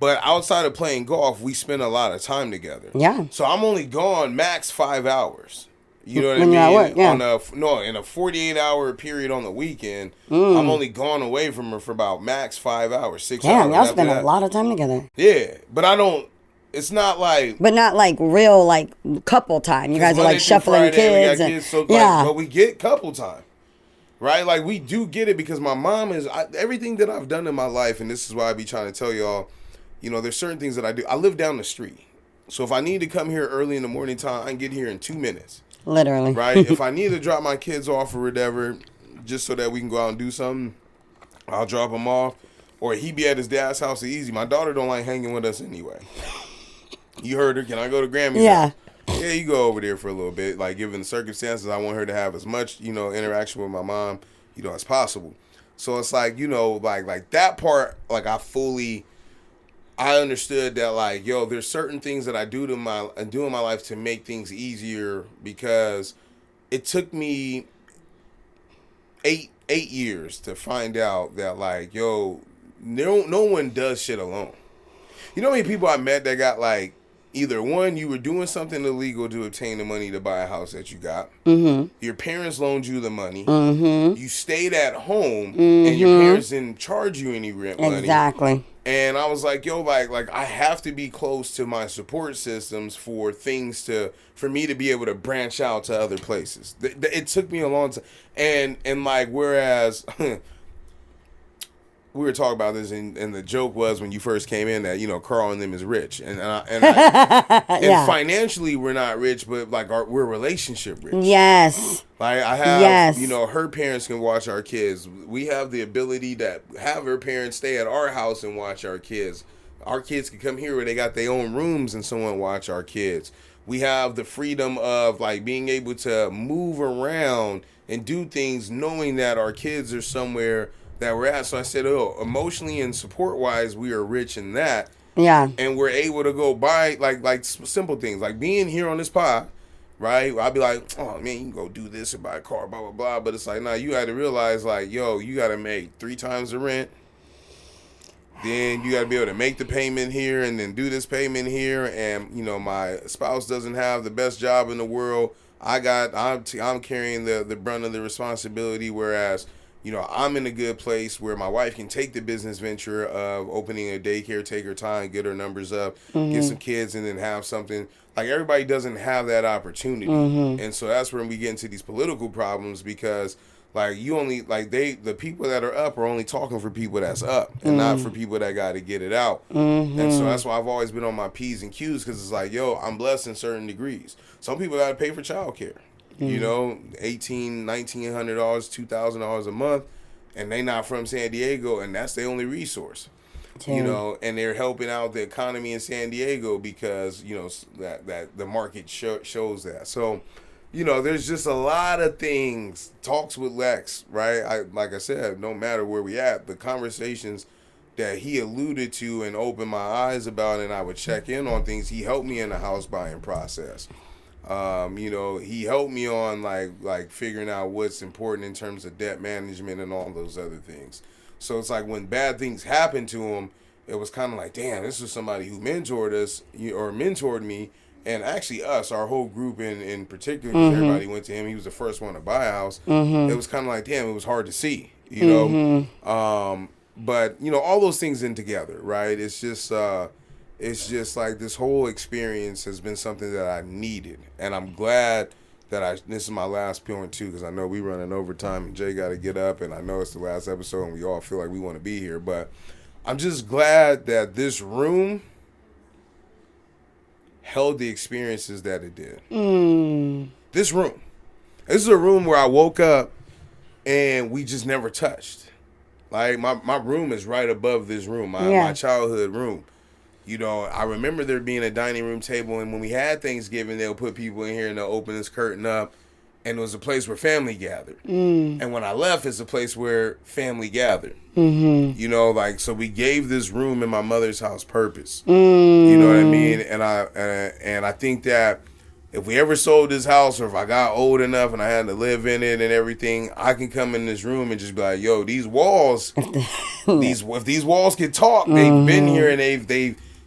But outside of playing golf, we spend a lot of time together. Yeah. So I'm only gone max 5 hours. You know what I When mean? you're at work, yeah. In a 48-hour period on the weekend, I'm only gone away from her for about max 5 hours, 6 hours. Damn, y'all spend a lot of time together. Yeah, but I don't. It's not like. But not like real like couple time. You guys are Monday like through shuffling Friday, we got kids. so, Yeah. but we get couple time, right? Like we do get it because my mom is everything that I've done in my life, and this is why I be trying to tell y'all. There's certain things that I do. I live down the street, so if I need to come here early in the morning time, I can get here in 2 minutes. Literally. Right? If I need to drop my kids off or whatever, just so that we can go out and do something, I'll drop them off. Or he be at his dad's house easy. My daughter don't like hanging with us anyway. You heard her. Can I go to Grammy's house? Yeah, you go over there for a little bit. Like, given the circumstances, I want her to have as much, interaction with my mom, as possible. So it's like, like that part, like I understood that, like, there's certain things that I do in my life to make things easier because it took me eight years to find out that, like, no one does shit alone. You know how many people I met that got, like, either one, you were doing something illegal to obtain the money to buy a house that you got. Mm-hmm. Your parents loaned you the money. Mm-hmm. You stayed at home, and your parents didn't charge you any rent money. Exactly. And I was like, like I have to be close to my support systems for me to be able to branch out to other places. It took me a long time. And like, whereas we were talking about this, and the joke was when you first came in that Karl and them is rich, and Yeah. financially we're not rich, but like we're relationship rich. Yes. Like I have, her parents can watch our kids. We have the ability to have her parents stay at our house and watch our kids. Our kids can come here where they got their own rooms and someone watch our kids. We have the freedom of like being able to move around and do things knowing that our kids are somewhere that we're at. So I said, emotionally and support wise, we are rich in that. Yeah. And we're able to go buy like simple things like being here on this pod, right? I'll be like, oh man, you can go do this or buy a car, blah blah blah. But it's like, nah, you got to realize like, you got to make 3 times the rent. Then you got to be able to make the payment here and then do this payment here. And my spouse doesn't have the best job in the world. I'm carrying the brunt of the responsibility, whereas I'm in a good place where my wife can take the business venture of opening a daycare, take her time, get her numbers up, get some kids, and then have something. Like, everybody doesn't have that opportunity. And so that's when we get into these political problems because, like, the people that are up are only talking for people that's up and not for people that got to get it out. And so that's why I've always been on my P's and Q's because it's like, I'm blessed in certain degrees. Some people got to pay for childcare. $1,800, $1,900, $2,000 a month, and they not from San Diego, and that's their only resource. And they're helping out the economy in San Diego because that the market shows that. So, there's just a lot of things. Talks with Lex, right? Like I said, no matter where we at, the conversations that he alluded to and opened my eyes about, and I would check in on things. He helped me in the house buying process. He helped me on like figuring out what's important in terms of debt management and all those other things. So it's like when bad things happen to him, it was kind of like, damn, this was somebody who mentored us or mentored me. And actually us, our whole group in particular, because everybody went to him. He was the first one to buy a house. It was kind of like, damn, it was hard to see, you know. But, you know, all those things in together, right? It's just like this whole experience has been something that I needed. And I'm glad that this is my last point, too, because I know we running overtime and Jay got to get up. And I know it's the last episode and we all feel like we want to be here. But I'm just glad that this room held the experiences that it did. This room. This is a room where I woke up and we just never touched. Like, my room is right above this room, my childhood room. You know, I remember there being a dining room table, and when we had Thanksgiving, they'll put people in here and they'll open this curtain up, and it was a place where family gathered. And when I left, it's a place where family gathered. You know, like, so we gave this room in my mother's house purpose. You know what I mean? And I think that if we ever sold this house, or if I got old enough and I had to live in it and everything, I can come in this room and just be like, yo, these walls, if these walls can talk, they've been here and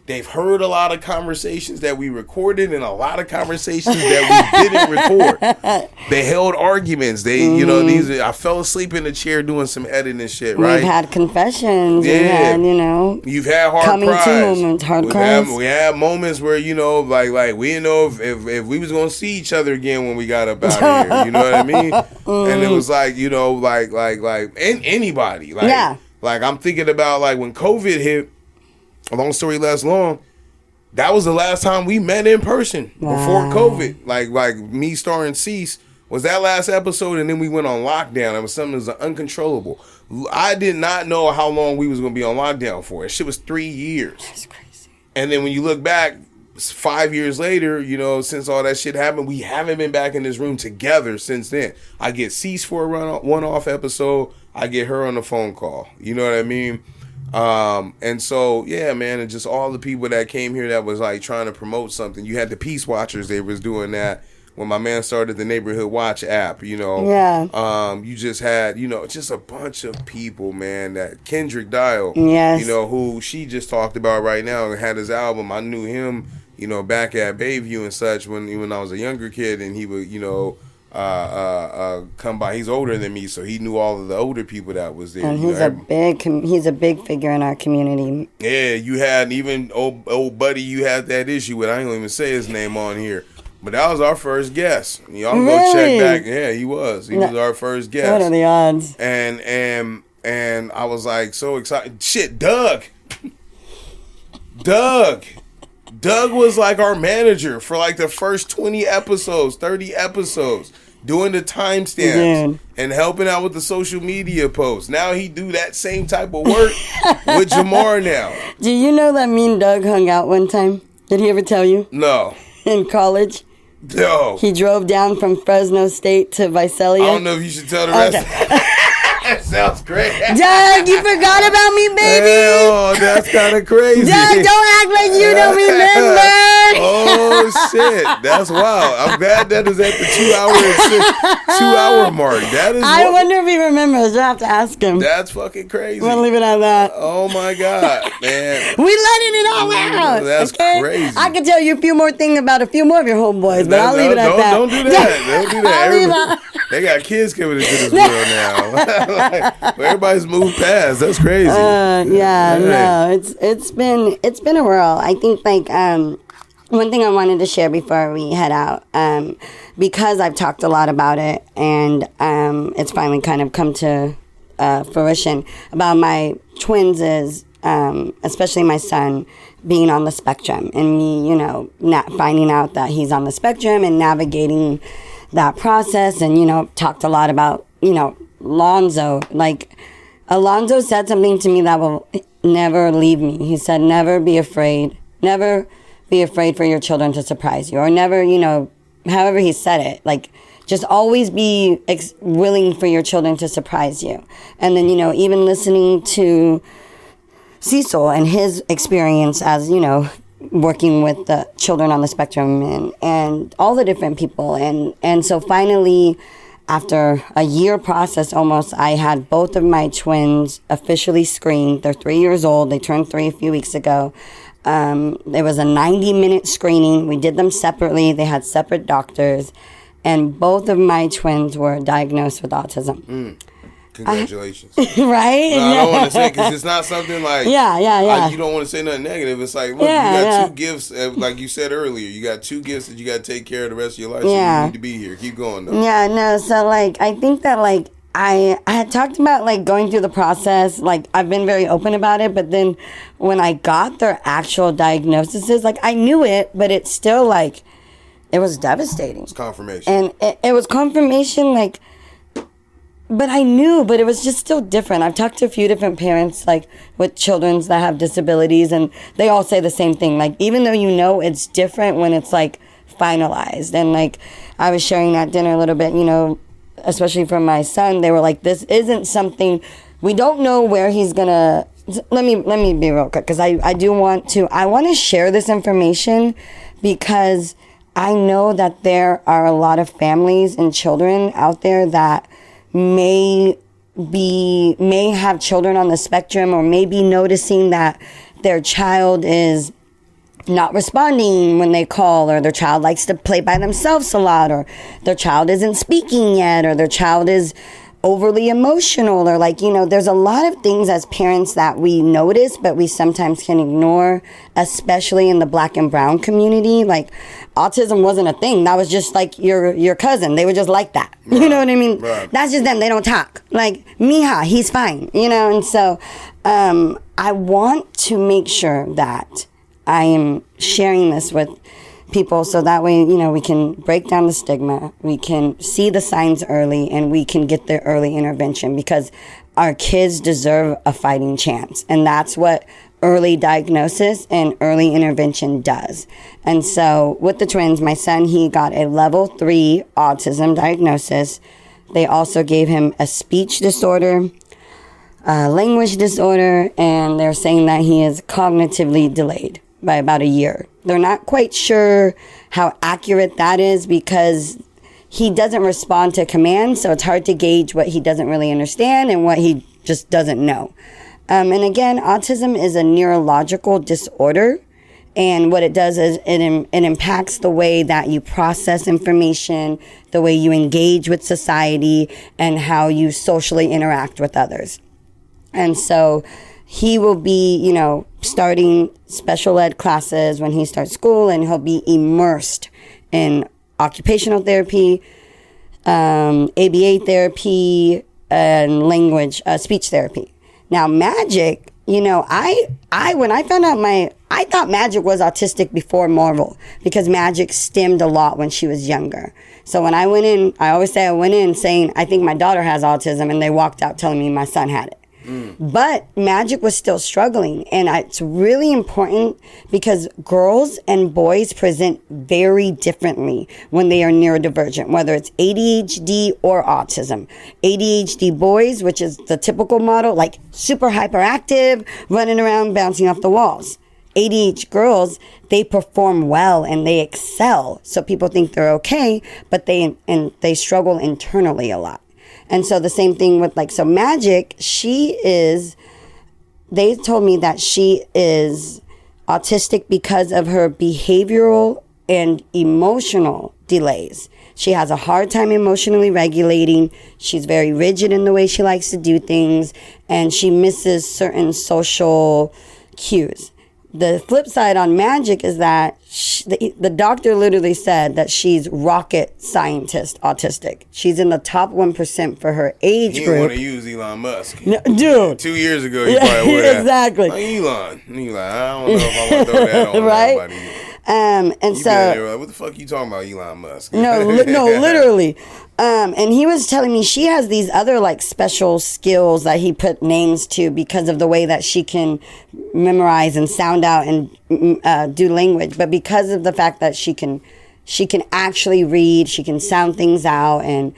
they've heard a lot of conversations that we recorded and a lot of conversations that we didn't record. They held arguments. You know, I fell asleep in the chair doing some editing shit, right? We've had confessions. Yeah. We've had, you know. You've had hard coming cries. to moments, hard cries. We had moments where, you know, like we didn't know if we was going to see each other again when we got up out of here. You know what I mean? And it was like, you know, like anybody. Like I'm thinking about like when COVID hit, a long story less long, that was the last time we met in person before COVID. Like me starring Cease was that last episode, and then we went on lockdown. It was something that was uncontrollable. I did not know how long we was going to be on lockdown for. That shit was 3 years. That's crazy. And then when you look back, 5 years later, you know, since all that shit happened, we haven't been back in this room together since then. I get Cease for a one-off episode. I get her on the phone call. You know what I mean? And so, yeah, man, and just all the people that came here that was like trying to promote something. You had the Peace Watchers, they was doing that when my man started the Neighborhood Watch app, you know. Yeah. You just had, you know, just a bunch of people, man, that Kendrick Dial, yes, you know, who she just talked about right now and had his album. I knew him, you know, back at Bayview and such when I was a younger kid, and he would, you know, come by. He's older than me, so he knew all of the older people that was there. And he's a big figure in our community. Yeah, you had even old buddy you had that issue with. I ain't gonna even say his name on here, but that was our first guest. Y'all can go check back. Yeah, he was our first guest. What are the odds? And I was like so excited. Shit, Doug was like our manager for like the first 20 episodes, 30 episodes, doing the timestamps and helping out with the social media posts. Now he do that same type of work with Jamar now. Do you know that me and Doug hung out one time? Did he ever tell you? No. In college? No. He drove down from Fresno State to Visalia. I don't know if you should tell the rest. Okay. That sounds great. Doug, you forgot about me, baby. Oh, that's kind of crazy. Doug, don't act like you don't remember. Oh shit, that's wild. I'm glad that is at the 2 hour mark. That is. I wonder if he remembers. You'll have to ask him. That's fucking crazy. We'll leave it at that. Oh my god, man. We letting it all out. That's crazy. I could tell you a few more things about a few more of your homeboys, but I'll leave it at that. Don't do that. Don't do that. They got kids coming into this world now. Everybody's moved past. That's crazy. No, it's been a whirl. I think like one thing I wanted to share before we head out, because I've talked a lot about it, and it's finally kind of come to fruition about my twins is especially my son being on the spectrum, and me, you know, not finding out that he's on the spectrum and navigating that process, and you know, talked a lot about, you know, Lonzo. Like, Alonzo said something to me that will never leave me. He said, never be afraid for your children to surprise you, or never, you know, however he said it, like, just always be willing for your children to surprise you. And then, you know, even listening to Cecil and his experience as, you know, working with the children on the spectrum and all the different people. And so finally, after a year process almost, I had both of my twins officially screened. They're 3 years old. They turned 3 a few weeks ago. It was a 90-minute screening. We did them separately. They had separate doctors. And both of my twins were diagnosed with autism. Congratulations. Right? No, I don't want to say, because it's not something like, Yeah. you don't want to say nothing negative. It's like, look, you got 2 gifts, like you said earlier. You got 2 gifts that you got to take care of the rest of your life. So you need to be here. Keep going, though. Yeah, no, so, like, I think that, like, I had talked about, like, going through the process. Like, I've been very open about it. But then when I got their actual diagnoses, like, I knew it, but it's still, like, it was devastating. It's confirmation. And it was confirmation, like, but I knew, but it was just still different. I've talked to a few different parents, like, with children that have disabilities, and they all say the same thing. Like, even though you know it's different when it's, like, finalized. And, like, I was sharing at dinner a little bit, you know, especially from my son. They were like, this isn't something, we don't know where he's gonna, let me be real quick, because I want to share this information, because I know that there are a lot of families and children out there that may have children on the spectrum, or may be noticing that their child is not responding when they call, or their child likes to play by themselves a lot, or their child isn't speaking yet, or their child is overly emotional, or, like, you know, there's a lot of things as parents that we notice, but we sometimes can ignore, especially in the Black and brown community. Like, autism wasn't a thing. That was just like your cousin. They were just like that. Right. You know what I mean? Right. That's just them. They don't talk. Like, mija, he's fine. You know, and so I want to make sure that I am sharing this with people, so that way, you know, we can break down the stigma, we can see the signs early, and we can get the early intervention, because our kids deserve a fighting chance. And that's what early diagnosis and early intervention does. And so with the twins, my son, he got a level 3 autism diagnosis. They also gave him a speech disorder, a language disorder, and they're saying that he is cognitively delayed by about a year. They're not quite sure how accurate that is, because he doesn't respond to commands, so it's hard to gauge what he doesn't really understand and what he just doesn't know. And again, autism is a neurological disorder, and what it does is it impacts the way that you process information, the way you engage with society, and how you socially interact with others. And so he will be, you know, starting special ed classes when he starts school, and he'll be immersed in occupational therapy, ABA therapy, and speech therapy. Now, Magic, you know, when I found out I thought Magic was autistic before Marvel, because Magic stemmed a lot when she was younger. So when I went in, I always say I went in saying, I think my daughter has autism, and they walked out telling me my son had it. But Magic was still struggling, and it's really important, because girls and boys present very differently when they are neurodivergent, whether it's ADHD or autism. ADHD boys, which is the typical model, like super hyperactive, running around, bouncing off the walls. ADHD girls, they perform well and they excel, so people think they're okay, but they struggle internally a lot. And so the same thing with, like, so Magic, they told me that she is autistic because of her behavioral and emotional delays. She has a hard time emotionally regulating. She's very rigid in the way she likes to do things, and she misses certain social cues. The flip side on Magic is that the doctor literally said that she's rocket scientist autistic. She's in the top 1% for her age group. He didn't want to use Elon Musk. No, dude. 2 years ago, he probably would have. Exactly. Like, Elon. And he like, I don't know if I want to throw that on right? everybody. And You so, like, what the fuck you talking about, Elon Musk? no, literally. And he was telling me she has these other, like, special skills that he put names to because of the way that she can memorize and sound out and do language. But because of the fact that she can actually read, she can sound things out, and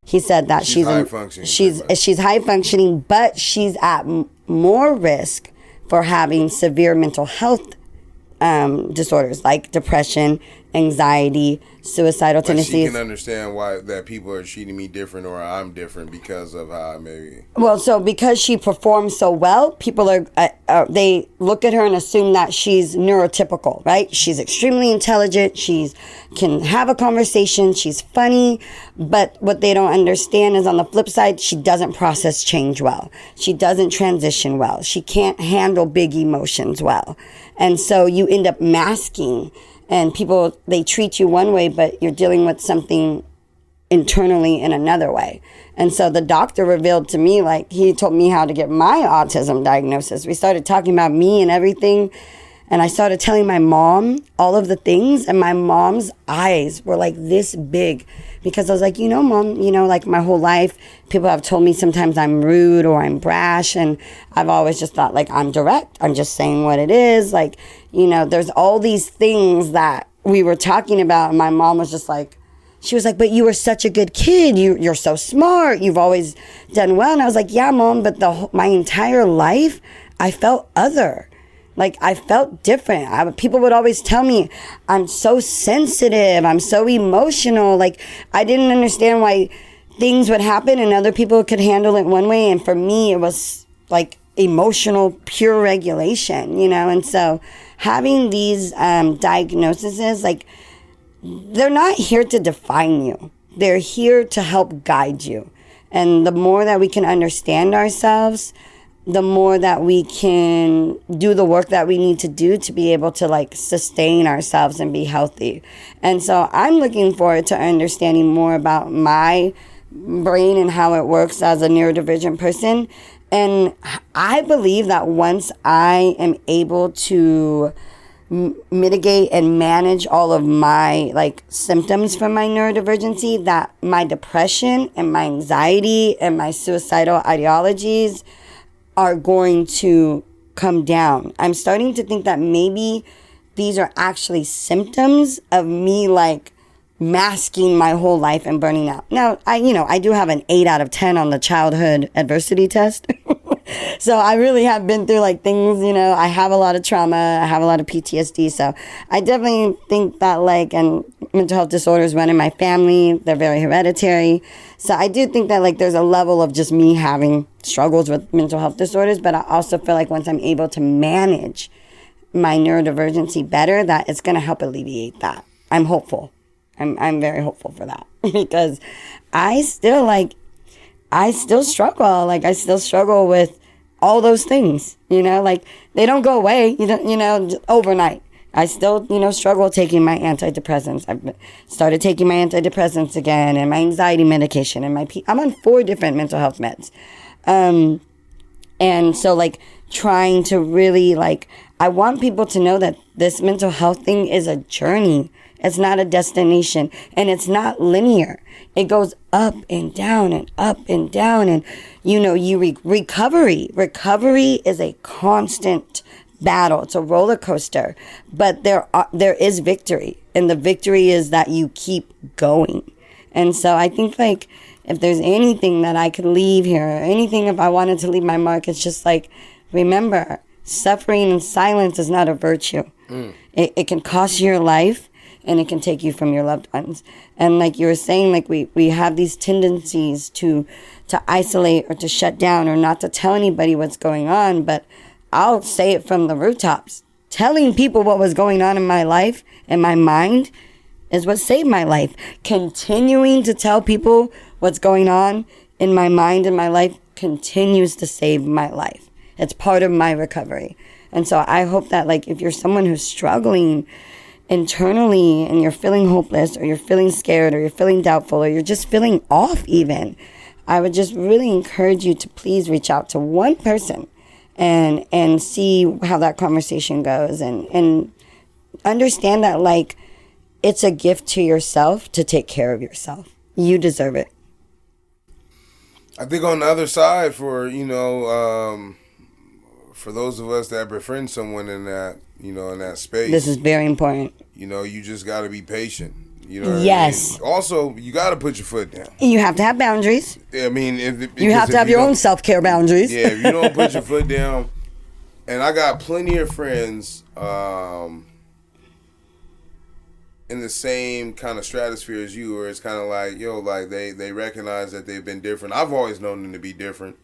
he said that she's high functioning. She's high functioning, but she's at more risk for having severe mental health disorders like depression anxiety, suicidal But she tendencies. can understand why that people are treating me different or I'm different because of how I maybe. Well, so because she performs so well, people are they look at her and assume that she's neurotypical, right? She's extremely intelligent. She can have a conversation. She's funny. But what they don't understand is on the flip side, she doesn't process change well. She doesn't transition well. She can't handle big emotions well. And so you end up masking, and people, they treat you one way, but you're dealing with something internally in another way. And so the doctor revealed to me, like, he told me how to get my autism diagnosis. We started talking about me and everything. And I started telling my mom all of the things, and my mom's eyes were like this big, because I was like, Mom, like my whole life, people have told me sometimes I'm rude or I'm brash. And I've always just thought, like, I'm direct. I'm just saying what it is. Like, there's all these things that we were talking about. And my mom was just like, she was like, but you were such a good kid. You're so smart. You've always done well. And I was like, yeah, Mom, but my entire life, I felt other. Like, I felt different. People would always tell me, I'm so sensitive. I'm so emotional. Like, I didn't understand why things would happen and other people could handle it one way. And for me, it was like emotional, pure regulation, And so having these diagnoses, like, they're not here to define you. They're here to help guide you. And the more that we can understand ourselves, the more that we can do the work that we need to do to be able to, like, sustain ourselves and be healthy. And so I'm looking forward to understanding more about my brain and how it works as a neurodivergent person. And I believe that once I am able to mitigate and manage all of my, like, symptoms from my neurodivergency, that my depression and my anxiety and my suicidal ideologies are going to come down. I'm starting to think that maybe these are actually symptoms of me, like, masking my whole life and burning out. Now, I do have an 8 out of 10 on the childhood adversity test. So I really have been through, like, things, I have a lot of trauma. I have a lot of PTSD. So I definitely think that, like, and mental health disorders run in my family. They're very hereditary. So I do think that, like, there's a level of just me having struggles with mental health disorders. But I also feel like once I'm able to manage my neurodivergency better, that it's going to help alleviate that. I'm hopeful. I'm very hopeful for that because I still struggle. Like, I still struggle with all those things, like, they don't go away, overnight. I still, struggle taking my antidepressants. I've started taking my antidepressants again, and my anxiety medication, and I'm on 4 different mental health meds. And so, like, trying to really, like, I want people to know that this mental health thing is a journey. It's not a destination, and it's not linear. It goes up and down and up and down. And, recovery is a constant battle. It's a roller coaster, but there is victory. And the victory is that you keep going. And so I think, like, if there's anything that I could leave here, or anything if I wanted to leave my mark, it's just like, remember, suffering in silence is not a virtue. It can cost you your life, and it can take you from your loved ones. And like you were saying, like, we have these tendencies to isolate or to shut down or not to tell anybody what's going on. But I'll say it from the rooftops. Telling people what was going on in my life and my mind is what saved my life. Continuing to tell people what's going on in my mind and my life continues to save my life. It's part of my recovery. And so I hope that, like, if you're someone who's struggling internally and you're feeling hopeless or you're feeling scared or you're feeling doubtful or you're just feeling off even, I would just really encourage you to please reach out to one person and see how that conversation goes and understand that, like, it's a gift to yourself to take care of yourself. You deserve it. I think on the other side, for for those of us that befriend someone in that, in that space, this is very important. You just got to be patient. What yes. I mean? Also, you got to put your foot down. You have to have boundaries. I mean, you have to have your own self-care boundaries. Yeah, if you don't put your foot down, and I got plenty of friends in the same kind of stratosphere as you, where it's kind of like, yo, like they recognize that they've been different. I've always known them to be different,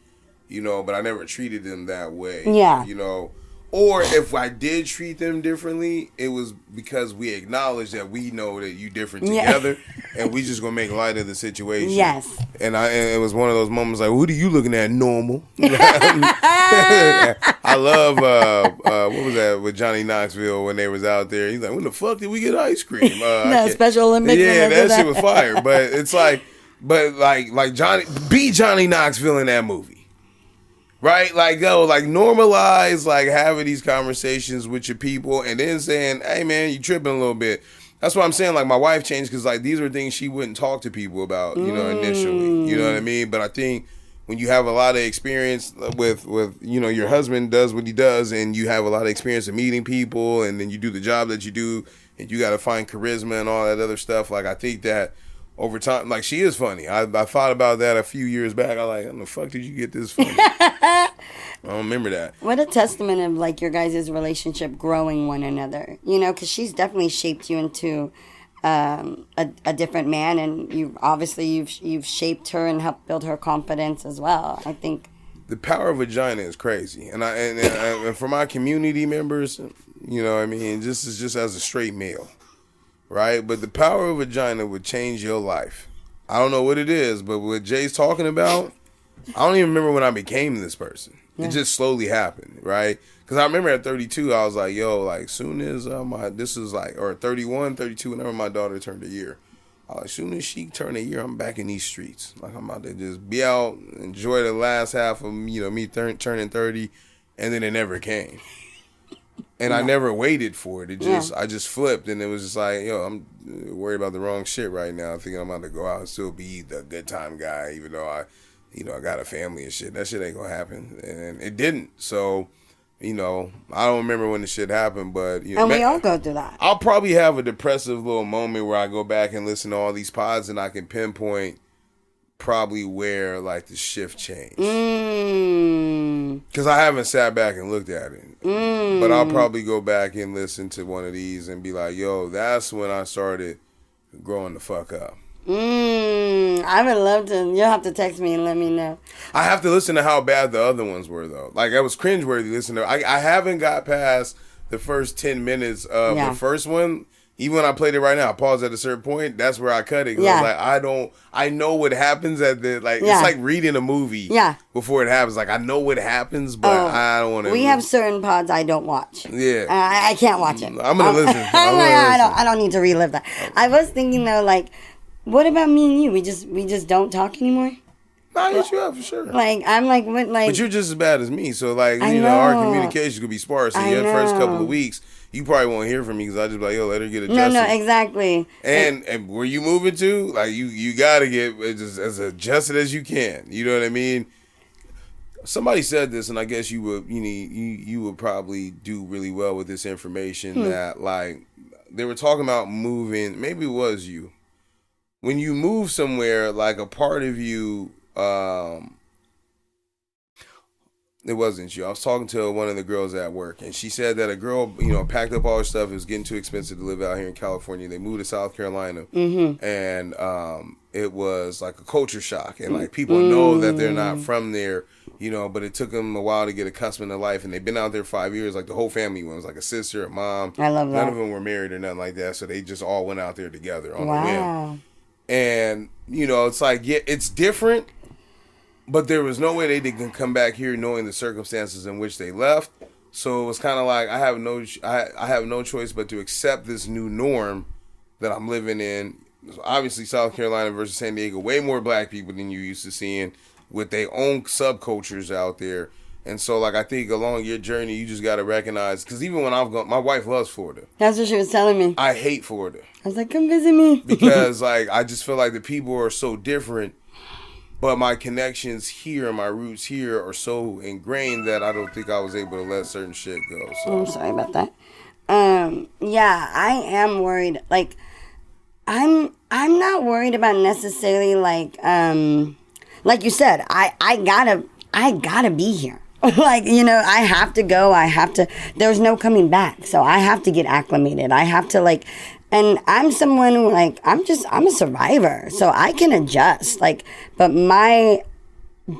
you know, but I never treated them that way. Yeah. You know, or if I did treat them differently, it was because we acknowledge that we know that you different together, and we just gonna make light of the situation. Yes. And it was one of those moments like, who are you looking at, normal? I love what was that with Johnny Knoxville when they was out there? He's like, when the fuck did we get ice cream? No, Special Olympics. Yeah, that shit was fire. But it's like Johnny Knoxville in that movie. Right? Like, like normalize, like having these conversations with your people and then saying, hey man, you tripping a little bit. That's what I'm saying. Like my wife changed because like these are things she wouldn't talk to people about, you know, initially. You know what I mean? But I think when you have a lot of experience with you know, your husband does what he does and you have a lot of experience in meeting people and then you do the job that you do and you got to find charisma and all that other stuff. Like I think that over time, like she is funny. I thought about that a few years back. I like, how the fuck did you get this funny? I don't remember that. What a testament of like your guys' relationship growing one another. You know, because she's definitely shaped you into a different man, and you've shaped her and helped build her confidence as well. I think the power of vagina is crazy, and for my community members, you know what I mean, this is just as a straight male. Right? But the power of vagina would change your life. I don't know what it is, but what Jay's talking about, I don't even remember when I became this person. Yeah. It just slowly happened, right? Because I remember at 32, I was like, yo, like, soon as or 31, 32, whenever my daughter turned a year, I was like, soon as she turned a year, I'm back in these streets. Like, I'm about to just be out, enjoy the last half of, you know, me turning 30, and then it never came. And I never waited for it. I just flipped, and it was just like, yo, I'm worried about the wrong shit right now. Thinking I'm about to go out and still be the good time guy, even though I got a family and shit. That shit ain't gonna happen, and it didn't. So, you know, I don't remember when the shit happened, but you know, and we all go through that. I'll probably have a depressive little moment where I go back and listen to all these pods, and I can pinpoint probably where like the shift changed. Because I haven't sat back and looked at it. But I'll probably go back and listen to one of these and be like, yo, that's when I started growing the fuck up. I would love to. You'll have to text me and let me know. I have to listen to how bad the other ones were, though. Like, I was cringeworthy listening to. I haven't got past the first 10 minutes of the first one. Even when I played it right now, I paused at a certain point. That's where I cut it. I was like, I know what happens at the, like, it's like reading a movie before it happens. Like, I know what happens, but I don't want to. We have certain pods I don't watch. Yeah. I can't watch it. I'm going to listen. I don't need to relive that. I was thinking, though, like, what about me and you? We just don't talk anymore? Nah, yes, you have for sure. Like, I'm like, what, like. But you're just as bad as me. So, like, you know, our communication could be sparse. So, the first couple of weeks, you probably won't hear from me because I just be like, yo, let her get adjusted. No, exactly. And where you moving to, like, you got to get as adjusted as you can. You know what I mean? Somebody said this, and I guess you would probably do really well with this information that, like, they were talking about moving. Maybe it was you. When you move somewhere, like, a part of you, it wasn't you. I was talking to one of the girls at work, and she said that a girl, you know, packed up all her stuff. It was getting too expensive to live out here in California. They moved to South Carolina, and it was like a culture shock. And, like, people know that they're not from there, you know, but it took them a while to get accustomed to life. And they've been out there 5 years. Like, the whole family was like a sister, a mom. I love that. None of them were married or nothing like that, so they just all went out there together on a whim. And, you know, it's like, yeah, it's different, but there was no way they could come back here knowing the circumstances in which they left. So it was kind of like, I have no choice but to accept this new norm that I'm living in. Obviously, South Carolina versus San Diego, way more black people than you used to seeing with their own subcultures out there. And so, like, I think along your journey, you just got to recognize, because even when I've gone, my wife loves Florida. That's what she was telling me. I hate Florida. I was like, come visit me. Because, like, I just feel like the people are so different, but my connections here and my roots here are so ingrained that I don't think I was able to let certain shit go. So. I'm sorry about that. Yeah, I am worried. Like, I'm not worried about necessarily, like you said, I gotta be here. Like, you know, I have to go. There's no coming back. So I have to get acclimated. I have to, like, And I'm someone who, like, I'm a survivor, so I can adjust. Like, but my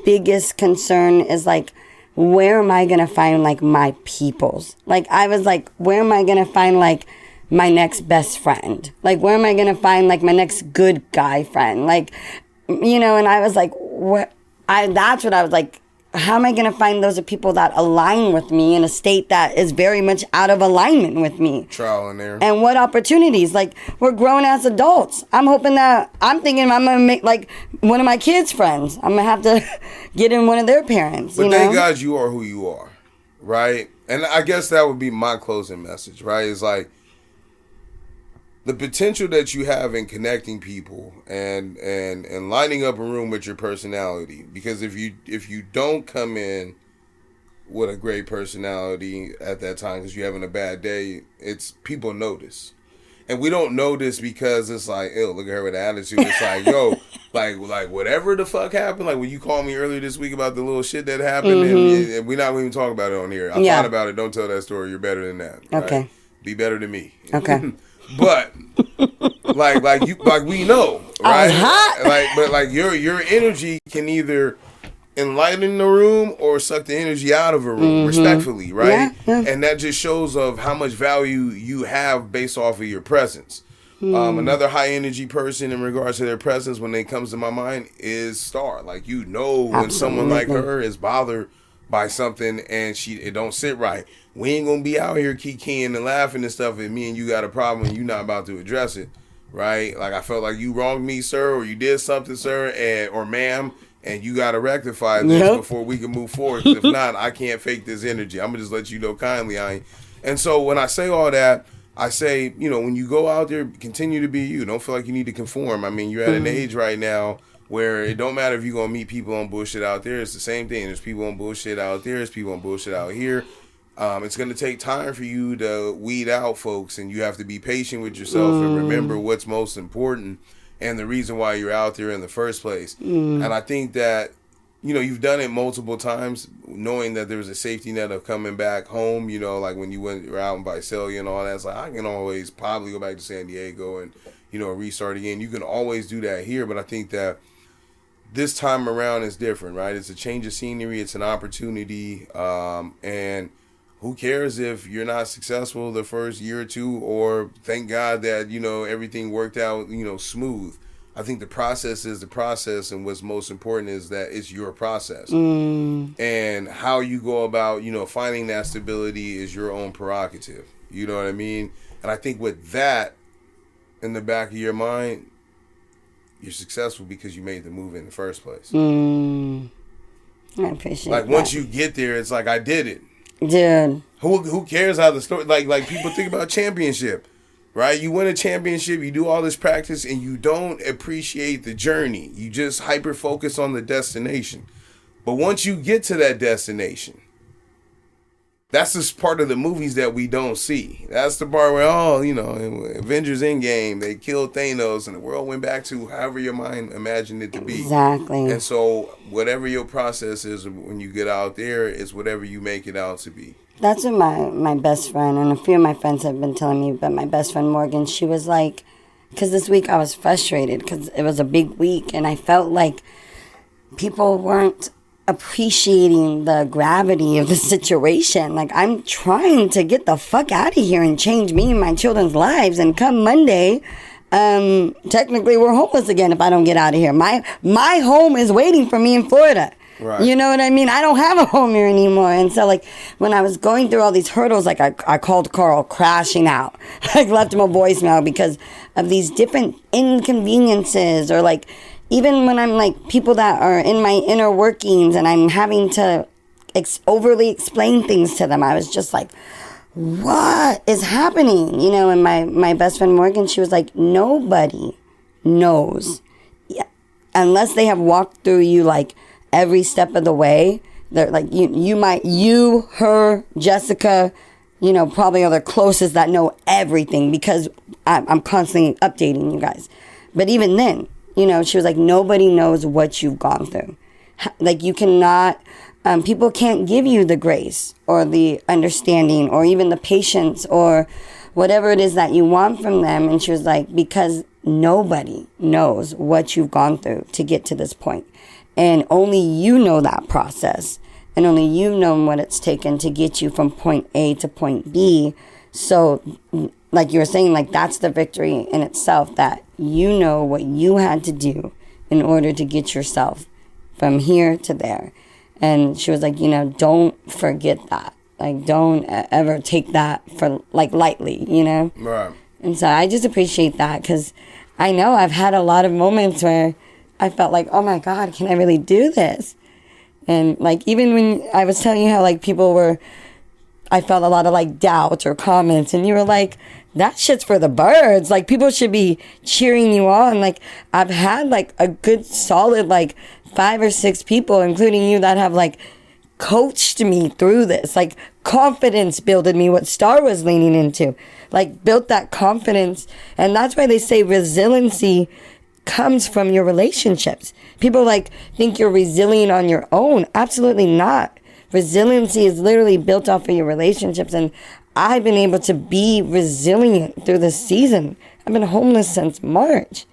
biggest concern is, like, where am I going to find, like, my peoples? Like, I was like, where am I going to find, like, my next best friend? Like, where am I going to find, like, my next good guy friend? Like, you know, and I was like, that's what I was like, how am I going to find those people that align with me in a state that is very much out of alignment with me? Trial and error. And what opportunities? Like, we're grown as adults. I'm thinking I'm going to make, like, one of my kids' friends. I'm going to have to get in one of their parents. But you know? thank God you are who you are, right? And I guess that would be my closing message, right? It's like, the potential that you have in connecting people and lining up a room with your personality, because if you don't come in with a great personality at that time because you're having a bad day, it's people notice. And we don't notice because it's like, ew, look at her with attitude. It's like, yo, like whatever the fuck happened, like when you called me earlier this week about the little shit that happened, and we're not even talking about it on here. I thought about it. Don't tell that story. You're better than that. Okay. Right? Be better than me. Okay. But like we know, right? But your energy can either enlighten the room or suck the energy out of a room, respectfully, right? Yeah. And that just shows of how much value you have based off of your presence. Another high energy person in regards to their presence when it comes to my mind is Star. Like, you know, when someone like her is bothered by something and it don't sit right, we ain't gonna be out here kikiing and laughing and stuff, and me and you got a problem and you not about to address it, right? Like, I felt like you wronged me, sir, or you did something, sir, or ma'am, and you gotta rectify this before we can move forward. 'Cause if not, I can't fake this energy. I'm gonna just let you know kindly I ain't. And so when I say all that, I say, you know, when you go out there, continue to be you. Don't feel like you need to conform. I mean, you're at an age right now where it don't matter if you're going to meet people on bullshit out there. It's the same thing. There's people on bullshit out there. There's people on bullshit out here. It's going to take time for you to weed out folks, and you have to be patient with yourself and remember what's most important and the reason why you're out there in the first place. And I think that, you know, you've done it multiple times, knowing that there was a safety net of coming back home, you know, like when you were out in Visalia and all that. It's like, I can always probably go back to San Diego and, you know, restart again. You can always do that here, but I think that this time around is different, right? It's a change of scenery. It's an opportunity. And who cares if you're not successful the first year or two, or thank God that, you know, everything worked out, you know, smooth. I think the process is the process, and what's most important is that it's your process. And how you go about, you know, finding that stability is your own prerogative. You know what I mean? And I think with that in the back of your mind, you're successful because you made the move in the first place. I appreciate that. Like, once you get there, it's like, I did it. Dude. Who cares how the story, like people think about championship. Right? You win a championship, you do all this practice, and you don't appreciate the journey. You just hyper-focus on the destination. But once you get to that destination, that's just part of the movies that we don't see. That's the part where, oh, you know, Avengers Endgame, they killed Thanos, and the world went back to however your mind imagined it to be. Exactly. And so whatever your process is when you get out there is whatever you make it out to be. That's what my best friend, and a few of my friends have been telling me, but my best friend Morgan, she was like, because this week I was frustrated because it was a big week, and I felt like people weren't appreciating the gravity of the situation. Like, I'm trying to get the fuck out of here and change me and my children's lives, and come Monday, technically we're homeless again if I don't get out of here. My home is waiting for me in Florida. Right. You know what I mean? I don't have a home here anymore. And so, like, when I was going through all these hurdles, like, I called Carl crashing out. Like, left him a voicemail because of these different inconveniences, or, like, even when I'm, like, people that are in my inner workings and I'm having to overly explain things to them, I was just like, what is happening? You know, and my best friend Morgan, she was like, nobody knows. Yeah, unless they have walked through you, like, every step of the way. They're like, you, her, Jessica, you know, probably are the closest that know everything, because I'm constantly updating you guys. But even then, you know, she was like, nobody knows what you've gone through. Like, you cannot, people can't give you the grace or the understanding or even the patience or whatever it is that you want from them. And she was like, because nobody knows what you've gone through to get to this point. And only you know that process. And only you've known what it's taken to get you from point A to point B. So, like you were saying, like that's the victory in itself, that you know what you had to do in order to get yourself from here to there. And she was like, you know, don't forget that. Like, don't ever take that for, like, lightly, you know? Right. And so I just appreciate that, because I know I've had a lot of moments where I felt like, oh my God, can I really do this? And, like, even when I was telling you how, like, I felt a lot of, like, doubt or comments, and you were like, that shit's for the birds. Like, people should be cheering you on. Like, I've had, like, a good solid, like, 5 or 6 people, including you, that have, like, coached me through this. Like, confidence builded me, what Star was leaning into. Like, built that confidence. And that's why they say resiliency comes from your relationships. People, like, think you're resilient on your own. Absolutely not. Resiliency is literally built off of your relationships. And I've been able to be resilient through this season. I've been homeless since March.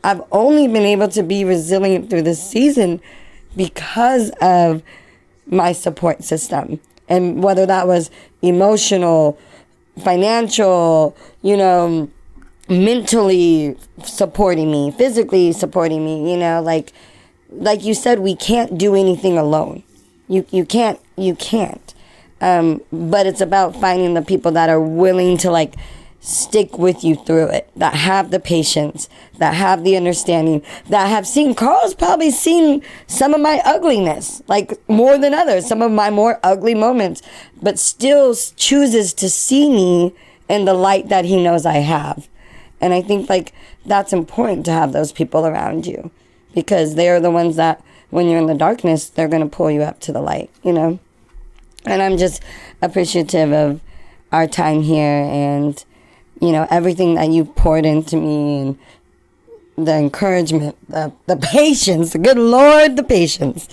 I've only been able to be resilient through this season because of my support system. And whether that was emotional, financial, you know, mentally supporting me, physically supporting me, you know, like you said, we can't do anything alone. You can't. But it's about finding the people that are willing to, like, stick with you through it, that have the patience, that have the understanding, that have seen, Carl's probably seen some of my ugliness, like, more than others, some of my more ugly moments, but still chooses to see me in the light that he knows I have. And I think, like, that's important to have those people around you, because they're the ones that, when you're in the darkness, they're going to pull you up to the light, you know? And I'm just appreciative of our time here, and, you know, everything that you poured into me, and the encouragement, the patience, the good Lord, the patience,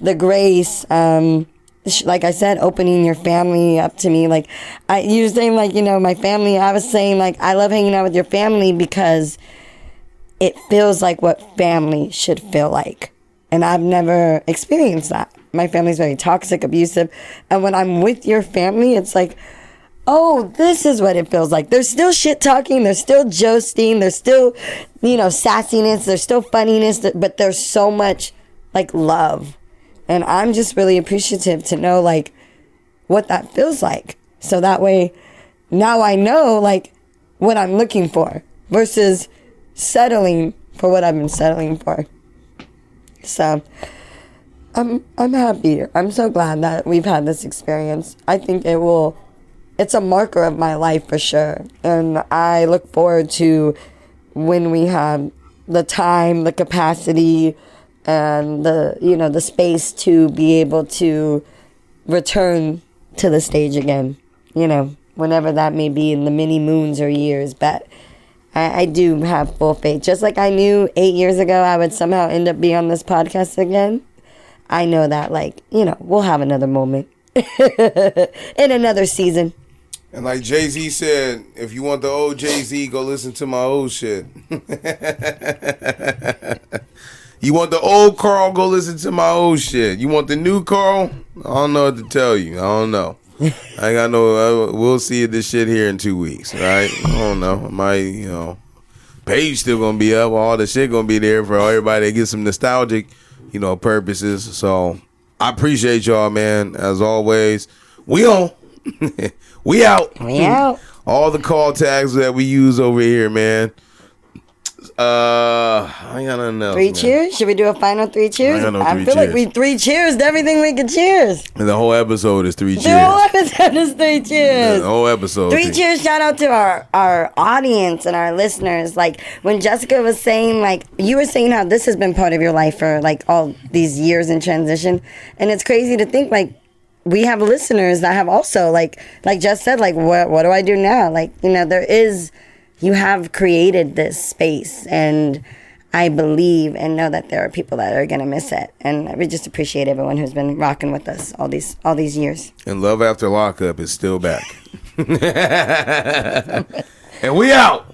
the grace, like I said, opening your family up to me. Like, you were saying, like, you know, my family, I was saying, like, I love hanging out with your family because it feels like what family should feel like. And I've never experienced that. My family's very toxic, abusive. And when I'm with your family, it's like, oh, this is what it feels like. There's still shit talking. There's still jousting. There's still, you know, sassiness. There's still funniness. But there's so much, like, love. And I'm just really appreciative to know, like, what that feels like. So that way, now I know, like, what I'm looking for versus settling for what I've been settling for. So I'm happy. I'm so glad that we've had this experience. I think it's a marker of my life for sure. And I look forward to when we have the time, the capacity, and the space to be able to return to the stage again, you know, whenever that may be, in the many moons or years. But I do have full faith. Just like I knew 8 years ago I would somehow end up being on this podcast again, I know that, like, you know, we'll have another moment in another season. And like Jay-Z said, if you want the old Jay-Z, go listen to my old shit. You want the old Carl, go listen to my old shit. You want the new Carl? I don't know what to tell you. I don't know. I got no. We'll see this shit here in 2 weeks, right? I don't know. My, you know, page still gonna be up. All the shit gonna be there for everybody to get some nostalgic, you know, purposes. So I appreciate y'all, man. As always, we on. We out. We out. All the call tags that we use over here, man. I got nothing else. 3 cheers? Should we do a final 3 cheers? I feel like we 3 cheers to everything we could cheers. And the whole episode is 3 cheers. The whole episode is 3 cheers. The whole episode. 3 cheers. Shout out to our audience and our listeners. Like, when Jessica was saying, like, you were saying how this has been part of your life for, like, all these years in transition. And it's crazy to think, like, we have listeners that have also, like Jess said, like, what do I do now? Like, you know, you have created this space, and I believe and know that there are people that are going to miss it. And we just appreciate everyone who's been rocking with us all these years. And Love After Lockup is still back. And we out.